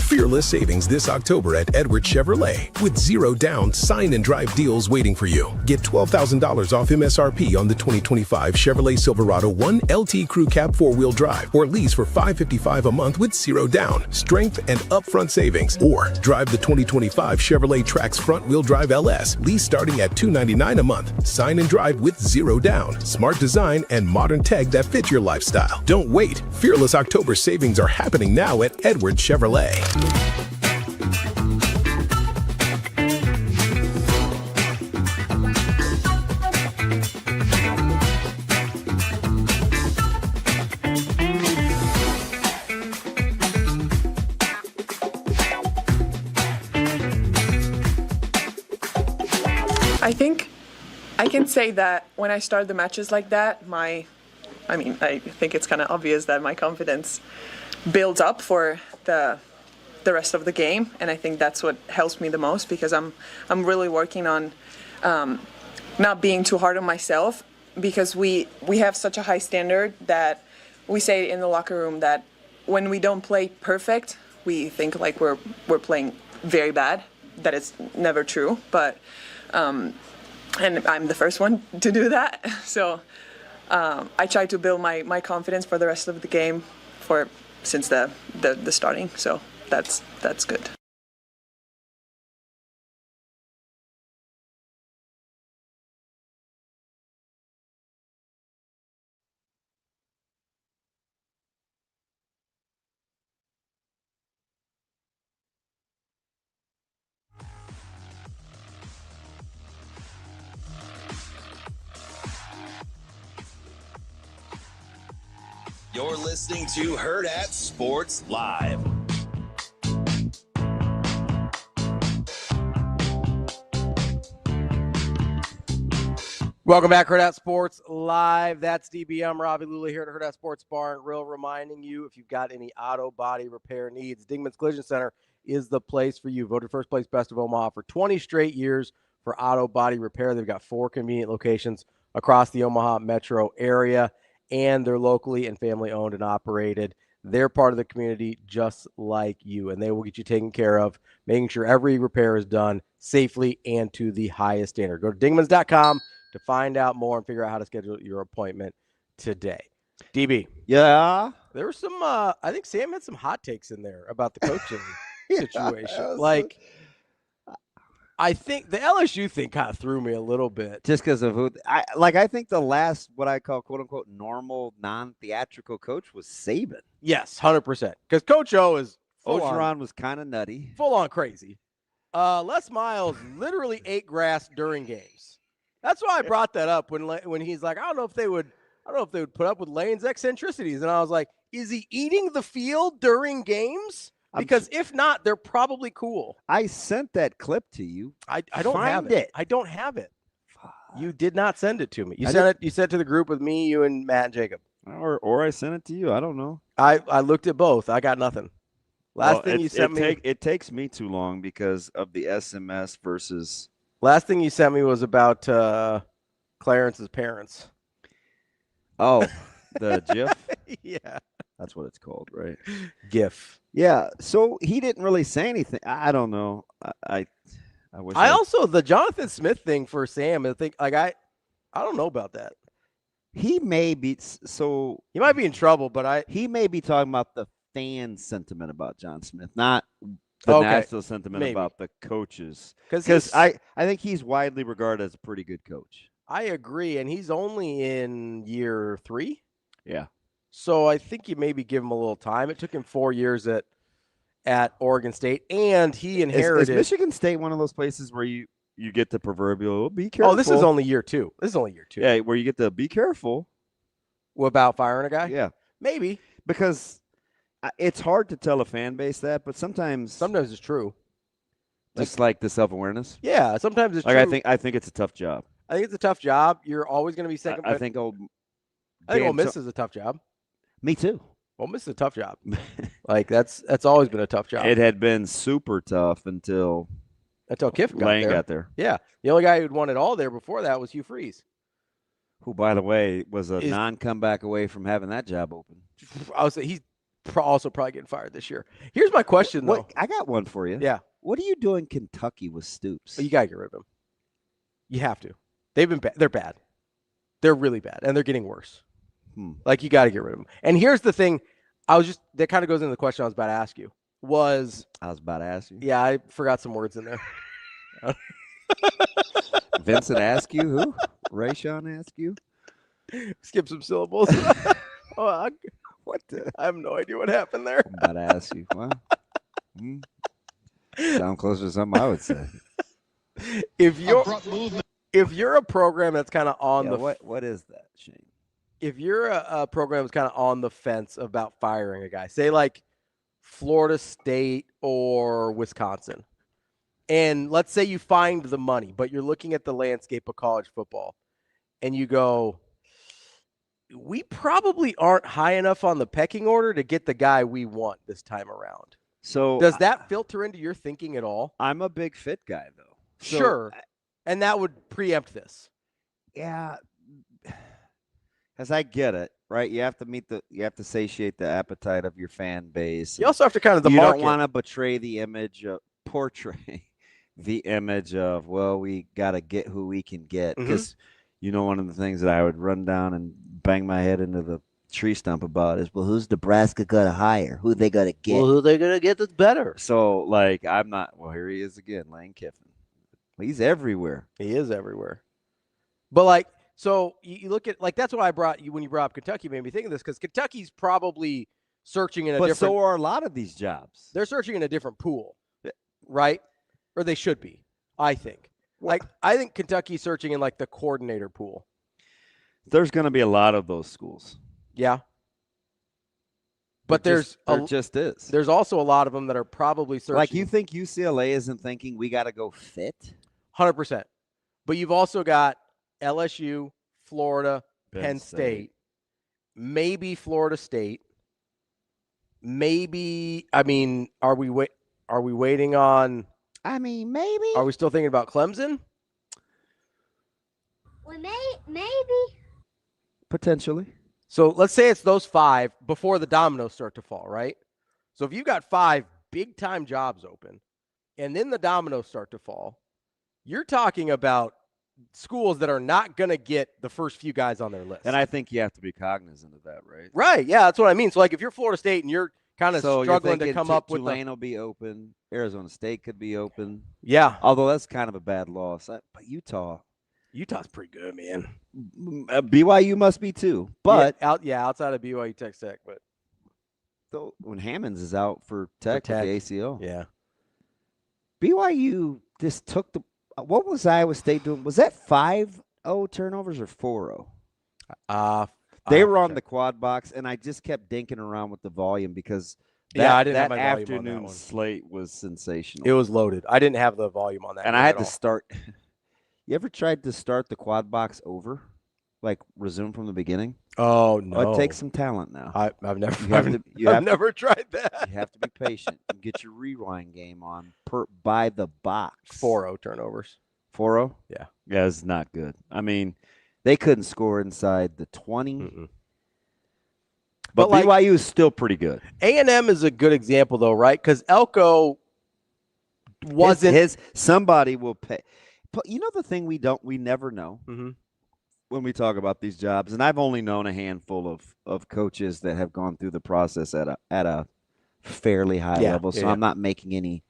S10: Fearless savings this October at Edwards Chevrolet with 0 down sign and drive deals waiting for you. Get $12,000 off MSRP on the 2025 Chevrolet Silverado 1 LT Crew Cab 4-wheel drive or lease for $555 a month with 0 down, strength and upfront savings. Or drive the 2025 Chevrolet Trax front-wheel drive LS, lease starting at $299 a month. Sign and drive with 0 down, smart design and modern tech that fits your lifestyle. Don't wait. Fearless October savings are happening now at Edwards Chevrolet.
S16: I think I can say that when I start the matches like that, I think it's kind of obvious that my confidence builds up for the rest of the game, and I think that's what helps me the most because I'm really working on not being too hard on myself because we have such a high standard that we say in the locker room that when we don't play perfect, we think like we're playing very bad. That is never true, but and I'm the first one to do that. So I try to build my confidence for the rest of the game since the starting. So that's good.
S1: You're listening to Hurrdat Sports Live.
S6: Welcome back, Hurrdat Sports Live. That's DB. I'm Ravi, Lulla here at Hurrdat Sports Bar and Grill, reminding you if you've got any auto body repair needs, Dingman's Collision Center is the place for you. Voted first place best of Omaha for 20 straight years for auto body repair. They've got 4 convenient locations across the Omaha metro area, and they're locally and family owned and operated. They're part of the community just like you, and they will get you taken care of, making sure every repair is done safely and to the highest standard. Go to dingmans.com to find out more and figure out how to schedule your appointment today. DB.
S7: Yeah.
S6: There were some, I think Sam had some hot takes in there about the coaching situation. Like, I think the LSU thing kind of threw me a little bit.
S7: Just because of who I think the last what I call quote unquote normal non-theatrical coach was Saban.
S6: Yes, 100%. Because Coach O is
S7: Ogeron was kind of nutty.
S6: Full on crazy. Les Miles literally ate grass during games. That's why I brought that up when he's like, I don't know if they would put up with Lane's eccentricities. And I was like, is he eating the field during games? Because if not, they're probably cool.
S7: I sent that clip to you.
S6: I don't have it. I don't have it. You did not send it to me. You sent it to the group with me, you, and Matt and Jacob.
S7: Or I sent it to you. I don't know.
S6: I looked at both. I got nothing. Last thing you sent me.
S7: It takes me too long because of the SMS versus.
S6: Last thing you sent me was about Clarence's parents.
S7: Oh, the GIF?
S6: Yeah.
S7: That's what it's called, right?
S6: GIF.
S7: Yeah. So he didn't really say anything. I don't know. I wish.
S6: Also the Jonathan Smith thing for Sam. I think I don't know about that.
S7: He may be
S6: he might be in trouble, but
S7: he may be talking about the fan sentiment about John Smith, not the national sentiment about the coaches. Because I think he's widely regarded as a pretty good coach.
S6: I agree, and he's only in year 3.
S7: Yeah.
S6: So I think you maybe give him a little time. It took him 4 years at Oregon State, and he inherited.
S7: Is Michigan State one of those places where you get the proverbial be careful?
S6: Oh, this is only year 2.
S7: Yeah, where you get the be careful.
S6: What about firing a guy?
S7: Yeah.
S6: Maybe.
S7: Because it's hard to tell a fan base that, but sometimes
S6: it's true.
S7: Just like the self-awareness.
S6: Yeah, sometimes it's
S7: true.
S6: true.
S7: I think it's a tough job.
S6: I think it's a tough job. You're always going to be second.
S7: I think Ole
S6: Miss is a tough job.
S7: Me too.
S6: Ole Miss is a tough job. Like that's always been a tough job.
S7: It had been super tough until
S6: Kiffin
S7: got there.
S6: Yeah, the only guy who'd won it all there before that was Hugh Freeze,
S7: who, by the way, was a non-comeback away from having that job open.
S6: I would say he's also probably getting fired this year. Here's my question, though.
S7: I got one for you.
S6: Yeah.
S7: What do you do in Kentucky with Stoops?
S6: You gotta get rid of him. You have to. They've been bad. They're bad. They're really bad, and they're getting worse. Like, you got to get rid of them. And here's the thing. That kind of goes into the question I was about to ask you. Yeah, I forgot some words in there.
S7: Vincent Askew, who? Rayshawn Askew?
S6: Skip some syllables. What? I have no idea what happened there.
S7: I'm about to ask you. Well, sound closer to something I would say.
S6: If you're a program that's kind of on
S7: what is that, Shane?
S6: If you're a program that's kind of on the fence about firing a guy, say like Florida State or Wisconsin, and let's say you find the money, but you're looking at the landscape of college football, and you go, we probably aren't high enough on the pecking order to get the guy we want this time around.
S7: So
S6: does that filter into your thinking at all?
S7: I'm a big fit guy, though.
S6: Sure. And that would preempt this.
S7: Yeah. Because I get it, right? You have to satiate the appetite of your fan base.
S6: You also have to kind of
S7: you
S6: market.
S7: don't want to portray the image of, well, we got to get who we can get. Because, one of the things that I would run down and bang my head into the tree stump about is, well, who's Nebraska going to hire? Who they going to get?
S6: Well, who they going to get that's better?
S7: So, like, I'm not – well, here he is again, Lane Kiffin. He's everywhere.
S6: He is everywhere. But, like – so you look at, like, that's what I brought you when you brought up Kentucky, made me think of this, because Kentucky's probably searching in a different.
S7: But so are a lot of these jobs.
S6: They're searching in a different pool, right? Or they should be, I think. Like, I think Kentucky's searching in, like, the coordinator pool.
S7: There's going to be a lot of those schools.
S6: Yeah. But
S7: there just is.
S6: There's also a lot of them that are probably searching.
S7: Like, you think UCLA isn't thinking we got to go fit?
S6: 100%. But you've also got LSU, Florida, Penn State, maybe Florida State, maybe. I mean, are we waiting on?
S7: I mean, maybe.
S6: Are we still thinking about Clemson?
S17: We maybe.
S7: Potentially.
S6: So let's say it's those 5 before the dominoes start to fall, right? So if you've got 5 big-time jobs open, and then the dominoes start to fall, you're talking about schools that are not going to get the first few guys on their list.
S7: And I think you have to be cognizant of that, right?
S6: Right. Yeah, that's what I mean. So, like, if you're Florida State and you're kind of struggling to come up with
S7: Tulane will be open. Arizona State could be open.
S6: Yeah.
S7: Although that's kind of a bad loss. But Utah's
S6: pretty good, man.
S7: BYU must be too. But
S6: outside of BYU Tech, but
S7: though when Hammonds is out for Tech with the ACL.
S6: Yeah.
S7: BYU just took what was Iowa State doing? Was that 5-0 turnovers or 4-0? They were on the quad box, and I just kept dinking around with the volume because
S6: I didn't have my volume
S7: afternoon
S6: on that one.
S7: slate was sensational.
S6: It was loaded. I didn't have the volume on that.
S7: And I had to start. You ever tried to start the quad box over? Like resume from the beginning?
S6: Oh, no.
S7: Oh, it takes some talent now.
S6: I've never tried that.
S7: You have to be patient and get your rewind game on by the box.
S6: 4-0 turnovers.
S7: 4-0?
S6: Yeah.
S7: Yeah, it's not good. I mean, they couldn't score inside the 20.
S6: Mm-mm.
S7: But BYU is still pretty good.
S6: A&M is a good example, though, right? Because Elko wasn't
S7: somebody will pay. But you know the thing we never know when we talk about these jobs, and I've only known a handful of coaches that have gone through the process at a fairly high level, so I'm not making any.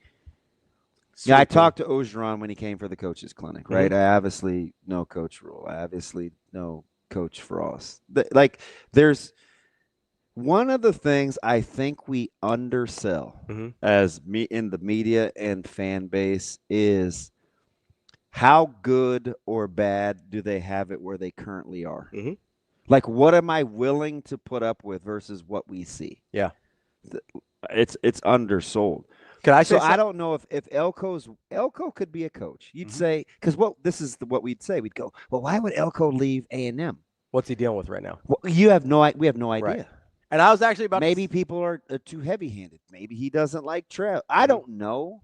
S7: Yeah, I talked to Ogeron when he came for the coaches clinic, right? I obviously know Coach Rule. I obviously know Coach Frost. There's one of the things I think we undersell as in the media and fan base is how good or bad do they have it where they currently are? Like, what am I willing to put up with versus what we see?
S6: Yeah.
S7: It's undersold.
S6: Can I say
S7: I don't know if Elko could be a coach. You'd say, because this is what we'd say. We'd go, well, why would Elko leave A&M?
S6: What's he dealing with right now?
S7: Well, we have no idea.
S6: Right. And I was actually about
S7: maybe people are too heavy-handed. Maybe he doesn't like Trev. I don't know.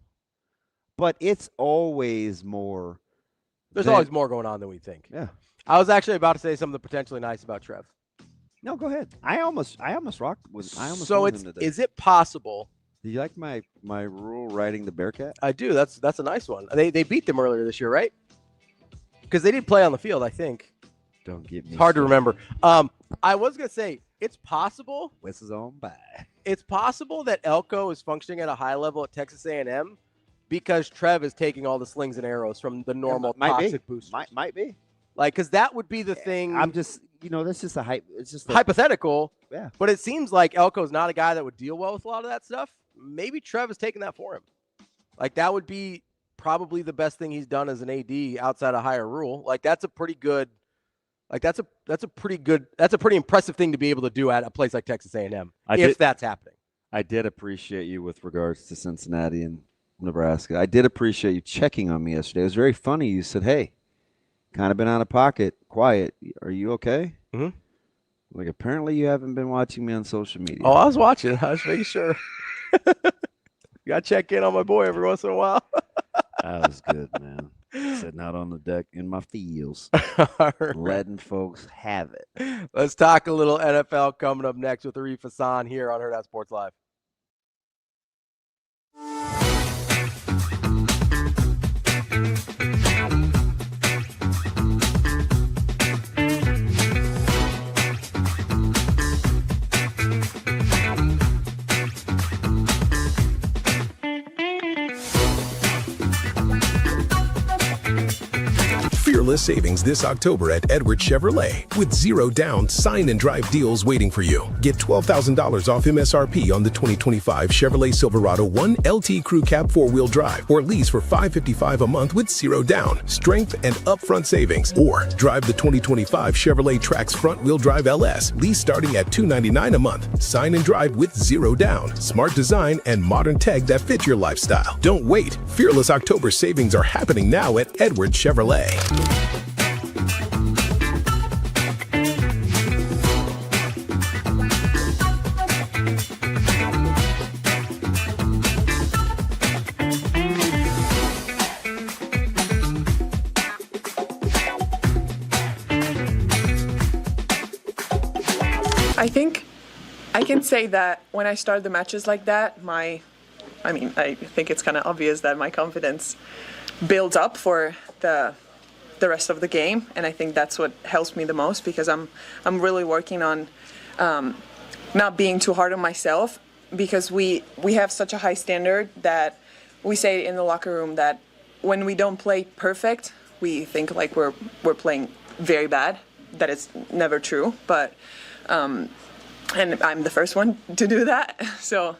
S7: But it's always more.
S6: There's always more going on than we think.
S7: Yeah.
S6: I was actually about to say something potentially nice about Trev.
S7: No, go ahead. I almost rocked with.
S6: So is it possible?
S7: Do you like my rule riding the Bearcat?
S6: I do. That's a nice one. They beat them earlier this year, right? Because they did play on the field, I think.
S7: Don't get me.
S6: It's hard to remember. I was gonna say it's possible.
S7: Whistles on by.
S6: It's possible that Elko is functioning at a high level at Texas A&M because Trev is taking all the slings and arrows from the normal toxic boosters.
S7: Might be.
S6: Like, because that would be the thing.
S7: I'm just, that's just a hype. It's just
S6: hypothetical.
S7: Yeah.
S6: But it seems like Elko's not a guy that would deal well with a lot of that stuff. Maybe Trev is taking that for him. Like, that would be probably the best thing he's done as an AD outside of higher rule. Like, that's a pretty good. Like, that's a pretty impressive thing to be able to do at a place like Texas A&M if that's happening.
S7: I did appreciate you with regards to Cincinnati and Nebraska. I did appreciate you checking on me yesterday. It was very funny. You said, hey, kind of been out of pocket, quiet. Are you okay? Like, apparently you haven't been watching me on social media.
S6: Oh, I was watching. I was making sure. Got to check in on my boy every once in a while.
S7: That was good, man. Sitting out on the deck in my fields, letting folks have it.
S6: Let's talk a little NFL coming up next with Arif Hasan here on Hurrdat Sports Live.
S10: Fearless savings this October at Edwards Chevrolet with 0 down sign and drive deals waiting for you. Get $12,000 off MSRP on the 2025 Chevrolet Silverado 1 LT Crew Cab 4-wheel drive or lease for $555 a month with 0 down, strength and upfront savings. Or drive the 2025 Chevrolet Trax front-wheel drive LS, lease starting at $299 a month. Sign and drive with 0 down, smart design and modern tech that fits your lifestyle. Don't wait. Fearless October savings are happening now at Edwards Chevrolet.
S16: I think I can say that when I start the matches like that, I think it's kind of obvious that my confidence builds up for the the rest of the game, and I think that's what helps me the most, because I'm really working on not being too hard on myself, because we have such a high standard that we say in the locker room that when we don't play perfect, we think like we're playing very bad. That is never true, but and I'm the first one to do that. So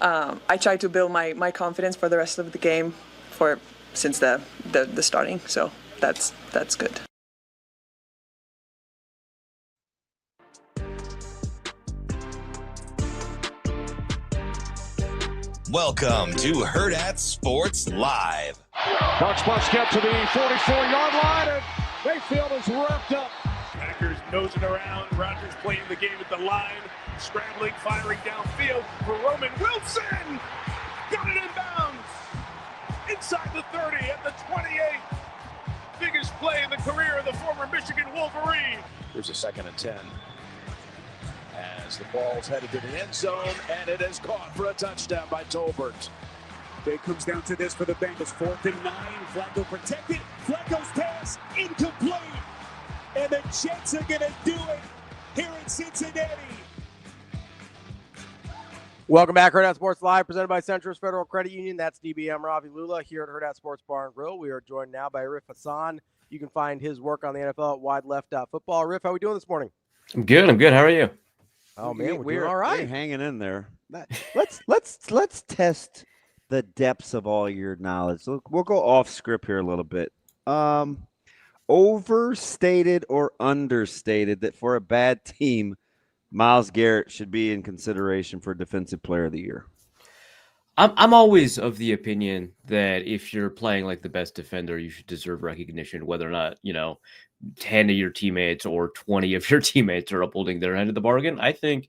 S16: I try to build my confidence for the rest of the game since the starting. So that's good.
S1: Welcome to Hurrdat Sports Live.
S2: Bucks must get to the 44-yard line, and Mayfield is wrapped up. Packers nosing around. Rodgers playing the game at the line, scrambling, firing downfield for Roman Wilson. Got it in bounds. Inside the 30 at the 28. Biggest play in the career of the former Michigan Wolverine.
S3: Here's a 2nd and 10. As the ball's headed to the end zone, and it is caught for a touchdown by Tolbert.
S2: It comes down to this for the Bengals. 4th and 9. Flacco protected. Flacco's pass incomplete. And the Jets are going to do it here in Cincinnati.
S6: Welcome back, Hurrdat Sports Live, presented by Centris Federal Credit Union. That's DBM Ravi Lulla here at Hurrdat Sports Bar and Grill. We are joined now by Arif Hasan. You can find his work on the NFL at wideleft.football. Arif, how are we doing this morning?
S18: I'm good. How are you?
S6: Oh man, we're doing all right.
S7: We're hanging in there. Let's test the depths of all your knowledge. We'll go off script here a little bit. Overstated or understated that for a bad team, Myles Garrett should be in consideration for Defensive Player of the Year?
S18: I'm always of the opinion that if you're playing like the best defender, you should deserve recognition, whether or not 10 of your teammates or 20 of your teammates are upholding their end of the bargain. I think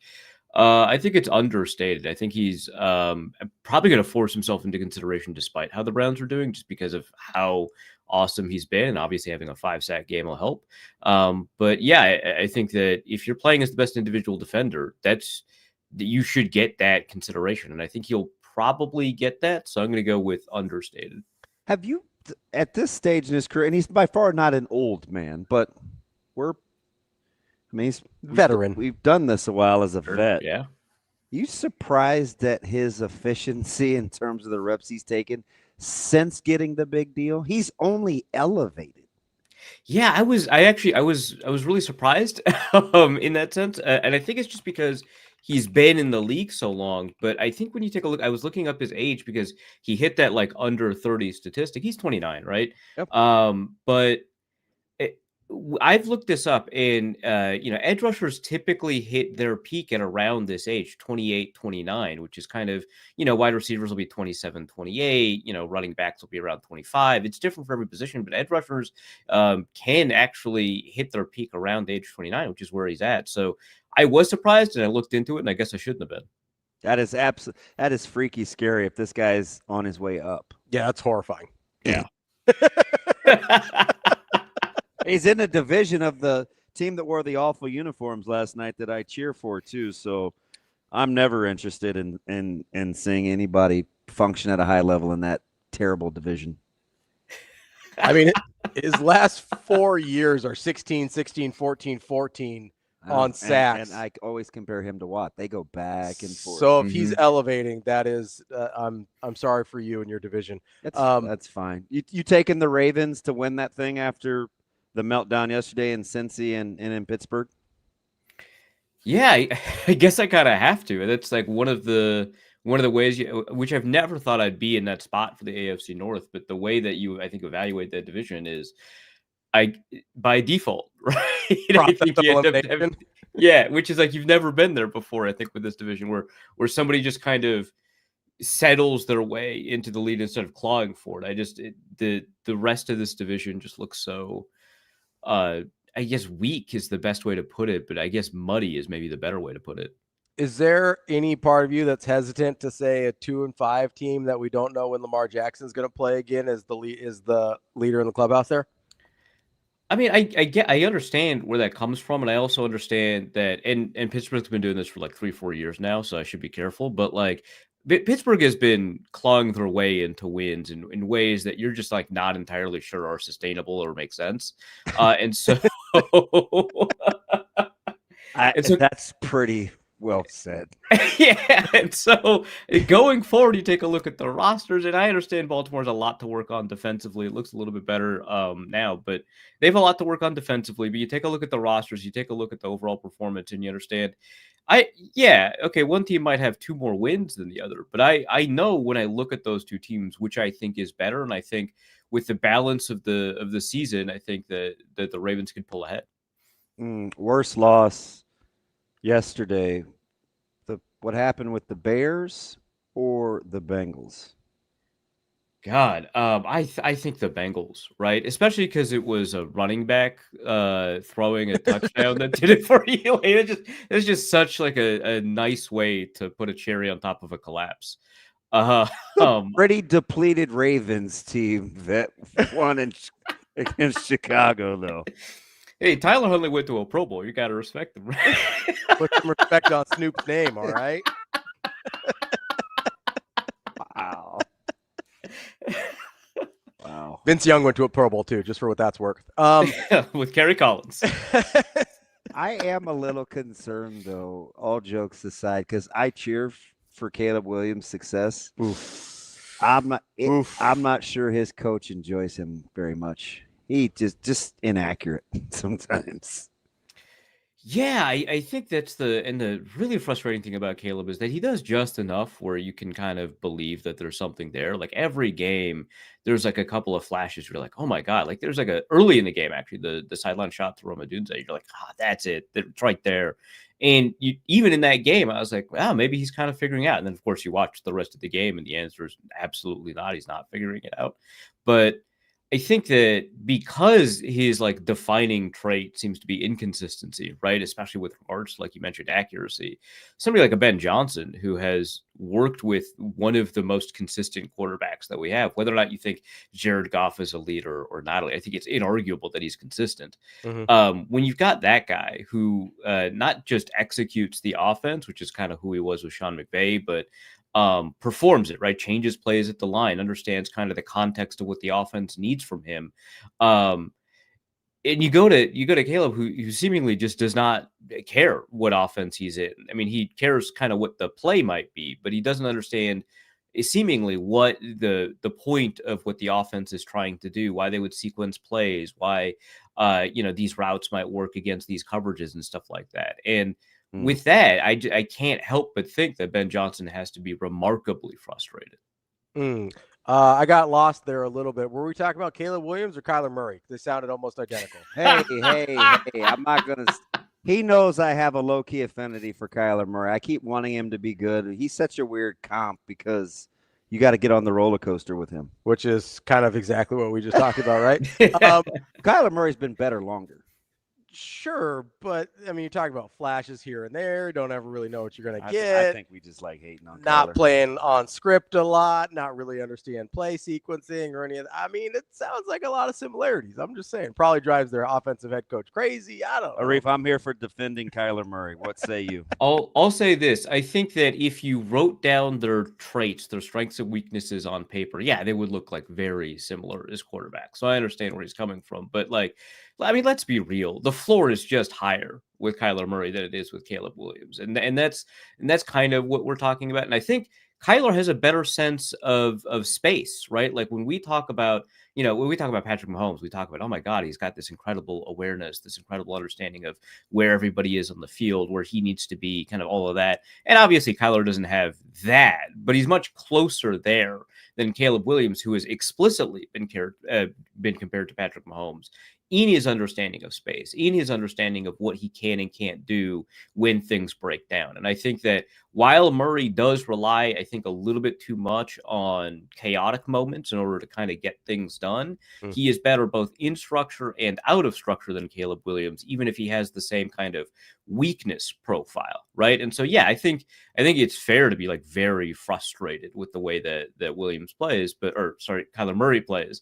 S18: it's understated. I think he's probably going to force himself into consideration despite how the Browns are doing, just because of how awesome he's been. And obviously having a 5-sack game will help. But yeah, I think that if you're playing as the best individual defender, you should get that consideration. And I think he'll probably get that. So I'm going to go with understated.
S7: Have you, at this stage in his career, and he's by far not an old man, but he's
S6: veteran.
S7: We've done this a while as a vet.
S18: Yeah.
S7: You surprised at his efficiency in terms of the reps he's taken since getting the big deal? He's only elevated.
S18: Yeah, I was really surprised in that sense. And I think it's just because he's been in the league so long. But I think when you take a look, I was looking up his age because he hit that like under 30 statistic. He's 29, right?
S7: Yep.
S18: But I've looked this up, and edge rushers typically hit their peak at around this age, 28, 29, which is kind of, wide receivers will be 27, 28, running backs will be around 25. It's different for every position, but edge rushers can actually hit their peak around age 29, which is where he's at. So I was surprised, and I looked into it, and I guess I shouldn't have been.
S7: That is freaky scary if this guy's on his way up.
S6: Yeah, that's horrifying.
S18: Yeah.
S7: He's in a division of the team that wore the awful uniforms last night that I cheer for too. So I'm never interested in seeing anybody function at a high level in that terrible division.
S6: I mean, his last 4 years are 16, 16, 14, 14 on sacks.
S7: And I always compare him to Watt. They go back and forth.
S6: So if he's elevating, that is, I'm sorry for you and your division.
S7: That's fine. You taking the Ravens to win that thing after the meltdown yesterday in Cincy and in Pittsburgh?
S18: Yeah, I guess I kind of have to. That's like one of the ways, which I've never thought I'd be in that spot for the AFC North. But the way that you, I think, evaluate that division is by default, right? I think you end up yeah, which is like you've never been there before. I think with this division where somebody just kind of settles their way into the lead instead of clawing for it. The rest of this division just looks so. I guess weak is the best way to put it, but I guess muddy is maybe the better way to put it.
S6: Is there any part of you that's hesitant to say a 2-5 team that we don't know when Lamar Jackson is going to play again is the leader in the clubhouse there?
S18: I mean, I understand where that comes from, and I also understand that, and Pittsburgh's been doing this for like 3-4 years now, so I should be careful. But like Pittsburgh has been clawing their way into wins in ways that you're just like not entirely sure are sustainable or make sense. And so,
S7: that's pretty well said.
S18: Yeah. And so going forward, you take a look at the rosters, and I understand Baltimore's a lot to work on defensively. It looks a little bit better now, but they have a lot to work on defensively. But you take a look at the rosters, you take a look at the overall performance, and you understand one team might have 2 more wins than the other, but I know when I look at those 2 teams, which I think is better, and I think with the balance of the season, I think that the Ravens can pull ahead.
S7: Worst loss yesterday, what happened with the Bears or the Bengals?
S18: God, I think the Bengals, right? Especially because it was a running back throwing a touchdown that did it for you. Like, it's just such like a nice way to put a cherry on top of a collapse.
S7: Pretty depleted Ravens team that won against Chicago, though.
S18: Hey, Tyler Huntley went to a Pro Bowl. You got to respect him.
S6: Put some respect on Snoop's name, all right?
S7: Wow.
S6: Vince Young went to a Pro Bowl too, just for what that's worth.
S18: With Kerry Collins.
S7: I am a little concerned, though, all jokes aside, because I cheer for Caleb Williams' success.
S6: Oof.
S7: I'm not sure his coach enjoys him very much. He just inaccurate sometimes.
S18: Yeah, I think that's the really frustrating thing about Caleb is that he does just enough where you can kind of believe that there's something there. Like every game, there's like a couple of flashes where you're like, oh my God, like there's like early in the game, actually, the sideline shot to Rome Odunze. You're like, that's it. It's right there. And even in that game, I was like, wow, maybe he's kind of figuring out. And then, of course, you watch the rest of the game, and the answer is absolutely not. He's not figuring it out. But I think that because his like defining trait seems to be inconsistency, right? Especially with regards to, like you mentioned, accuracy. Somebody like a Ben Johnson, who has worked with one of the most consistent quarterbacks that we have, whether or not you think Jared Goff is a leader or not, I think it's inarguable that he's consistent.
S6: Mm-hmm.
S18: When you've got that guy who not just executes the offense, which is kind of who he was with Sean McVay, but performs it, right? Changes plays at the line, understands kind of the context of what the offense needs from him. And you go to Caleb, who seemingly just does not care what offense he's in. I mean, he cares kind of what the play might be, but he doesn't understand seemingly what the point of what the offense is trying to do, why they would sequence plays, why these routes might work against these coverages and stuff like that. And with that, I can't help but think that Ben Johnson has to be remarkably frustrated.
S6: I got lost there a little bit. Were we talking about Caleb Williams or Kyler Murray? They sounded almost identical.
S7: Hey, I'm not going to – he knows I have a low-key affinity for Kyler Murray. I keep wanting him to be good. He's such a weird comp because you got to get on the roller coaster with him.
S6: Which is kind of exactly what we just talked about, right?
S7: Kyler Murray's been better longer.
S6: Sure, but I mean, you're talking about flashes here and there. Don't ever really know what you're going to get.
S7: I think we just like hating on
S6: not
S7: Kyler.
S6: Playing on script a lot, not really understand play sequencing or any of that. I mean, it sounds like a lot of similarities. I'm just saying, probably drives their offensive head coach crazy. I don't know.
S7: Arif, I'm here for defending Kyler Murray. What say you?
S18: I'll say this. I think that if you wrote down their traits, their strengths and weaknesses on paper, yeah, they would look like very similar as quarterbacks. So I understand where he's coming from, but like, I mean, let's be real. The floor is just higher with Kyler Murray than it is with Caleb Williams. And that's kind of what we're talking about. And I think Kyler has a better sense of space, right? Like when we talk about, when we talk about Patrick Mahomes, we talk about, oh my God, he's got this incredible awareness, this incredible understanding of where everybody is on the field, where he needs to be, kind of all of that. And obviously Kyler doesn't have that, but he's much closer there than Caleb Williams, who has explicitly been compared to Patrick Mahomes in his understanding of space, in his understanding of what he can and can't do when things break down. And I think that while Murray does rely, I think, a little bit too much on chaotic moments in order to kind of get things done, he is better both in structure and out of structure than Caleb Williams, even if he has the same kind of weakness profile, right? And so, yeah, I think it's fair to be like very frustrated with the way that Williams plays, Kyler Murray plays.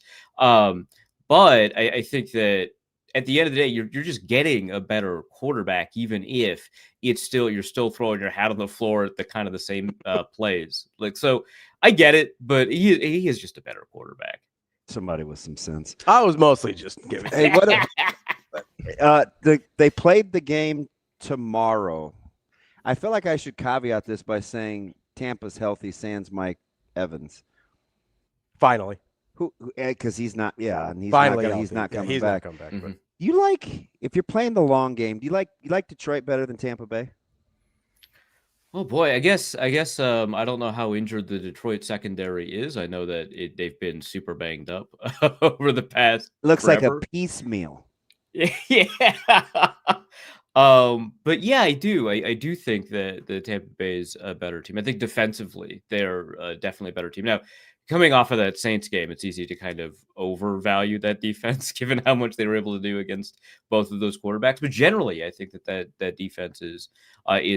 S18: But I think that at the end of the day, you're just getting a better quarterback, even if you're still throwing your hat on the floor at the same plays. Like, so I get it, but he is just a better quarterback.
S7: Somebody with some sense.
S6: I was mostly just giving.
S7: Hey, they played the game tomorrow. I feel like I should caveat this by saying Tampa's healthy, sans Mike Evans.
S6: Finally.
S7: Because he's not, and he's
S6: finally
S7: not, he's not coming
S6: he's
S7: back.
S6: Not coming back.
S18: Mm-hmm.
S6: But.
S7: You like, if you're playing the long game, do you like Detroit better than Tampa Bay?
S18: Oh boy, I guess I don't know how injured the Detroit secondary is. I know that they've been super banged up over the past.
S7: Looks
S18: forever.
S7: like a piecemeal.
S18: Yeah. But yeah, I do think that the Tampa Bay is a better team. I think defensively they're definitely a better team. Now, coming off of that Saints game, it's easy to kind of overvalue that defense given how much they were able to do against both of those quarterbacks. But generally, I think that defense is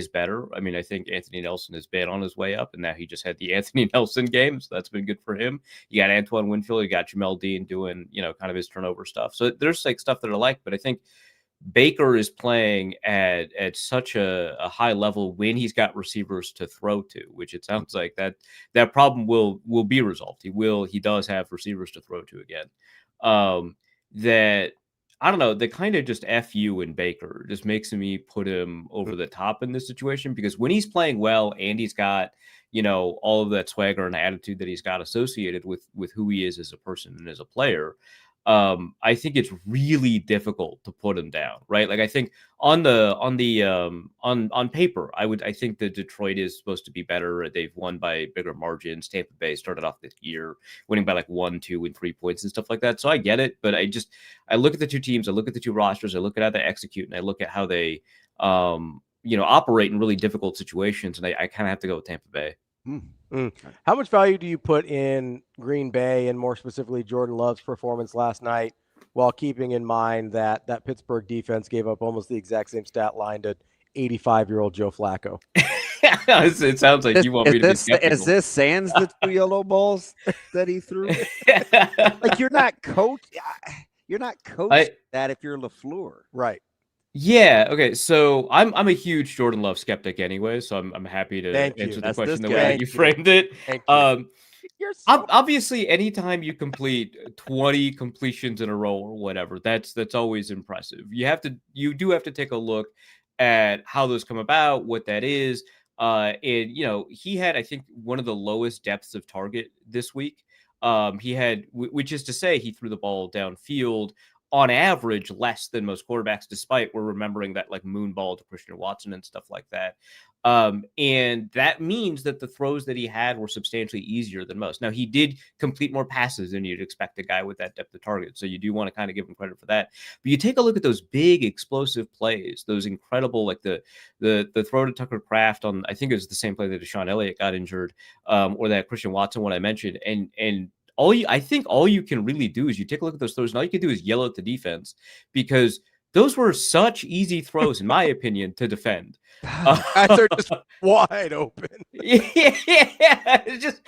S18: better. I mean, I think Anthony Nelson has been on his way up, and now he just had the Anthony Nelson game, so that's been good for him. You got Antoine Winfield, you got Jamel Dean doing, kind of his turnover stuff. So there's like stuff that I like, but I think Baker is playing at such a high level when he's got receivers to throw to, which it sounds like that problem will be resolved. He does have receivers to throw to again. That I don't know, the kind of just FU in Baker just makes me put him over the top in this situation, because when he's playing well and he's got, all of that swagger and attitude that he's got associated with who he is as a person and as a player, I think it's really difficult to put him down, right? Like, I think on paper, I think that Detroit is supposed to be better. They've won by bigger margins. Tampa Bay started off this year winning by like 1, 2, and 3 points and stuff like that. So I get it, but I look at the two teams, I look at the two rosters, I look at how they execute, and I look at how they, operate in really difficult situations, and I kind of have to go with Tampa Bay.
S6: How much value do you put in Green Bay, and more specifically Jordan Love's performance last night, while keeping in mind that Pittsburgh defense gave up almost the exact same stat line to 85-year-old Joe Flacco?
S18: It sounds like you want me to be skeptical.
S7: Is this sans the 2 yellow balls that he threw? Like, you're not coached that if you're LaFleur.
S6: Right.
S18: Yeah. Okay. So I'm a huge Jordan Love skeptic anyway. So I'm happy to answer the question the way that you framed it. Obviously, anytime you complete 20 completions in a row or whatever, that's always impressive. You do have to take a look at how those come about, what that is. And he had, I think, one of the lowest depths of target this week. He had, which is to say, he threw the ball downfield on average less than most quarterbacks, despite we're remembering that like moon ball to Christian Watson and stuff like that. And that means that the throws that he had were substantially easier than most. Now, he did complete more passes than you'd expect a guy with that depth of target. So you do want to kind of give him credit for that. But you take a look at those big explosive plays, those incredible, like the throw to Tucker Kraft on, I think it was the same play that Deshaun Elliott got injured, or that Christian Watson one I mentioned. And I think all you can really do is you take a look at those throws, and all you can do is yell at the defense, because those were such easy throws, in my opinion, to defend.
S6: Guys are just wide open.
S18: Yeah, just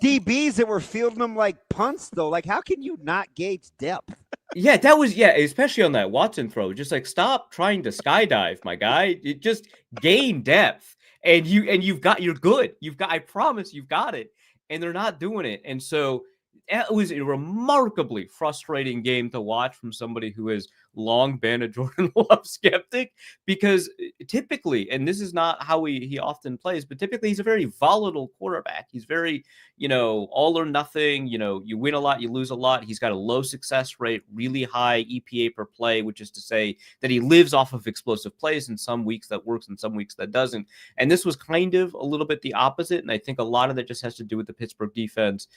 S7: DBs that were fielding them like punts, though. Like, how can you not gauge depth?
S18: Yeah, especially on that Watson throw. Just like, stop trying to skydive, my guy. It just gain depth, and you're good. I promise you've got it. And they're not doing it. And so it was a remarkably frustrating game to watch from somebody who has long been a Jordan Love skeptic, because typically, and this is not how he often plays, but typically he's a very volatile quarterback. He's very, all or nothing. You win a lot, you lose a lot. He's got a low success rate, really high EPA per play, which is to say that he lives off of explosive plays. In some weeks that works, in some weeks that doesn't. And this was kind of a little bit the opposite. And I think a lot of that just has to do with the Pittsburgh defense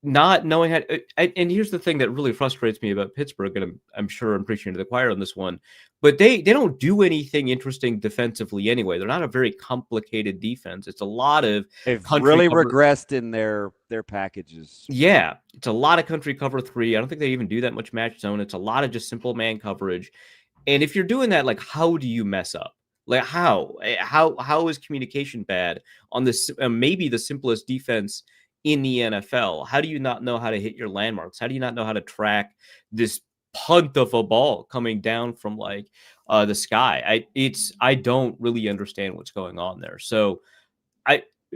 S18: not knowing how to, and here's the thing that really frustrates me about Pittsburgh, and I'm sure I'm preaching to the choir on this one, but they don't do anything interesting defensively anyway. They're not a very complicated defense. It's a lot of
S7: they've really regressed in their packages.
S18: Yeah, it's a lot of country cover 3. I don't think they even do that much match zone. It's a lot of just simple man coverage. And if you're doing that, like, how do you mess up? Like, how is communication bad on this maybe the simplest defense in the NFL? How do you not know how to hit your landmarks? How do you not know how to track this punt of a ball coming down from like the sky. I don't really understand what's going on there. So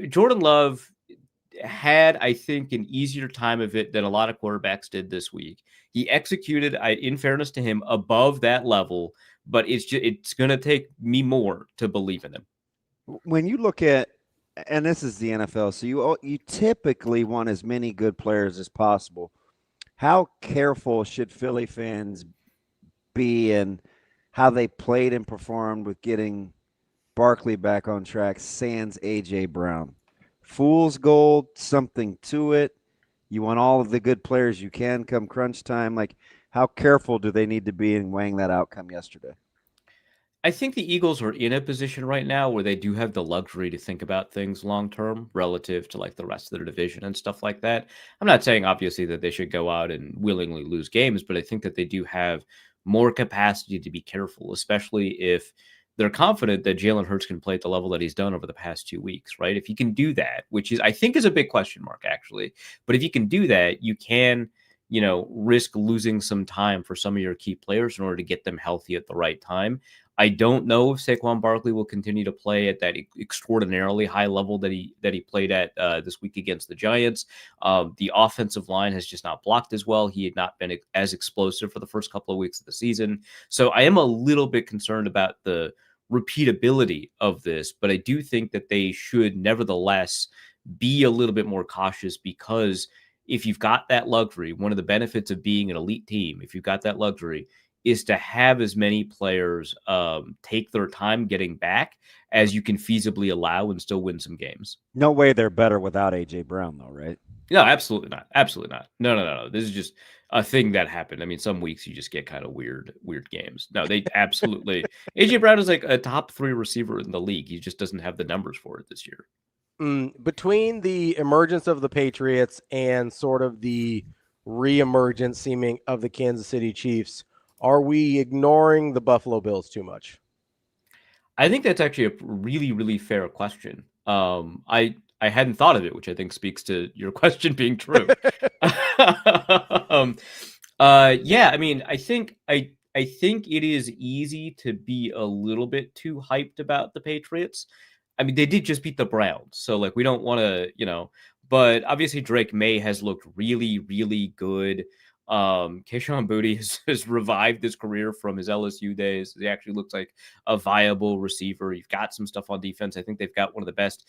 S18: Jordan Love had, I think, an easier time of it than a lot of quarterbacks did this week. He executed, in fairness to him, above that level, but it's going to take me more to believe in him.
S7: When you look at, and this is the NFL, so you typically want as many good players as possible. How careful should Philly fans be in how they played and performed with getting Barkley back on track, sans A.J. Brown? Fool's gold, something to it. You want all of the good players you can come crunch time. Like, how careful do they need to be in weighing that outcome yesterday?
S18: I think the Eagles are in a position right now where they do have the luxury to think about things long term relative to like the rest of their division and stuff like that. I'm not saying obviously that they should go out and willingly lose games, but I think that they do have more capacity to be careful, especially if they're confident that Jalen Hurts can play at the level that he's done over the past 2 weeks, right? If he can do that, which is, I think, is a big question mark, actually. But if you can do that, you can, risk losing some time for some of your key players in order to get them healthy at the right time. I don't know if Saquon Barkley will continue to play at that extraordinarily high level that he played at this week against the Giants. The offensive line has just not blocked as well. He had not been as explosive for the first couple of weeks of the season. So I am a little bit concerned about the repeatability of this, but I do think that they should nevertheless be a little bit more cautious, because if you've got that luxury, one of the benefits of being an elite team, if you've got that luxury, is to have as many players take their time getting back as you can feasibly allow and still win some games.
S7: No way they're better without A.J. Brown, though, right?
S18: No, absolutely not. Absolutely not. No. This is just a thing that happened. I mean, some weeks you just get kind of weird games. No, they absolutely. A.J. Brown is like a top 3 receiver in the league. He just doesn't have the numbers for it this year.
S6: Between the emergence of the Patriots and sort of the reemergence seeming of the Kansas City Chiefs, are we ignoring the Buffalo Bills too much?
S18: I think that's actually a really, really fair question. I hadn't thought of it, which I think speaks to your question being true. Yeah, I mean, I think it is easy to be a little bit too hyped about the Patriots. I mean, they did just beat the Browns, so like we don't want to, but obviously Drake May has looked really, really good. Kayshon Boutte has revived his career from his LSU days. He actually looks like a viable receiver. You've got some stuff on defense. I think they've got one of the best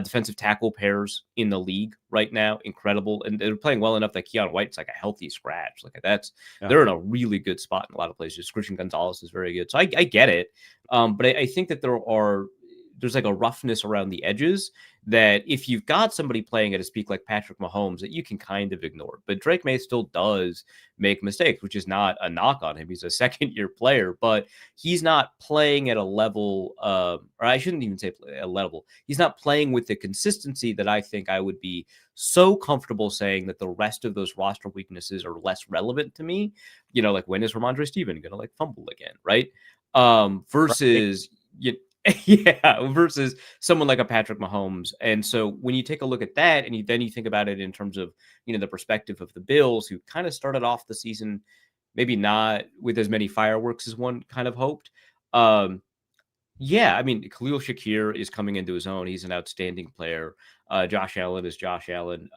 S18: defensive tackle pairs in the league right now. Incredible. And they're playing well enough that Keon White's like a healthy scratch. Like they're in a really good spot in a lot of places. Christian Gonzalez is very good. So I get it. But I think that there's like a roughness around the edges that if you've got somebody playing at a peak like Patrick Mahomes, that you can kind of ignore. But Drake May still does make mistakes, which is not a knock on him. He's a second-year player, but he's not playing at a level, or I shouldn't even say a level. He's not playing with the consistency that I think I would be so comfortable saying that the rest of those roster weaknesses are less relevant to me. Like when is Ramondre Stevenson going to like fumble again, right? Versus versus someone like a Patrick Mahomes. And so when you take a look at that and then you think about it in terms of, the perspective of the Bills, who kind of started off the season maybe not with as many fireworks as one kind of hoped. I mean, Khalil Shakir is coming into his own. He's an outstanding player. Josh Allen is Josh Allen.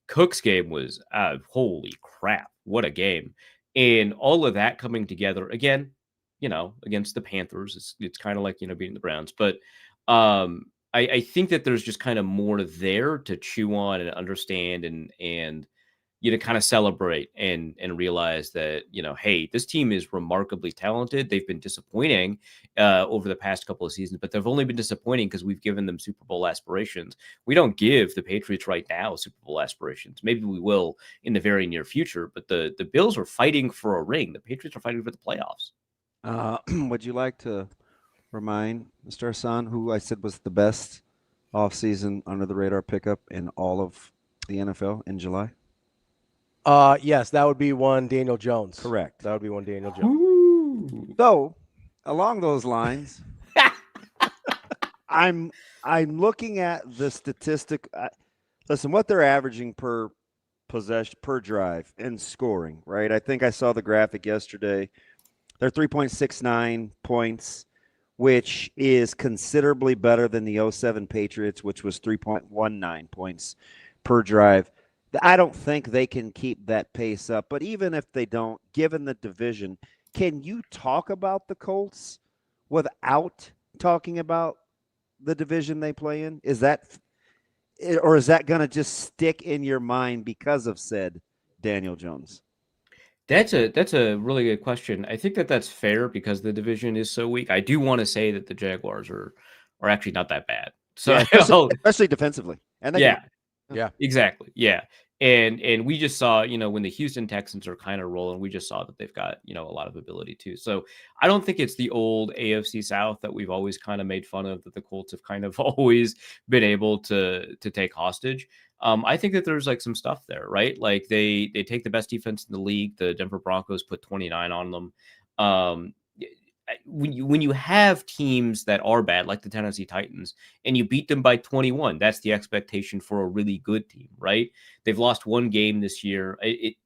S18: Cook's game was, holy crap, what a game. And all of that coming together, again, against the Panthers, it's kind of like, beating the Browns. But I think that there's just kind of more there to chew on and understand and to kind of celebrate and realize that, hey, this team is remarkably talented. They've been disappointing over the past couple of seasons, but they've only been disappointing because we've given them Super Bowl aspirations. We don't give the Patriots right now Super Bowl aspirations. Maybe we will in the very near future, but the Bills are fighting for a ring. The Patriots are fighting for the playoffs.
S7: Would you like to remind Mr. Hasan who I said was the best offseason under the radar pickup in all of the NFL in July?
S6: Yes, that would be one Daniel Jones.
S7: Correct.
S6: That would be one Daniel Jones.
S7: Ooh. So, along those lines, I'm looking at the statistic. Listen, what they're averaging per possession per drive and scoring, right? I think I saw the graphic yesterday. They're 3.69 points, which is considerably better than the 07 Patriots, which was 3.19 points per drive. I don't think they can keep that pace up. But even if they don't, given the division, can you talk about the Colts without talking about the division they play in? Is that going to just stick in your mind because of said Daniel Jones?
S18: That's a really good question. I think that's fair because the division is so weak. I do want to say that the Jaguars are actually not that bad. So
S7: yeah, especially defensively. And
S18: yeah, exactly. Yeah. And we just saw, when the Houston Texans are kind of rolling, we just saw that they've got, a lot of ability too. So I don't think it's the old AFC South that we've always kind of made fun of, that the Colts have kind of always been able to take hostage. I think that there's like some stuff there, right? Like they take the best defense in the league. The Denver Broncos put 29 on them. When you have teams that are bad, like the Tennessee Titans, and you beat them by 21, that's the expectation for a really good team, right? They've lost one game this year.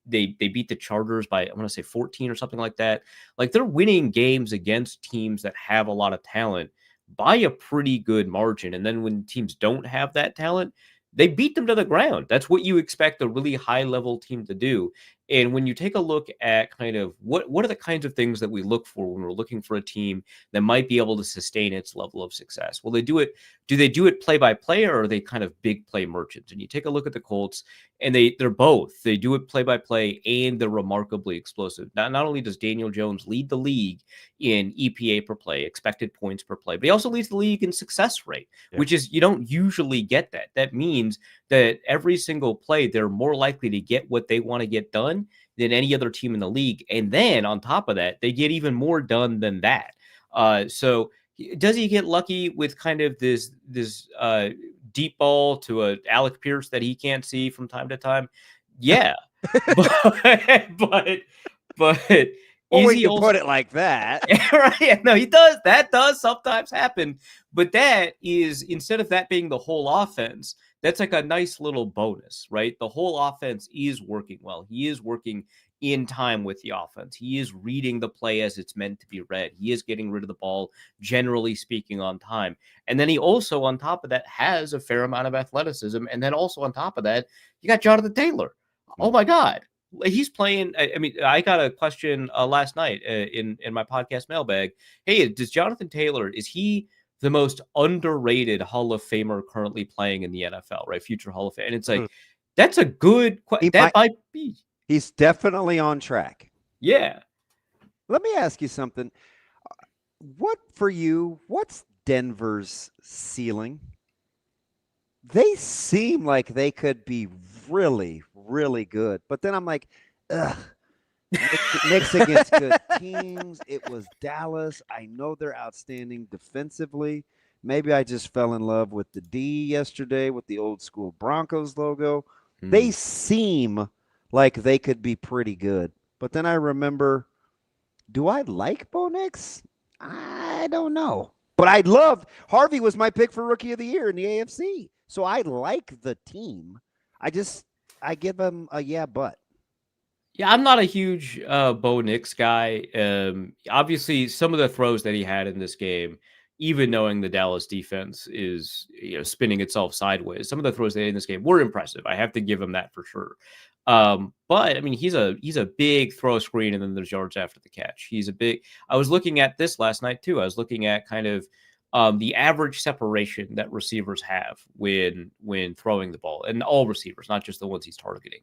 S18: They beat the Chargers by, I want to say 14 or something like that. Like they're winning games against teams that have a lot of talent by a pretty good margin. And then when teams don't have that talent, they beat them to the ground. That's what you expect a really high level team to do. And when you take a look at kind of what are the kinds of things that we look for when we're looking for a team that might be able to sustain its level of success? Well, do they do it play by play, or are they kind of big play merchants? And you take a look at the Colts, and they're both. They do it play by play, and they're remarkably explosive. Not only does Daniel Jones lead the league in EPA per play, expected points per play, but he also leads the league in success rate, which is, you don't usually get that. That means that every single play, they're more likely to get what they want to get done than any other team in the league. And then on top of that, they get even more done than that. So does he get lucky with kind of this deep ball to a Alec Pierce that he can't see from time to time? Yeah. but
S7: well, when you put it like that.
S18: Right. No, he does. That does sometimes happen. But that is, instead of that being the whole offense, that's like a nice little bonus, right? The whole offense is working well. He is working in time with the offense. He is reading the play as it's meant to be read. He is getting rid of the ball, generally speaking, on time. And then he also, on top of that, has a fair amount of athleticism. And then also on top of that, you got Jonathan Taylor. Oh my God. He's playing. I mean, I got a question last night in my podcast mailbag. Hey, does Jonathan Taylor, is he the most underrated Hall of Famer currently playing in the NFL, right? Future Hall of Fame. And it's like, that's a good question. That might be.
S7: He's definitely on track.
S18: Yeah.
S7: Let me ask you something. What's Denver's ceiling? They seem like they could be really, really good. But then I'm like, ugh. Knicks against good teams. It was Dallas. I know they're outstanding defensively. Maybe I just fell in love with the D yesterday with the old school Broncos logo. They seem like they could be pretty good. But then I remember, do I like Bo Nix? I don't know. But I loved Harvey was my pick for Rookie of the Year in the AFC. So I like the team. I give him a yeah, but.
S18: Yeah, I'm not a huge Bo Nix guy. Obviously, some of the throws that he had in this game, even knowing the Dallas defense is spinning itself sideways, some of the throws they had in this game were impressive. I have to give him that for sure. But I mean, he's a big throw screen, and then there's yards after the catch. I was looking at this last night too. I was looking at kind of the average separation that receivers have when throwing the ball, and all receivers, not just the ones he's targeting.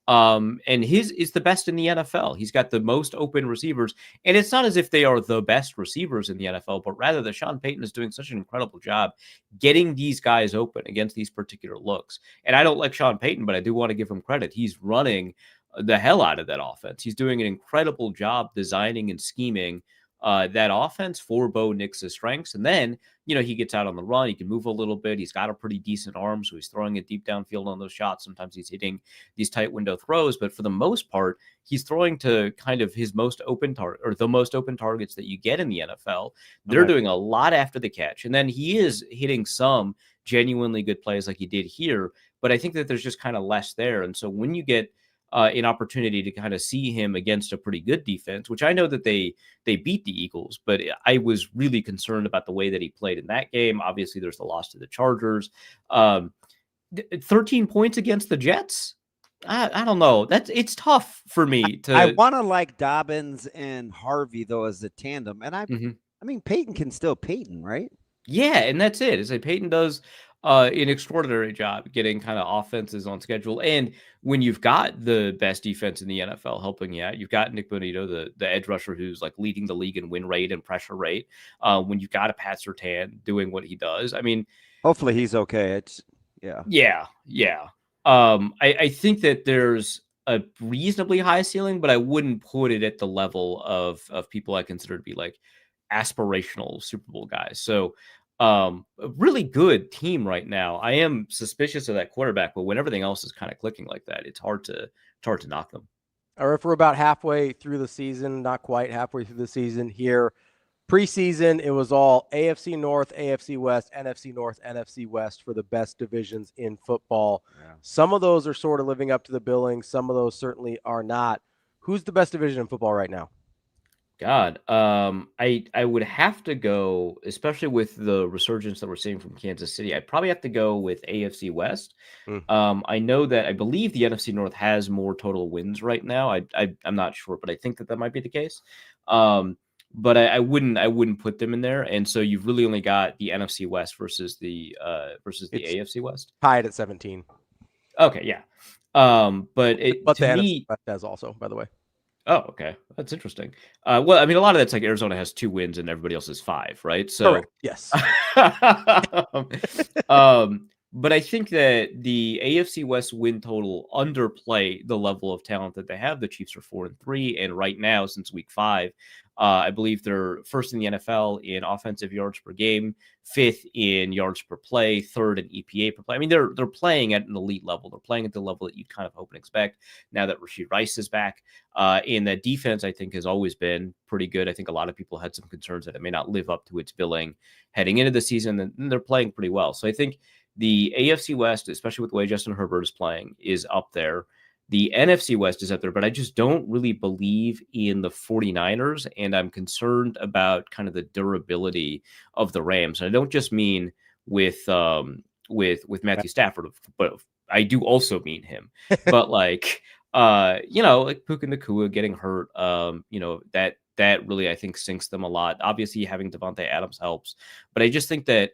S18: And his is the best in the NFL. He's got the most open receivers, and it's not as if they are the best receivers in the NFL, but rather that Sean Payton is doing such an incredible job getting these guys open against these particular looks. And I don't like Sean Payton, but I do want to give him credit. He's running the hell out of that offense. He's doing an incredible job designing and scheming that offense for Bo Nix's strengths. And then, he gets out on the run. He can move a little bit. He's got a pretty decent arm, so he's throwing it deep downfield on those shots. Sometimes he's hitting these tight window throws, but for the most part, he's throwing to kind of his most open target, or the most open targets that you get in the NFL. They're doing a lot after the catch. And then he is hitting some genuinely good plays like he did here. But but I think that there's just kind of less there. And so when you get an opportunity to kind of see him against a pretty good defense, which I know that they beat the Eagles, but I was really concerned about the way that he played in that game. Obviously, there's the loss to the Chargers. 13 points against the Jets. I don't know. It's tough for me to.
S7: I want to like Dobbins and Harvey though as a tandem, and I mean Peyton can still Peyton, right?
S18: Yeah, and that's it. It's like Peyton does an extraordinary job getting kind of offenses on schedule, and when you've got the best defense in the NFL helping you out, you've got Nick Bonito, the edge rusher who's like leading the league in win rate and pressure rate. When you've got a Pat Surtain doing what he does, I mean,
S7: hopefully he's okay.
S18: Yeah. I think that there's a reasonably high ceiling, but I wouldn't put it at the level of people I consider to be like aspirational Super Bowl guys. So a really good team right now. I am suspicious of that quarterback, but when everything else is kind of clicking like that, it's hard to knock them.
S6: Or if we're about halfway through the season, not quite halfway through the season here. Preseason, it was all AFC North, AFC West, NFC North, NFC West for the best divisions in football. Yeah. Some of those are sort of living up to the billing. Some of those certainly are not. Who's the best division in football right now?
S18: God, I would have to go, especially with the resurgence that we're seeing from Kansas City. I'd probably have to go with AFC West. I know that I believe the NFC North has more total wins right now. I'm not sure, but I think that might be the case. But I wouldn't put them in there, and so you've really only got the NFC West versus the AFC West
S6: tied at 17.
S18: Okay, yeah, but
S6: the NFC West has also, by the way.
S18: Oh, okay, that's interesting. Well, I mean, a lot of that's like Arizona has 2 wins and everybody else has 5, right? So
S6: correct. Yes.
S18: But I think that the AFC West win total underplay the level of talent that they have. The Chiefs are 4-3, and right now, since week 5, I believe they're first in the NFL in offensive yards per game, 5th in yards per play, 3rd in EPA per play. I mean, they're playing at an elite level. They're playing at the level that you'd kind of hope and expect now that Rashid Rice is back. And that defense, I think, has always been pretty good. I think a lot of people had some concerns that it may not live up to its billing heading into the season, and they're playing pretty well. So I think the AFC West, especially with the way Justin Herbert is playing, is up there. The NFC West is up there, but I just don't really believe in the 49ers, and I'm concerned about kind of the durability of the Rams. And I don't just mean with Matthew Stafford, but I do also mean him. But like Puka Nacua getting hurt, that really I think sinks them a lot. Obviously, having Devontae Adams helps, but I just think that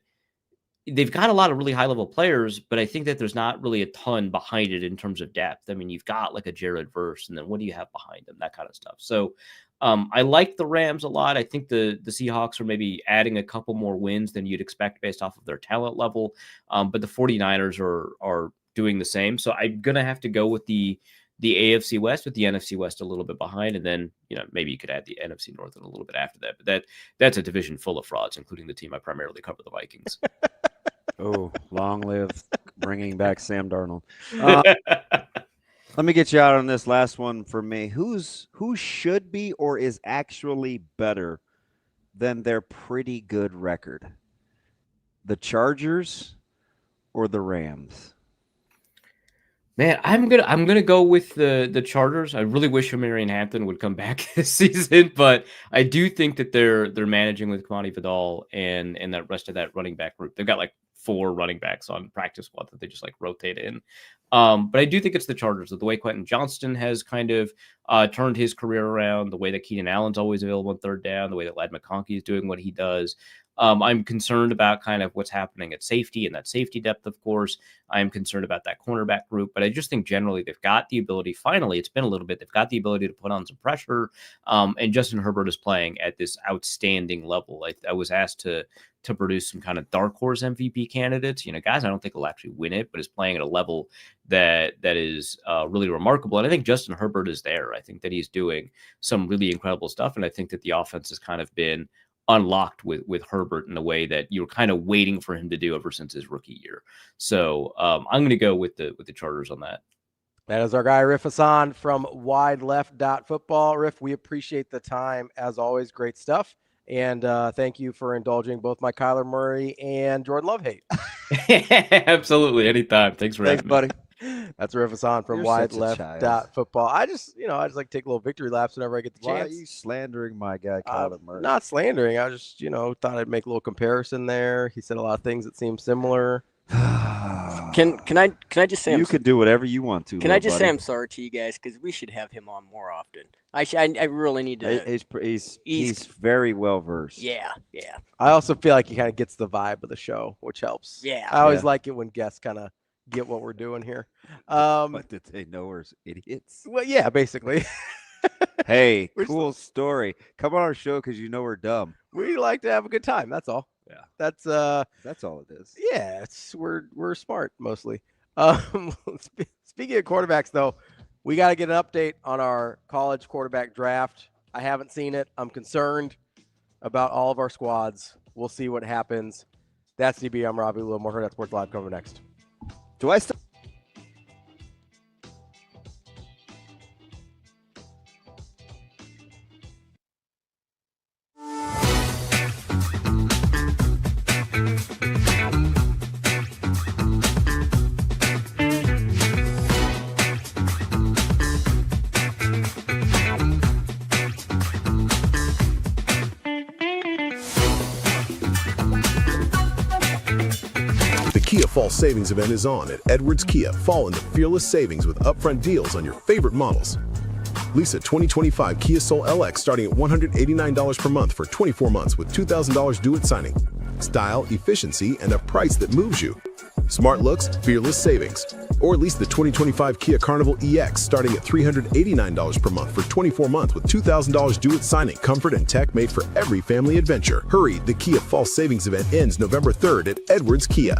S18: they've got a lot of really high-level players, but I think that there's not really a ton behind it in terms of depth. I mean, you've got like a Jared Verse, and then what do you have behind them? That kind of stuff. So I like the Rams a lot. I think the Seahawks are maybe adding a couple more wins than you'd expect based off of their talent level, but the 49ers are doing the same. So I'm going to have to go with the AFC West, with the NFC West a little bit behind, and then maybe you could add the NFC North in a little bit after that. But that's a division full of frauds, including the team I primarily cover, the Vikings.
S7: Oh, long live bringing back Sam Darnold. Let me get you out on this last one for me. Who should be or is actually better than their pretty good record? The Chargers or the Rams?
S18: Man, I'm gonna go with the Chargers. I really wish Marion Hampton would come back this season, but I do think that they're managing with Kamani Vidal and that rest of that running back group. They've got like 4 running backs on practice squad that they just like rotate in. But I do think it's the Chargers. The way Quentin Johnston has kind of turned his career around, the way that Keenan Allen's always available on 3rd down, the way that Ladd McConkey is doing what he does. I'm concerned about kind of what's happening at safety and that safety depth, of course. I'm concerned about that cornerback group, but I just think generally they've got the ability. Finally, it's been a little bit. They've got the ability to put on some pressure, and Justin Herbert is playing at this outstanding level. I was asked to produce some kind of dark horse MVP candidates. Guys I don't think will actually win it, but is playing at a level that is really remarkable. And I think Justin Herbert is there. I think that he's doing some really incredible stuff, and I think that the offense has kind of been unlocked with Herbert in a way that you were kind of waiting for him to do ever since his rookie year. So I'm going to go with the Chargers on that.
S6: That is our guy, Arif Hasan from wideleft.football. Arif, we appreciate the time as always. Great stuff. And thank you for indulging both my Kyler Murray and Jordan Love hate.
S18: Absolutely. Anytime. Thanks for having me.
S6: Buddy. That's Arif Hasan from WideLeft.football. I just like to take a little victory laps whenever I get the chance.
S7: Why are you slandering my guy, Kyler Murray?
S6: Not slandering. I just, thought I'd make a little comparison there. He said a lot of things that seem similar.
S8: Can I just say
S7: you could do whatever you want to.
S8: Can I just say I'm sorry to you guys because we should have him on more often. I really need to.
S7: He's very well versed.
S8: Yeah.
S6: I also feel like he kind of gets the vibe of the show, which helps.
S8: Yeah.
S6: I always like it when guests kind of get what we're doing here.
S7: What did they know we're idiots?
S6: Well, yeah, basically.
S7: Hey, cool story. Come on our show because we're dumb.
S6: We like to have a good time. That's all.
S7: Yeah.
S6: That's
S7: all it is.
S6: Yeah, we're smart mostly. Speaking of quarterbacks, though, we got to get an update on our college quarterback draft. I haven't seen it. I'm concerned about all of our squads. We'll see what happens. That's DB. I'm Ravi. Lulla. More Hurrdat Sports Live coming next.
S7: Do I still?
S10: Kia Fall Savings Event is on at Edwards Kia. Fall into fearless savings with upfront deals on your favorite models. Lease a 2025 Kia Soul LX starting at $189 per month for 24 months with $2,000 due at signing. Style, efficiency, and a price that moves you. Smart looks, fearless savings. Or lease the 2025 Kia Carnival EX starting at $389 per month for 24 months with $2,000 due at signing. Comfort and tech made for every family adventure. Hurry, the Kia Fall Savings Event ends November 3rd at Edwards Kia.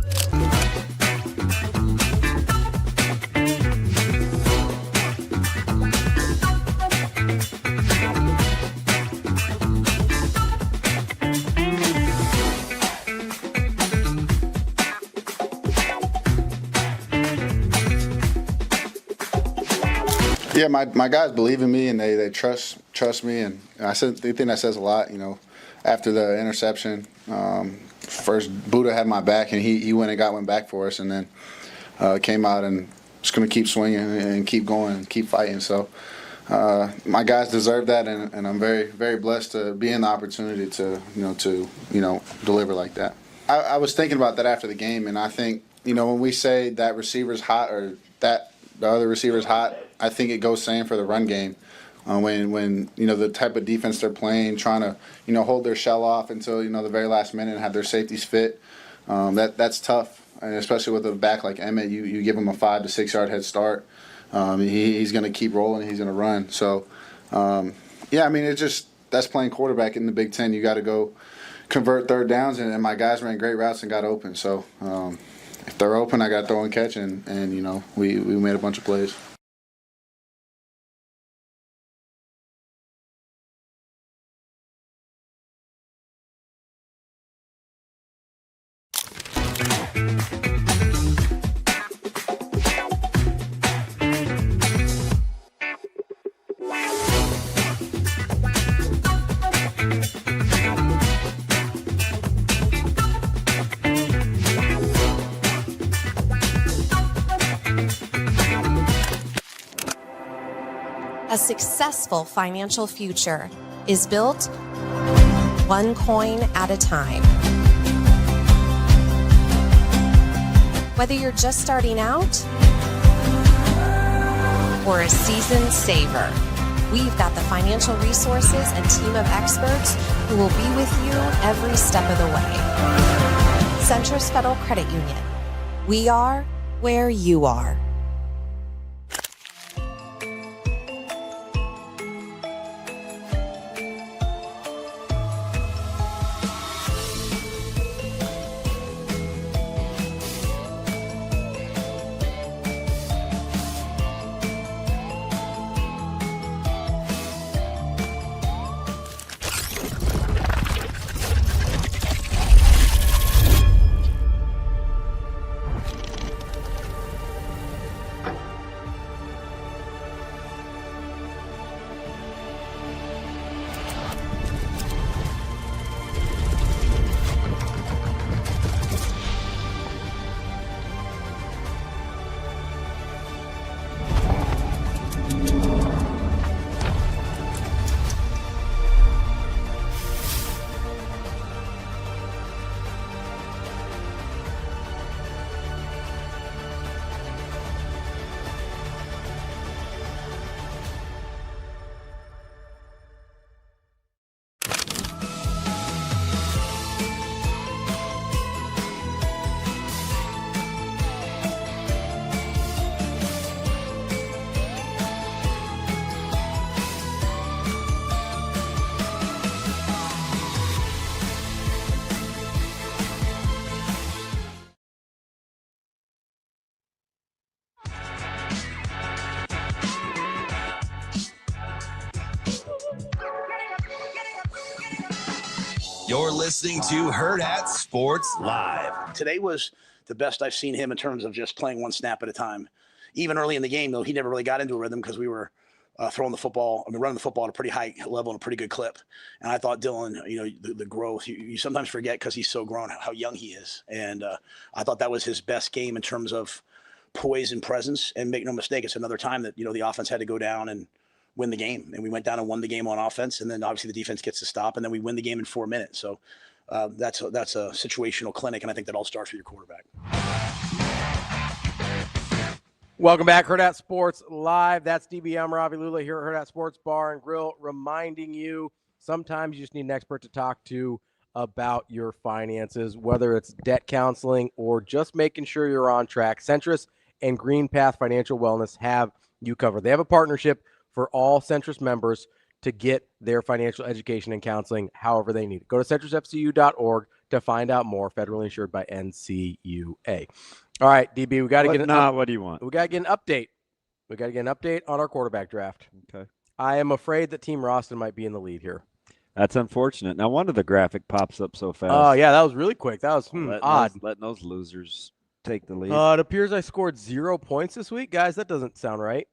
S19: Yeah, my guys believe in me and they trust me, and they think that says a lot. After the interception, first Buddha had my back and he went and got one back for us, and then came out and just going to keep swinging and keep going and keep fighting. So my guys deserve that, and I'm very, very blessed to be in the opportunity to deliver like that. I was thinking about that after the game, and I think when we say that receiver's hot or that the other receiver's hot, I think it goes same for the run game. When the type of defense they're playing, trying to hold their shell off until the very last minute and have their safeties fit, that's tough. And especially with a back like Emmett, you give him a 5 to 6 yard head start. He's going to keep rolling. He's going to run. So that's playing quarterback in the Big Ten. You got to go convert third downs, and my guys ran great routes and got open. So if they're open, I got throw and catch, and we made a bunch of plays.
S14: A successful financial future is built one coin at a time. Whether you're just starting out or a seasoned saver, we've got the financial resources and team of experts who will be with you every step of the way. Centris Federal Credit Union. We are where you are.
S1: You're listening to Hurrdat Sports Live.
S5: Today was the best I've seen him in terms of just playing one snap at a time. Even early in the game, though, he never really got into a rhythm because we were running the football at a pretty high level and a pretty good clip. And I thought Dylan, the growth, you sometimes forget because he's so grown how young he is. And I thought that was his best game in terms of poise and presence. And make no mistake, it's another time that, the offense had to go down and win the game. And we went down and won the game on offense. And then obviously the defense gets to stop. And then we win the game in 4 minutes. So that's a situational clinic. And I think that all starts with your quarterback.
S6: Welcome back, Hurrdat Sports Live. That's DB. I'm Ravi Lulla here at Hurrdat Sports Bar and Grill, reminding you sometimes you just need an expert to talk to about your finances, whether it's debt counseling or just making sure you're on track. Centris and Green Path Financial Wellness have you covered. They have a partnership for all Centris members to get their financial education and counseling however they need it. Go to centrisfcu.org to find out more. Federally insured by NCUA. All right, DB, we got to get
S7: what do you want?
S6: We got to get an update. We got to get an update on our quarterback draft.
S7: Okay.
S6: I am afraid that Team Roston might be in the lead here.
S7: That's unfortunate. No wonder the graphic pops up so fast.
S6: Oh, yeah, that was really quick. That was odd.
S7: Letting those losers take the lead.
S6: It appears I scored 0 points this week. Guys, that doesn't sound right.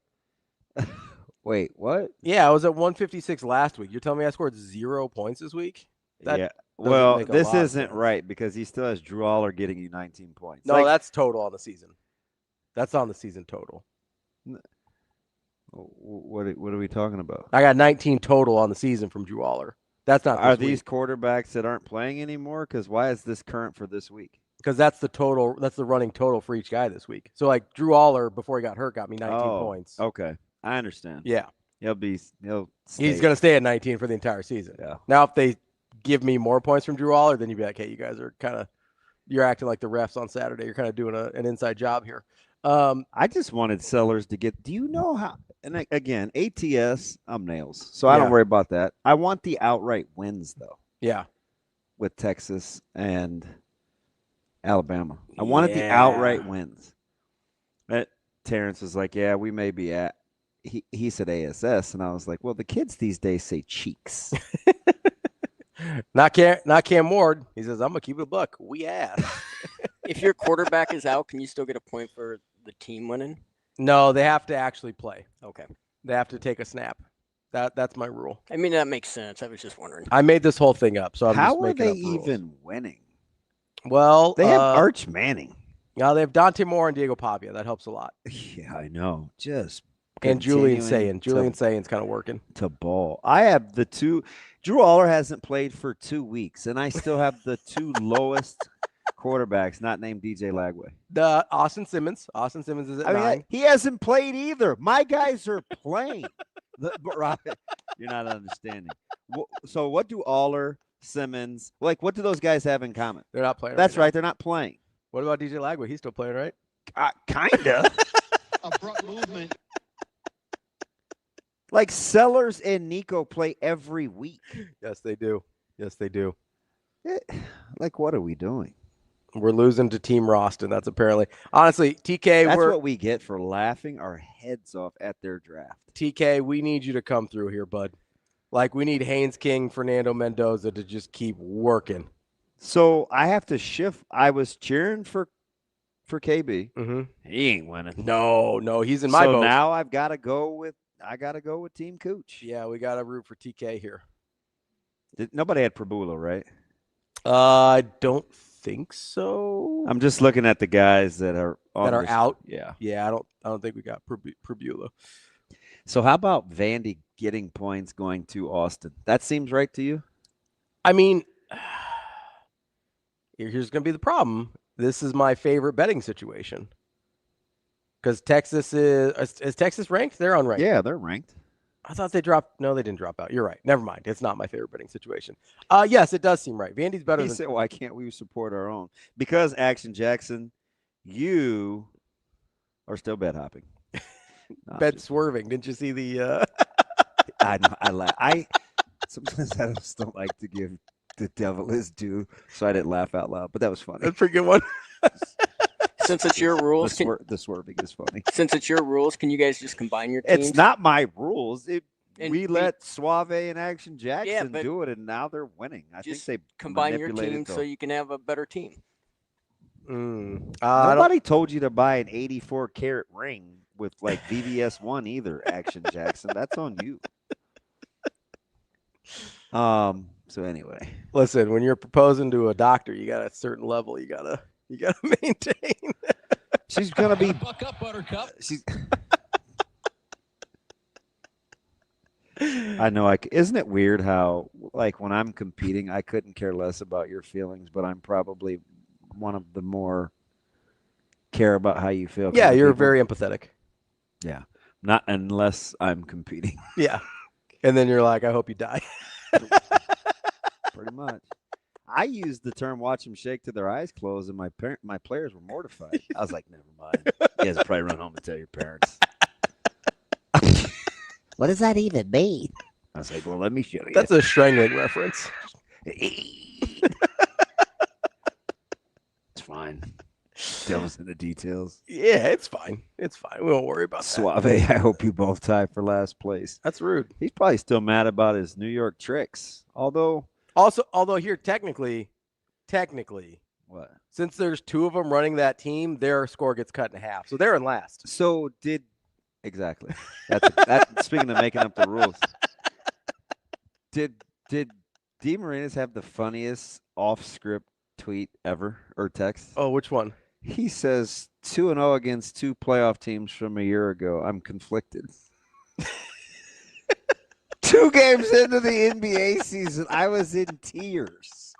S7: Wait, what?
S6: Yeah, I was at 156 last week. You're telling me I scored 0 points this week?
S7: Yeah. Well, this isn't right because he still has Drew Aller getting you 19 points.
S6: No, that's total on the season. That's on the season total.
S7: What are we talking about?
S6: I got 19 total on the season from Drew Aller. That's not.
S7: Are these quarterbacks that aren't playing anymore? Because why is this current for this week?
S6: Because that's the total. That's the running total for each guy this week. So like Drew Aller before he got hurt got me 19 points.
S7: Okay, I understand.
S6: Yeah,
S7: he's
S6: going to stay at 19 for the entire season.
S7: Yeah.
S6: Now if they give me more points from Drew Aller, then you'd be like, hey, you guys are you're acting like the refs on Saturday. You're kind of doing an inside job here.
S7: I just wanted Sellers to get. Do you know how? And again, ATS, I'm nails, so I don't worry about that. I want the outright wins though.
S6: Yeah,
S7: with Texas and Alabama, I wanted the outright wins. But Terrence was like, "Yeah, we may be at." He said ASS, and I was like, "Well, the kids these days say cheeks."
S6: Not Cam Ward. He says, "I'm gonna keep it a buck. We ass."
S8: If your quarterback is out, can you still get a point for the team winning?
S6: No, they have to actually play.
S8: Okay.
S6: They have to take a snap. That's my rule.
S8: I mean, that makes sense. I was just wondering.
S6: I made this whole thing up, so I'm
S7: how
S6: just
S7: are
S6: making
S7: they
S6: up rules.
S7: even winning?
S6: Well,
S7: they have Arch Manning.
S6: Now they have Dante Moore and Diego Pavia. That helps a lot.
S7: Yeah, I know.
S6: And Julian Sayin. Julian Sayin's kind of working
S7: to ball. I have the two. Drew Aller hasn't played for 2 weeks, and I still have the two lowest quarterbacks, not named DJ Lagway.
S6: The Austin Simmons. Austin Simmons is at 9.
S7: He hasn't played either. My guys are playing. You're not understanding. So what do Aller, Simmons, what do those guys have in common?
S6: They're not playing.
S7: That's right. They're not playing.
S6: What about DJ Lagway? He's still playing, right?
S7: Kinda.
S9: Abrupt movement.
S7: Like Sellers and Nico play every week.
S6: Yes, they do.
S7: What are we doing?
S6: We're losing to Team Roston. That's apparently, honestly, TK.
S7: That's what we get for laughing our heads off at their draft.
S6: TK, we need you to come through here, bud. We need Haynes King, Fernando Mendoza to just keep working.
S7: So I have to shift. I was cheering for KB.
S6: Mm-hmm.
S7: He ain't winning.
S6: No, he's in my boat.
S7: So now I got to go with Team Cooch.
S6: Yeah, we got to root for TK here.
S7: Nobody had Prabula, right?
S6: I don't think so.
S7: I'm just looking at the guys that are
S6: out.
S7: Yeah.
S6: I don't think we got Prabula.
S7: So how about Vandy getting points going to Austin? That seems right to you?
S6: I mean, here's going to be the problem. This is my favorite betting situation. Because Texas is Texas ranked? They're unranked.
S7: Yeah, they're ranked.
S6: I thought they dropped. No, they didn't drop out. You're right. Never mind. It's not my favorite betting situation. Yes, it does seem right. Vandy's better than.
S7: He said, "Why can't we support our own?" Because Action Jackson, you are still bet hopping.
S6: Bet swerving. Didn't you see the?
S7: I know. I sometimes I just don't like to give the devil his due, so I didn't laugh out loud. But that was funny.
S6: That's a pretty good one.
S8: Since it's your rules,
S7: the swerving is funny.
S8: Since it's your rules, can you guys just combine your teams?
S7: It's not my rules. we let Suave and Action Jackson
S8: but
S7: do it, and now they're winning. I think they
S8: combine your
S7: manipulated
S8: team so you can have a better team.
S7: Nobody told you to buy an 84-carat ring with like VVS 1 either, Action Jackson. That's on you. So anyway,
S6: listen, when you're proposing to a doctor, you got a certain level you gotta maintain.
S7: She's gonna be
S4: buck up, Buttercup.
S7: I know. Isn't it weird how, like, when I'm competing, I couldn't care less about your feelings, but I'm probably one of the more care about how you feel.
S6: Yeah, you're very empathetic.
S7: Yeah, not unless I'm competing.
S6: Yeah, and then you're like, I hope you die.
S7: Pretty much. I used the term "watch them shake till their eyes close," and my players were mortified. I was like, never mind. You guys will probably run home and tell your parents.
S17: What does that even mean?
S7: I was like, well, let me show you.
S6: That's a strangling reference.
S7: It's fine. Devil's in the details.
S6: Yeah, it's fine. It's fine. We won't worry about
S7: Suave,
S6: that.
S7: I hope you both tie for last place.
S6: That's rude.
S7: He's probably still mad about his New York tricks. Although
S6: here, technically,
S7: what?
S6: Since there's two of them running that team, their score gets cut in half. So they're in last.
S7: So exactly. That's speaking of making up the rules. Did DeMarinis have the funniest off-script tweet ever or text?
S6: Oh, which one?
S7: He says 2-0 against two playoff teams from a year ago. I'm conflicted. 2 games into the NBA season, I was in tears.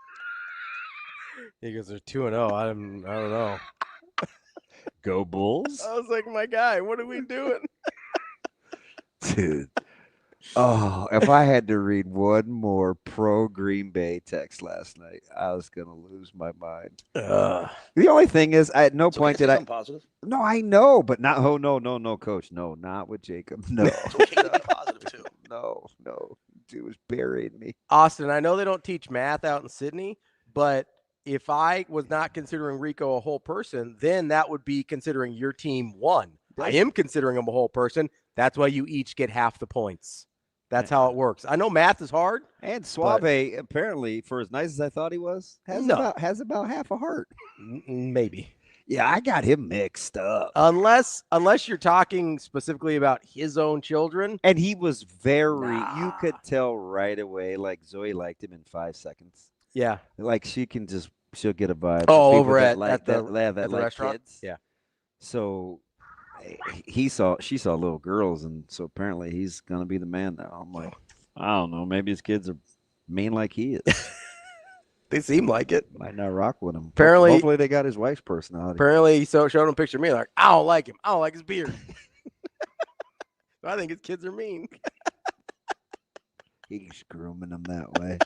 S6: He goes, they're 2-0. I don't know.
S7: Go Bulls.
S6: I was like, my guy, what are we doing?
S7: Dude. Oh, if I had to read one more pro Green Bay text last night, I was going to lose my mind. The only thing is, at no point did I.
S5: Positive.
S7: No, I know, but not. Oh, no, coach. No, not with Jacob. No.
S5: Positive too.
S7: No. Dude was burying me.
S6: Austin, I know they don't teach math out in Sydney, but if I was not considering Rico a whole person, then that would be considering your team won. I am considering him a whole person. That's why you each get half the points. That's how it works. I know math is hard.
S7: And Suave, apparently, for as nice as I thought he was, has about half a heart.
S6: Maybe.
S7: Yeah, I got him mixed up.
S6: Unless you're talking specifically about his own children.
S7: And he was you could tell right away, like Zoe liked him in 5 seconds.
S6: Yeah.
S7: Like she'll get a vibe.
S6: Oh, over at the
S7: restaurant?
S6: Kids. Yeah.
S7: So she saw little girls, and so apparently he's gonna be the man now. I'm like, I don't know, maybe his kids are mean like he is.
S6: They seem like it.
S7: Might not rock with him.
S6: Apparently,
S7: hopefully they got his wife's personality.
S6: Apparently, he showed him a picture of me. Like, I don't like him. I don't like his beard. I think his kids are mean.
S7: He's grooming them that way.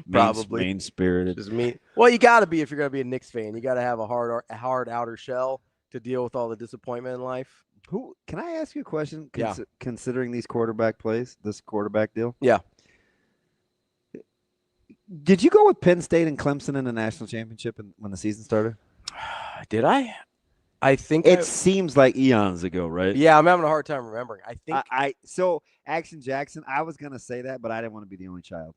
S6: Probably
S7: mean spirited.
S6: Just mean. Well, you got to be if you're gonna be a Knicks fan. You got to have a hard outer shell to deal with all the disappointment in life.
S7: Can I ask you a question?
S6: Yeah.
S7: Considering these quarterback plays, this quarterback deal.
S6: Yeah.
S7: Did you go with Penn State and Clemson in the national championship when the season started?
S6: Did I? I think
S7: it seems like eons ago, right?
S6: Yeah, I'm having a hard time remembering. I think
S7: so. Action Jackson. I was gonna say that, but I didn't want to be the only child.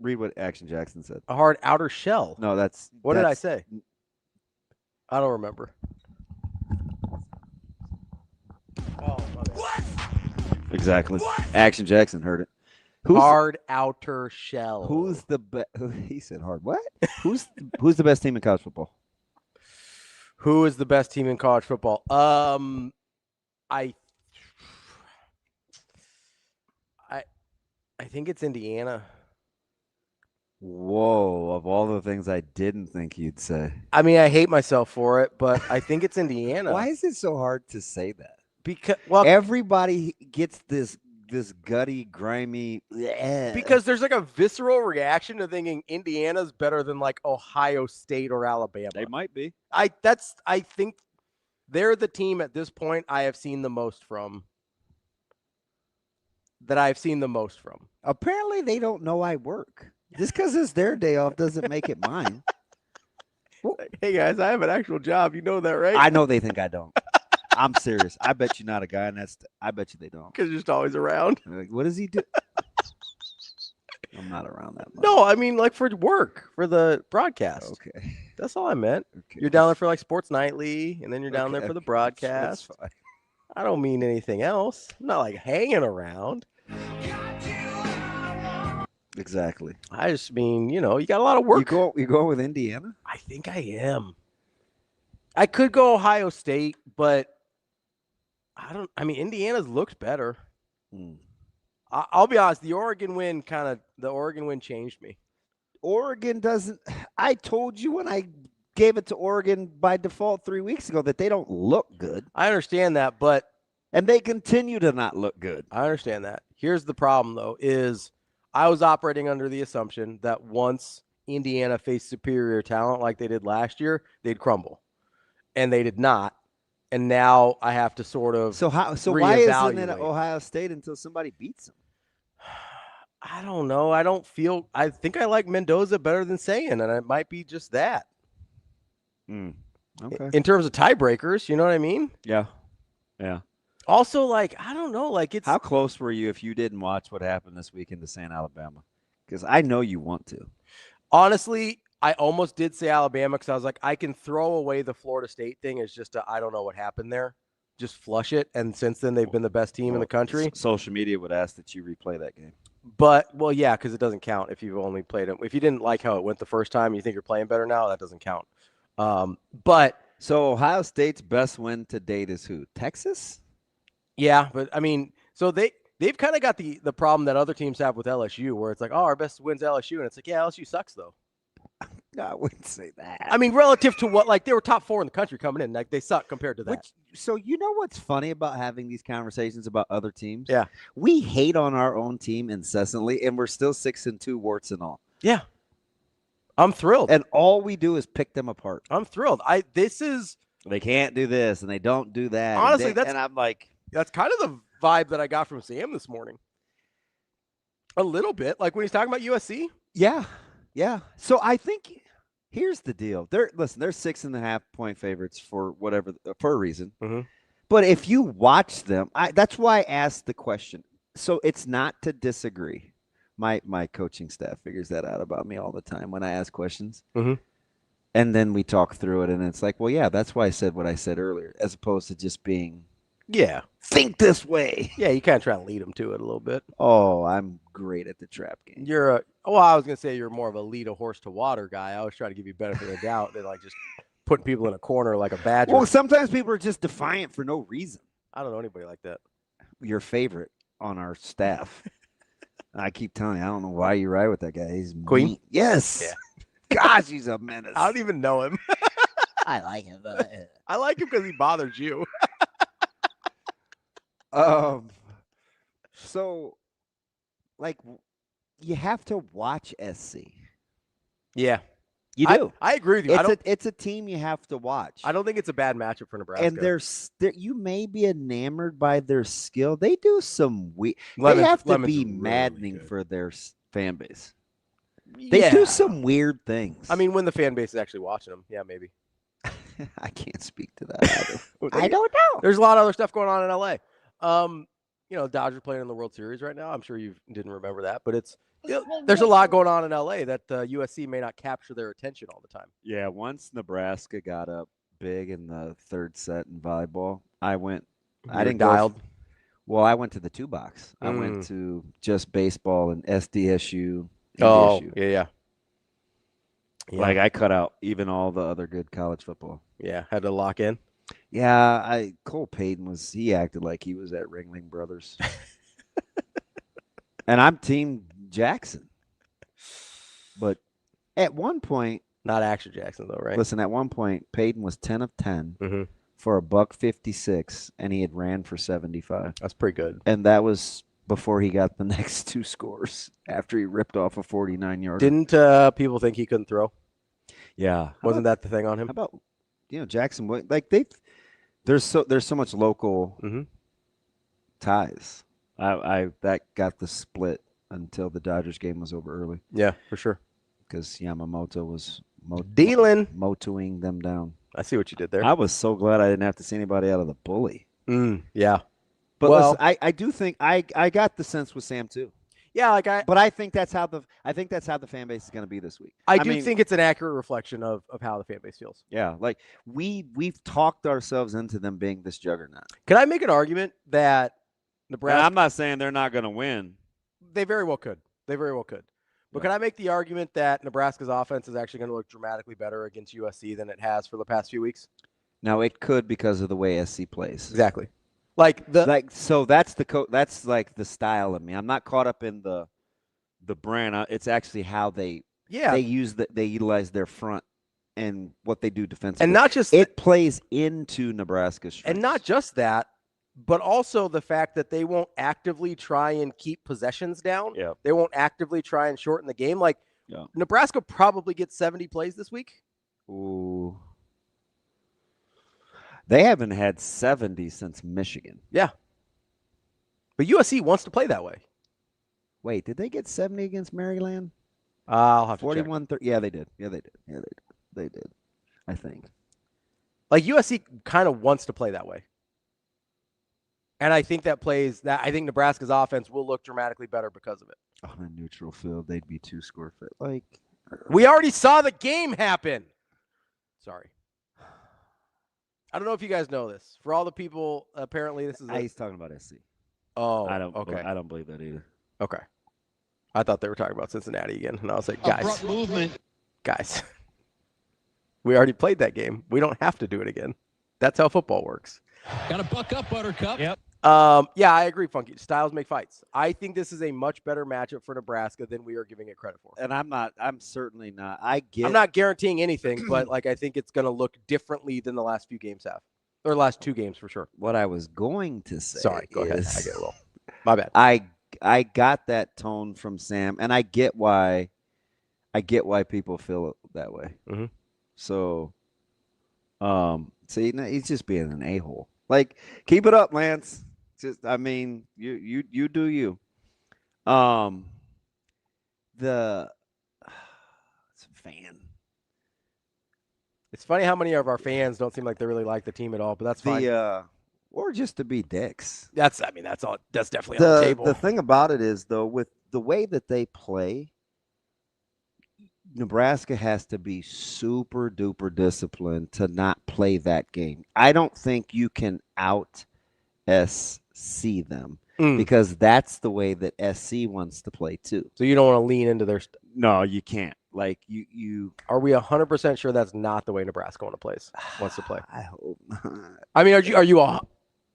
S7: Read what Action Jackson said.
S6: A hard outer shell.
S7: No,
S6: what did I say? I don't remember. Oh,
S7: what? Exactly. What? Action Jackson heard it.
S6: Hard outer shell.
S7: Who's the best? He said hard. What? Who's the best team in college football?
S6: Who is the best team in college football? I think it's Indiana.
S7: Whoa, of all the things I didn't think you'd say.
S6: I mean, I hate myself for it, but I think it's Indiana.
S7: Why is it so hard to say that?
S6: Because
S7: everybody gets this gutty, grimy.
S6: Because there's like a visceral reaction to thinking Indiana's better than like Ohio State or Alabama.
S7: They might be.
S6: I think they're the team at this point I have seen the most from.
S7: Apparently, they don't know I work. Just because it's their day off doesn't make it mine.
S6: Hey guys, I have an actual job. You know that, right?
S7: I know they think I don't. I'm serious. I bet you not a guy, and I bet you they don't.
S6: Because you're just always around.
S7: Like, what does he do? I'm not around that much.
S6: No, I mean like for work, for the broadcast.
S7: Okay.
S6: That's all I meant.
S7: Okay.
S6: You're down there for like Sports Nightly, and then you're down there for the
S7: Okay.
S6: broadcast.
S7: That's fine.
S6: I don't mean anything else. I'm not like hanging around.
S7: Exactly.
S6: I just mean, you got a lot of work.
S7: You go with Indiana?
S6: I think I am. I could go Ohio State, but I mean, Indiana's looked better. I'll be honest. The Oregon win changed me.
S7: Oregon doesn't. I told you when I gave it to Oregon by default 3 weeks ago that they don't look good.
S6: I understand that,
S7: and they continue to not look good.
S6: I understand that. Here's the problem, though, is I was operating under the assumption that once Indiana faced superior talent like they did last year, they'd crumble. And they did not. And now I have to sort of
S7: So why isn't it Ohio State until somebody beats them?
S6: I don't know. I think I like Mendoza better than Sayin, and it might be just that.
S7: Okay.
S6: In terms of tiebreakers, you know what I mean?
S7: Yeah. Yeah.
S6: Also, like, I don't know. Like, it's
S7: how close were you if you didn't watch what happened this weekend to St. Alabama? Because I know you want to.
S6: Honestly, I almost did say Alabama because I was like, I can throw away the Florida State thing. It's just I don't know what happened there. Just flush it. And since then, they've been the best team in the country.
S7: Social media would ask that you replay that game.
S6: But, well, yeah, because it doesn't count if you've only played it. If you didn't like how it went the first time, you think you're playing better now, that doesn't count.
S7: So Ohio State's best win to date is who? Texas?
S6: Yeah, but I mean, so they've kind of got the problem that other teams have with LSU, where it's like, oh, our best win's LSU, and it's like, yeah, LSU sucks though.
S7: No, I wouldn't say that.
S6: I mean, relative to what, like, they were top 4 in the country coming in, like they suck compared to that.
S7: So you know what's funny about having these conversations about other teams?
S6: Yeah,
S7: we hate on our own team incessantly, and we're still 6-2, warts and all.
S6: Yeah, I'm thrilled,
S7: and all we do is pick them apart.
S6: I'm thrilled.
S7: They can't do this, and they don't do that.
S6: Honestly,
S7: and I'm like,
S6: that's kind of the vibe that I got from Sam this morning. A little bit, like when he's talking about USC.
S7: Yeah. Yeah. So I think here's the deal. They're 6.5 point favorites for a reason.
S6: Mm-hmm.
S7: But if you watch them, that's why I asked the question. So it's not to disagree. My coaching staff figures that out about me all the time when I ask questions.
S6: Mm-hmm.
S7: And then we talk through it, and it's like, well, yeah, that's why I said what I said earlier, as opposed to just being, think this way.
S6: Yeah, you kind of try to lead them to it a little bit.
S7: Oh, I'm great at the trap game.
S6: I was going to say you're more of a lead a horse to water guy. I always try to give you benefit of the doubt than like just putting people in a corner like a badger.
S7: Well, sometimes people are just defiant for no reason.
S6: I don't know anybody like that.
S7: Your favorite on our staff. I keep telling you, I don't know why you ride with that guy. He's
S6: Queen?
S7: Mean. Yes.
S6: Yeah.
S7: Gosh, he's a menace.
S6: I don't even know him.
S17: I like him.
S6: I like him because he bothers you.
S7: So, like, you have to watch SC.
S6: Yeah.
S7: You do.
S6: I agree with you.
S7: It's a team you have to watch.
S6: I don't think it's a bad matchup for Nebraska.
S7: And you may be enamored by their skill. They do some weird. They have to be maddening for their fan base. They do some weird things.
S6: I mean, when the fan base is actually watching them, yeah, maybe.
S7: I can't speak to that either.
S17: I don't know.
S6: There's a lot of other stuff going on in LA. Dodgers playing in the World Series right now. I'm sure you didn't remember that, but there's a lot going on in LA that USC may not capture their attention all the time.
S7: Yeah, once Nebraska got up big in the third set in volleyball, I didn't
S6: dialed.
S7: Well, I went to the 2 box. I went to just baseball and SDSU.
S6: Oh, yeah.
S7: Like I cut out even all the other good college football.
S6: Yeah, had to lock in.
S7: Yeah, Cole Payton he acted like he was at Ringling Brothers. And I'm Team Jackson. But at one point,
S6: not Action Jackson though, right?
S7: Listen, at one point, Payton was 10 of 10 for $156, and he had ran for 75.
S6: That's pretty good.
S7: And that was before he got the next 2 scores after he ripped off a 49-yarder.
S6: Didn't people think he couldn't throw?
S7: Yeah.
S6: Wasn't that the thing on him?
S7: How about Jackson? Like there's so much local ties. That got the split until the Dodgers game was over early.
S6: Yeah, for sure.
S7: Because Yamamoto was
S6: dealing,
S7: motoing them down.
S6: I see what you did there.
S7: I was so glad I didn't have to see anybody out of the bully.
S6: Yeah.
S7: But listen, I do think I got the sense with Sam too.
S6: Yeah,
S7: but I think that's how the fan base is going to be this week.
S6: I do think it's an accurate reflection of how the fan base feels.
S7: Yeah, like we've talked ourselves into them being this juggernaut.
S6: Can I make an argument that Nebraska?
S7: And I'm not saying they're not going to win.
S6: They very well could. But can I make the argument that Nebraska's offense is actually going to look dramatically better against USC than it has for the past few weeks?
S7: No, it could because of the way SC plays.
S6: Exactly.
S7: So that's that's like the style of me. I'm not caught up in the brand. It's actually how they utilize their front and what they do defensively.
S6: And not just
S7: it plays into Nebraska's strengths.
S6: And not just that, but also the fact that they won't actively try and keep possessions down.
S7: Yeah.
S6: They won't actively try and shorten the game. Like Nebraska probably gets 70 plays this week.
S7: Ooh. They haven't had 70 since Michigan.
S6: Yeah. But USC wants to play that way.
S7: Wait, did they get 70 against Maryland?
S6: I'll have to
S7: 41 30. Yeah, they did. They did. I think.
S6: Like USC kind of wants to play that way. And I think I think Nebraska's offense will look dramatically better because of it.
S7: On a neutral field, they'd be 2 score fit. Like
S6: we already saw the game happen. Sorry. I don't know if you guys know this. For all the people, apparently this is.
S7: He's talking about SC.
S6: Oh,
S7: I don't.
S6: Okay.
S7: I don't believe that either.
S6: Okay. I thought they were talking about Cincinnati again, and I was like,
S9: Abrupt movement.
S6: guys, we already played that game. We don't have to do it again. That's how football works.
S4: Got to buck up, Buttercup.
S15: Yep.
S6: Yeah, I agree, Funky. Styles make fights. I think this is a much better matchup for Nebraska than we are giving it credit for.
S7: And I'm certainly not.
S6: I'm not guaranteeing anything, but like I think it's going to look differently than the last few games have. Or last 2 games for sure.
S7: What I was going to say.
S6: Sorry, go ahead. I get a little. My bad.
S7: I got that tone from Sam, and I get why people feel that way.
S6: Mm-hmm.
S7: So, see, he's just being an a-hole. Like, keep it up, Lance. Just, I mean, you do you. The fan.
S6: It's funny how many of our fans don't seem like they really like the team at all, but that's fine.
S7: Or just to be dicks.
S6: That's definitely on the table.
S7: The thing about it is, though, with the way that they play, Nebraska has to be super duper disciplined to not play that game. I don't think you can out SC them because that's the way that SC wants to play too.
S6: So you don't want to lean into their
S7: No, you can't. Like you
S6: Are we 100% sure that's not the way Nebraska wants to play?
S7: I hope not.
S6: I mean, are you all?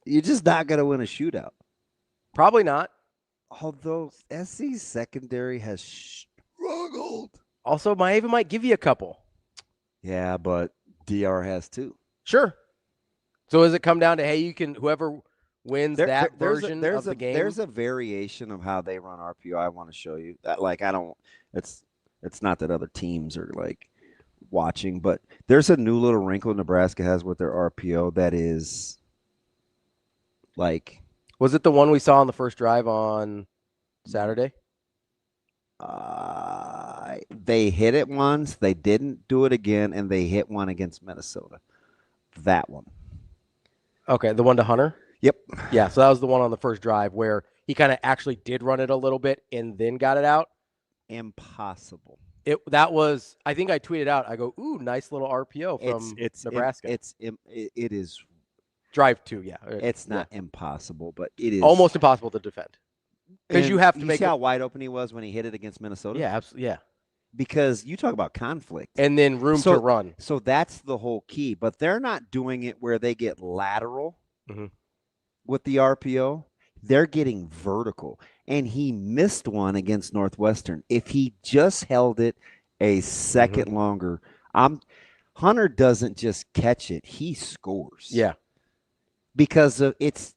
S7: You're just not going to win a shootout.
S6: Probably not.
S7: Although SC's secondary has struggled.
S6: Also, Miami might give you a couple.
S7: Yeah, but DR has too.
S6: Sure. So does it come down to, hey, you can whoever wins that version of the game?
S7: There's a variation of how they run RPO. I want to show you that. Like it's not that other teams are like watching, but there's a new little wrinkle Nebraska has with their RPO that is like.
S6: Was it the one we saw on the first drive on Saturday?
S7: They hit it once, they didn't do it again, and they hit one against Minnesota. That one.
S6: Okay, the one to Hunter?
S7: Yep.
S6: Yeah, so that was the one on the first drive where he kind of actually did run it a little bit and then got it out.
S7: Impossible.
S6: That was, I think I tweeted out, I go, ooh, nice little RPO from Nebraska.
S7: It is.
S6: Drive 2, yeah.
S7: It's not impossible, but it is.
S6: Almost impossible to defend. Because you have to make
S7: see how wide open he was when he hit it against Minnesota?
S6: Yeah, absolutely. Yeah.
S7: Because you talk about conflict.
S6: And then room to run.
S7: So that's the whole key. But they're not doing it where they get lateral with the RPO. They're getting vertical. And he missed one against Northwestern. If he just held it a second longer, Hunter doesn't just catch it. He scores.
S6: Yeah.
S7: Because of it's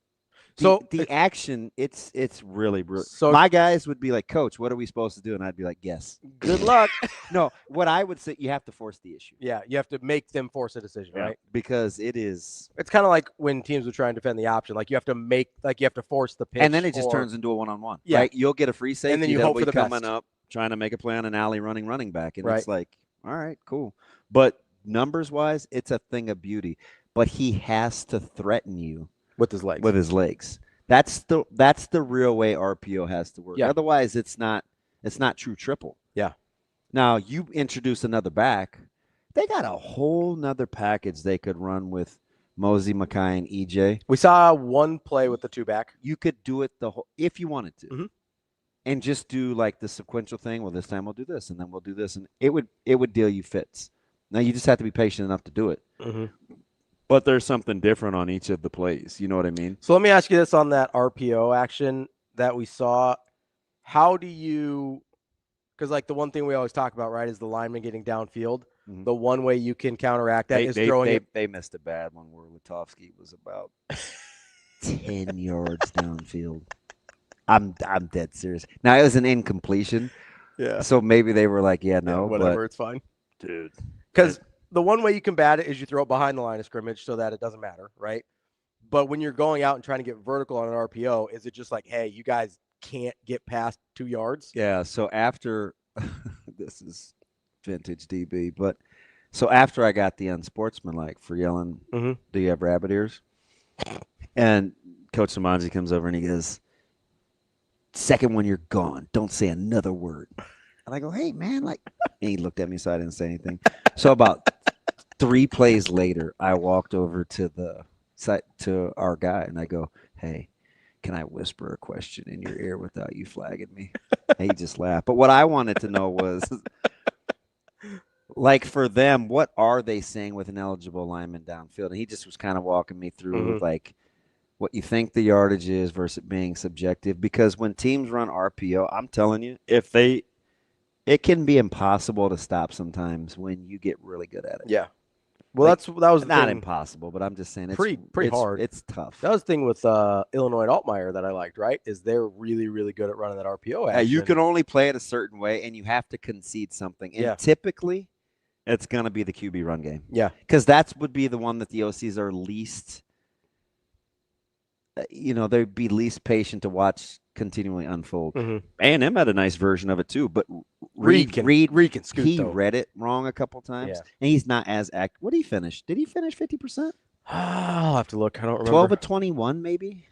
S7: the action, it's really brutal. So my guys would be like, Coach, what are we supposed to do? And I'd be like, guess.
S6: Good luck.
S7: No, what I would say, you have to force the issue.
S6: Yeah, you have to make them force a decision, right?
S7: Because it's
S6: kind of like when teams would try and defend the option. Like you have to force the pitch.
S7: And then it just turns into a one-on-one.
S6: Yeah.
S7: Right? You'll get a free safety.
S6: And then you hope for the
S7: coming
S6: best.
S7: up, trying to make a play on an alley running back. And
S6: right.
S7: It's like, all right, cool. But numbers-wise, it's a thing of beauty. But he has to threaten you
S6: with his legs.
S7: With his legs. That's the real way RPO has to work.
S6: Yeah.
S7: Otherwise, it's not true triple.
S6: Yeah.
S7: Now, you introduce another back, they got a whole nother package they could run with Mosey, Mackay, and EJ.
S6: We saw one play with the two back.
S7: You could do it if you wanted to.
S6: Mm-hmm.
S7: And just do like the sequential thing. Well, this time we'll do this, and then we'll do this, and it would deal you fits. Now you just have to be patient enough to do it.
S6: Mm-hmm.
S7: But there's something different on each of the plays. You know what I mean?
S6: So let me ask you this on that RPO action that we saw. How do you – because, like, the one thing we always talk about, right, is the lineman getting downfield. Mm-hmm. The one way you can counteract that is throwing it.
S7: They missed a bad one where Witovsky was about 10 yards downfield. I'm dead serious. Now, it was an incompletion.
S6: Yeah.
S7: So maybe they were like, no.
S6: Whatever, it's fine.
S7: Dude.
S6: Because the one way you combat it is you throw it behind the line of scrimmage so that it doesn't matter, right? But when you're going out and trying to get vertical on an RPO, is it just like, hey, you guys can't get past 2 yards?
S7: Yeah, so after – this is vintage DB. But so after I got the unsportsmanlike for yelling,
S6: mm-hmm.
S7: Do you have rabbit ears? And Coach Samanji comes over and he goes, second one, you're gone. Don't say another word. And I go, hey, man, like, and he looked at me, so I didn't say anything. So about 3 plays later, I walked over to the site to our guy, and I go, hey, can I whisper a question in your ear without you flagging me? And he just laughed. But what I wanted to know was, like, for them, what are they saying with an eligible lineman downfield? And he just was kind of walking me through,
S6: mm-hmm.
S7: like, what you think the yardage is versus it being subjective. Because when teams run RPO, I'm telling you, it can be impossible to stop sometimes when you get really good at it.
S6: Yeah. Well,
S7: like,
S6: that was
S7: not
S6: thing.
S7: Impossible, but I'm just saying it's
S6: pretty hard.
S7: It's tough.
S6: That was the thing with Illinois and Altmaier that I liked, right? Is they're really, really good at running that RPO action.
S7: Yeah, you can only play it a certain way, and you have to concede something. And typically, it's going to be the QB run game.
S6: Yeah.
S7: Because that would be the one that the OCs are least – they'd be least patient to watch continually unfold.
S6: Mm-hmm.
S7: A&M had a nice version of it too, but Reed
S6: can scoot.
S7: He read it wrong a couple times, and he's not as active. What did he finish? Did he finish 50%?
S6: I'll have to look. I don't remember.
S7: 12 of 21, maybe.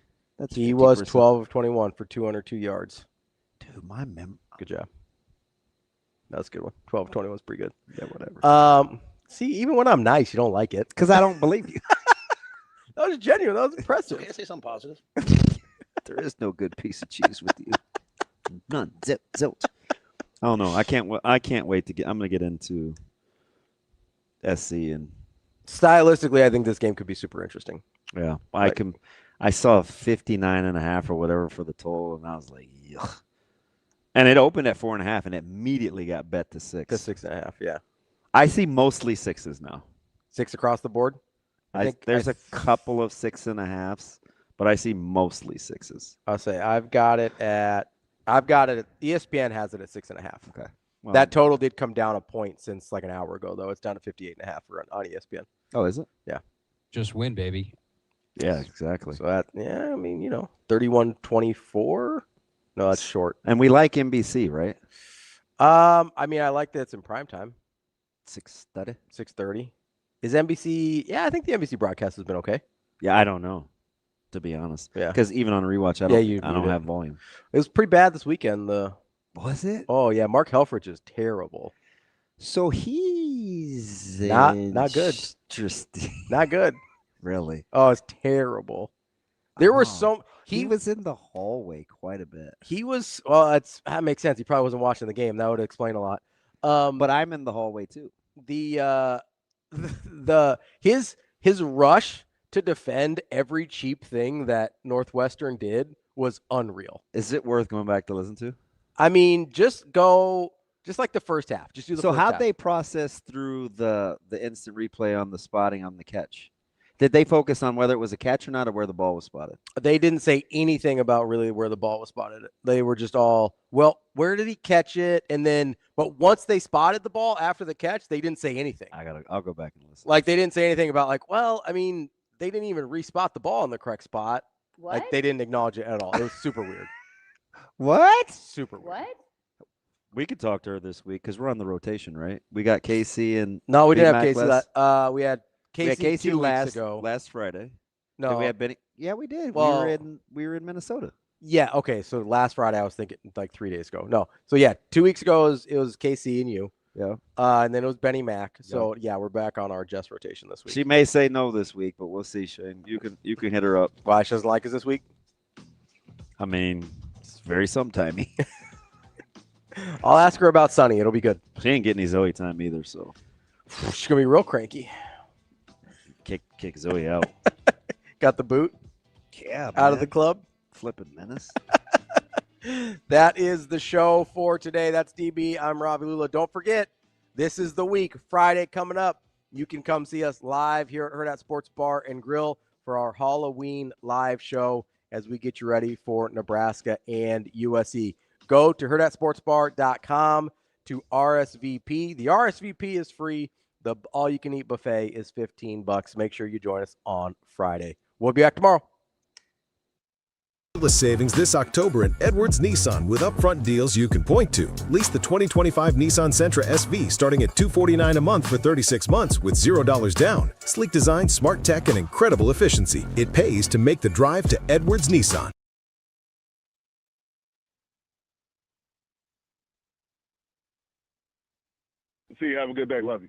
S6: He was 12 of 21 for 202 yards.
S7: Dude, my mem.
S6: Good job. That was a good one. 12 of 21 was pretty good.
S7: Yeah, whatever.
S6: See, even when I'm nice, you don't like it
S7: because I don't believe you.
S6: That was genuine. That was impressive.
S5: Can I say something positive?
S7: There is no good piece of cheese with you. None. Zilt. Oh no, I can't wait to get. I'm gonna get into SC and
S6: stylistically, I think this game could be super interesting.
S7: Yeah, I saw 59.5 or whatever for the total, and I was like, yuck. And it opened at 4.5, and it immediately got bet to 6.
S6: To 6.5. Yeah.
S7: I see mostly 6s now.
S6: 6 across the board.
S7: There's a couple of 6.5s, but I see mostly 6s.
S6: I'll say I've got it at ESPN has it at 6.5.
S7: Okay. Well,
S6: that total did come down a point since like an hour ago, though. It's down to 58.5 on ESPN.
S7: Oh, is it?
S6: Yeah.
S4: Just win, baby.
S7: Yeah, exactly.
S6: So I mean, 31-24. No, that's short.
S7: And we like NBC, right?
S6: I mean, I like that it's in prime time.
S7: 6:30.
S6: 6:30. Is NBC? Yeah, I think the NBC broadcast has been okay.
S7: Yeah, I don't know, to be honest.
S6: Yeah.
S7: Because even on a rewatch, I don't have volume.
S6: It was pretty bad this weekend.
S7: Was it?
S6: Oh yeah, Mark Helfrich is terrible.
S7: So he's
S6: not good.
S7: Interesting.
S6: Not good.
S7: Really?
S6: Oh, it's terrible. There were so
S7: he was in the hallway quite a bit.
S6: He was. Well, that makes sense. He probably wasn't watching the game. That would explain a lot.
S7: But I'm in the hallway too.
S6: His rush to defend every cheap thing that Northwestern did was unreal.
S7: Is it worth going back to listen to?
S6: I mean, just like the first half. Just do the
S7: So
S6: first
S7: how'd
S6: half.
S7: they process through the instant replay on the spotting on the catch? Did they focus on whether it was a catch or not, or where the ball was spotted?
S6: They didn't say anything about really where the ball was spotted. They were just all, well, where did he catch it? And then, but once they spotted the ball after the catch, they didn't say anything.
S7: I'll go back and listen.
S6: Like, they didn't say anything about like, well, I mean, they didn't even respot the ball in the correct spot.
S20: What?
S6: Like, they didn't acknowledge it at all. It was super weird.
S7: What?
S6: Super weird.
S20: What?
S7: We could talk to her this week because we're on the rotation, right? We got Casey and
S6: no, we didn't have
S7: Mac
S6: Casey. We had Casey 2 weeks ago.
S7: Last Friday.
S6: No,
S7: Did we have Benny. Yeah, we did.
S6: Well,
S7: we were in Minnesota.
S6: Yeah. Okay. So last Friday, I was thinking like 3 days ago. No. So yeah, 2 weeks ago it was Casey and you.
S7: Yeah.
S6: And then it was Benny Mac. So yeah, we're back on our Jess rotation this week.
S7: She may say no this week, but we'll see, Shane. You can hit her up.
S6: Why she doesn't like us this week?
S7: I mean, it's very sometimey.
S6: I'll ask her about Sonny. It'll be good.
S7: She ain't getting any Zoe time either, so
S6: she's gonna be real cranky.
S7: Kick Zoe out.
S6: Got the boot.
S7: Yeah,
S6: out of the club.
S7: Flipping menace.
S6: That is the show for today. That's DB. I'm Ravi Lulla. Don't forget, this is the week. Friday coming up. You can come see us live here at Hurrdat Sports Bar and Grill for our Halloween live show as we get you ready for Nebraska and USC. Go to hurrdatsportsbar.com to RSVP. The RSVP is free. The all-you-can-eat buffet is $15. Make sure you join us on Friday. We'll be back tomorrow.
S10: Savings this October at Edwards Nissan with upfront deals you can point to. Lease the 2025 Nissan Sentra SV starting at $249 a month for 36 months with $0 down. Sleek design, smart tech, and incredible efficiency. It pays to make the drive to Edwards Nissan.
S20: See you. Have a good day. Love you.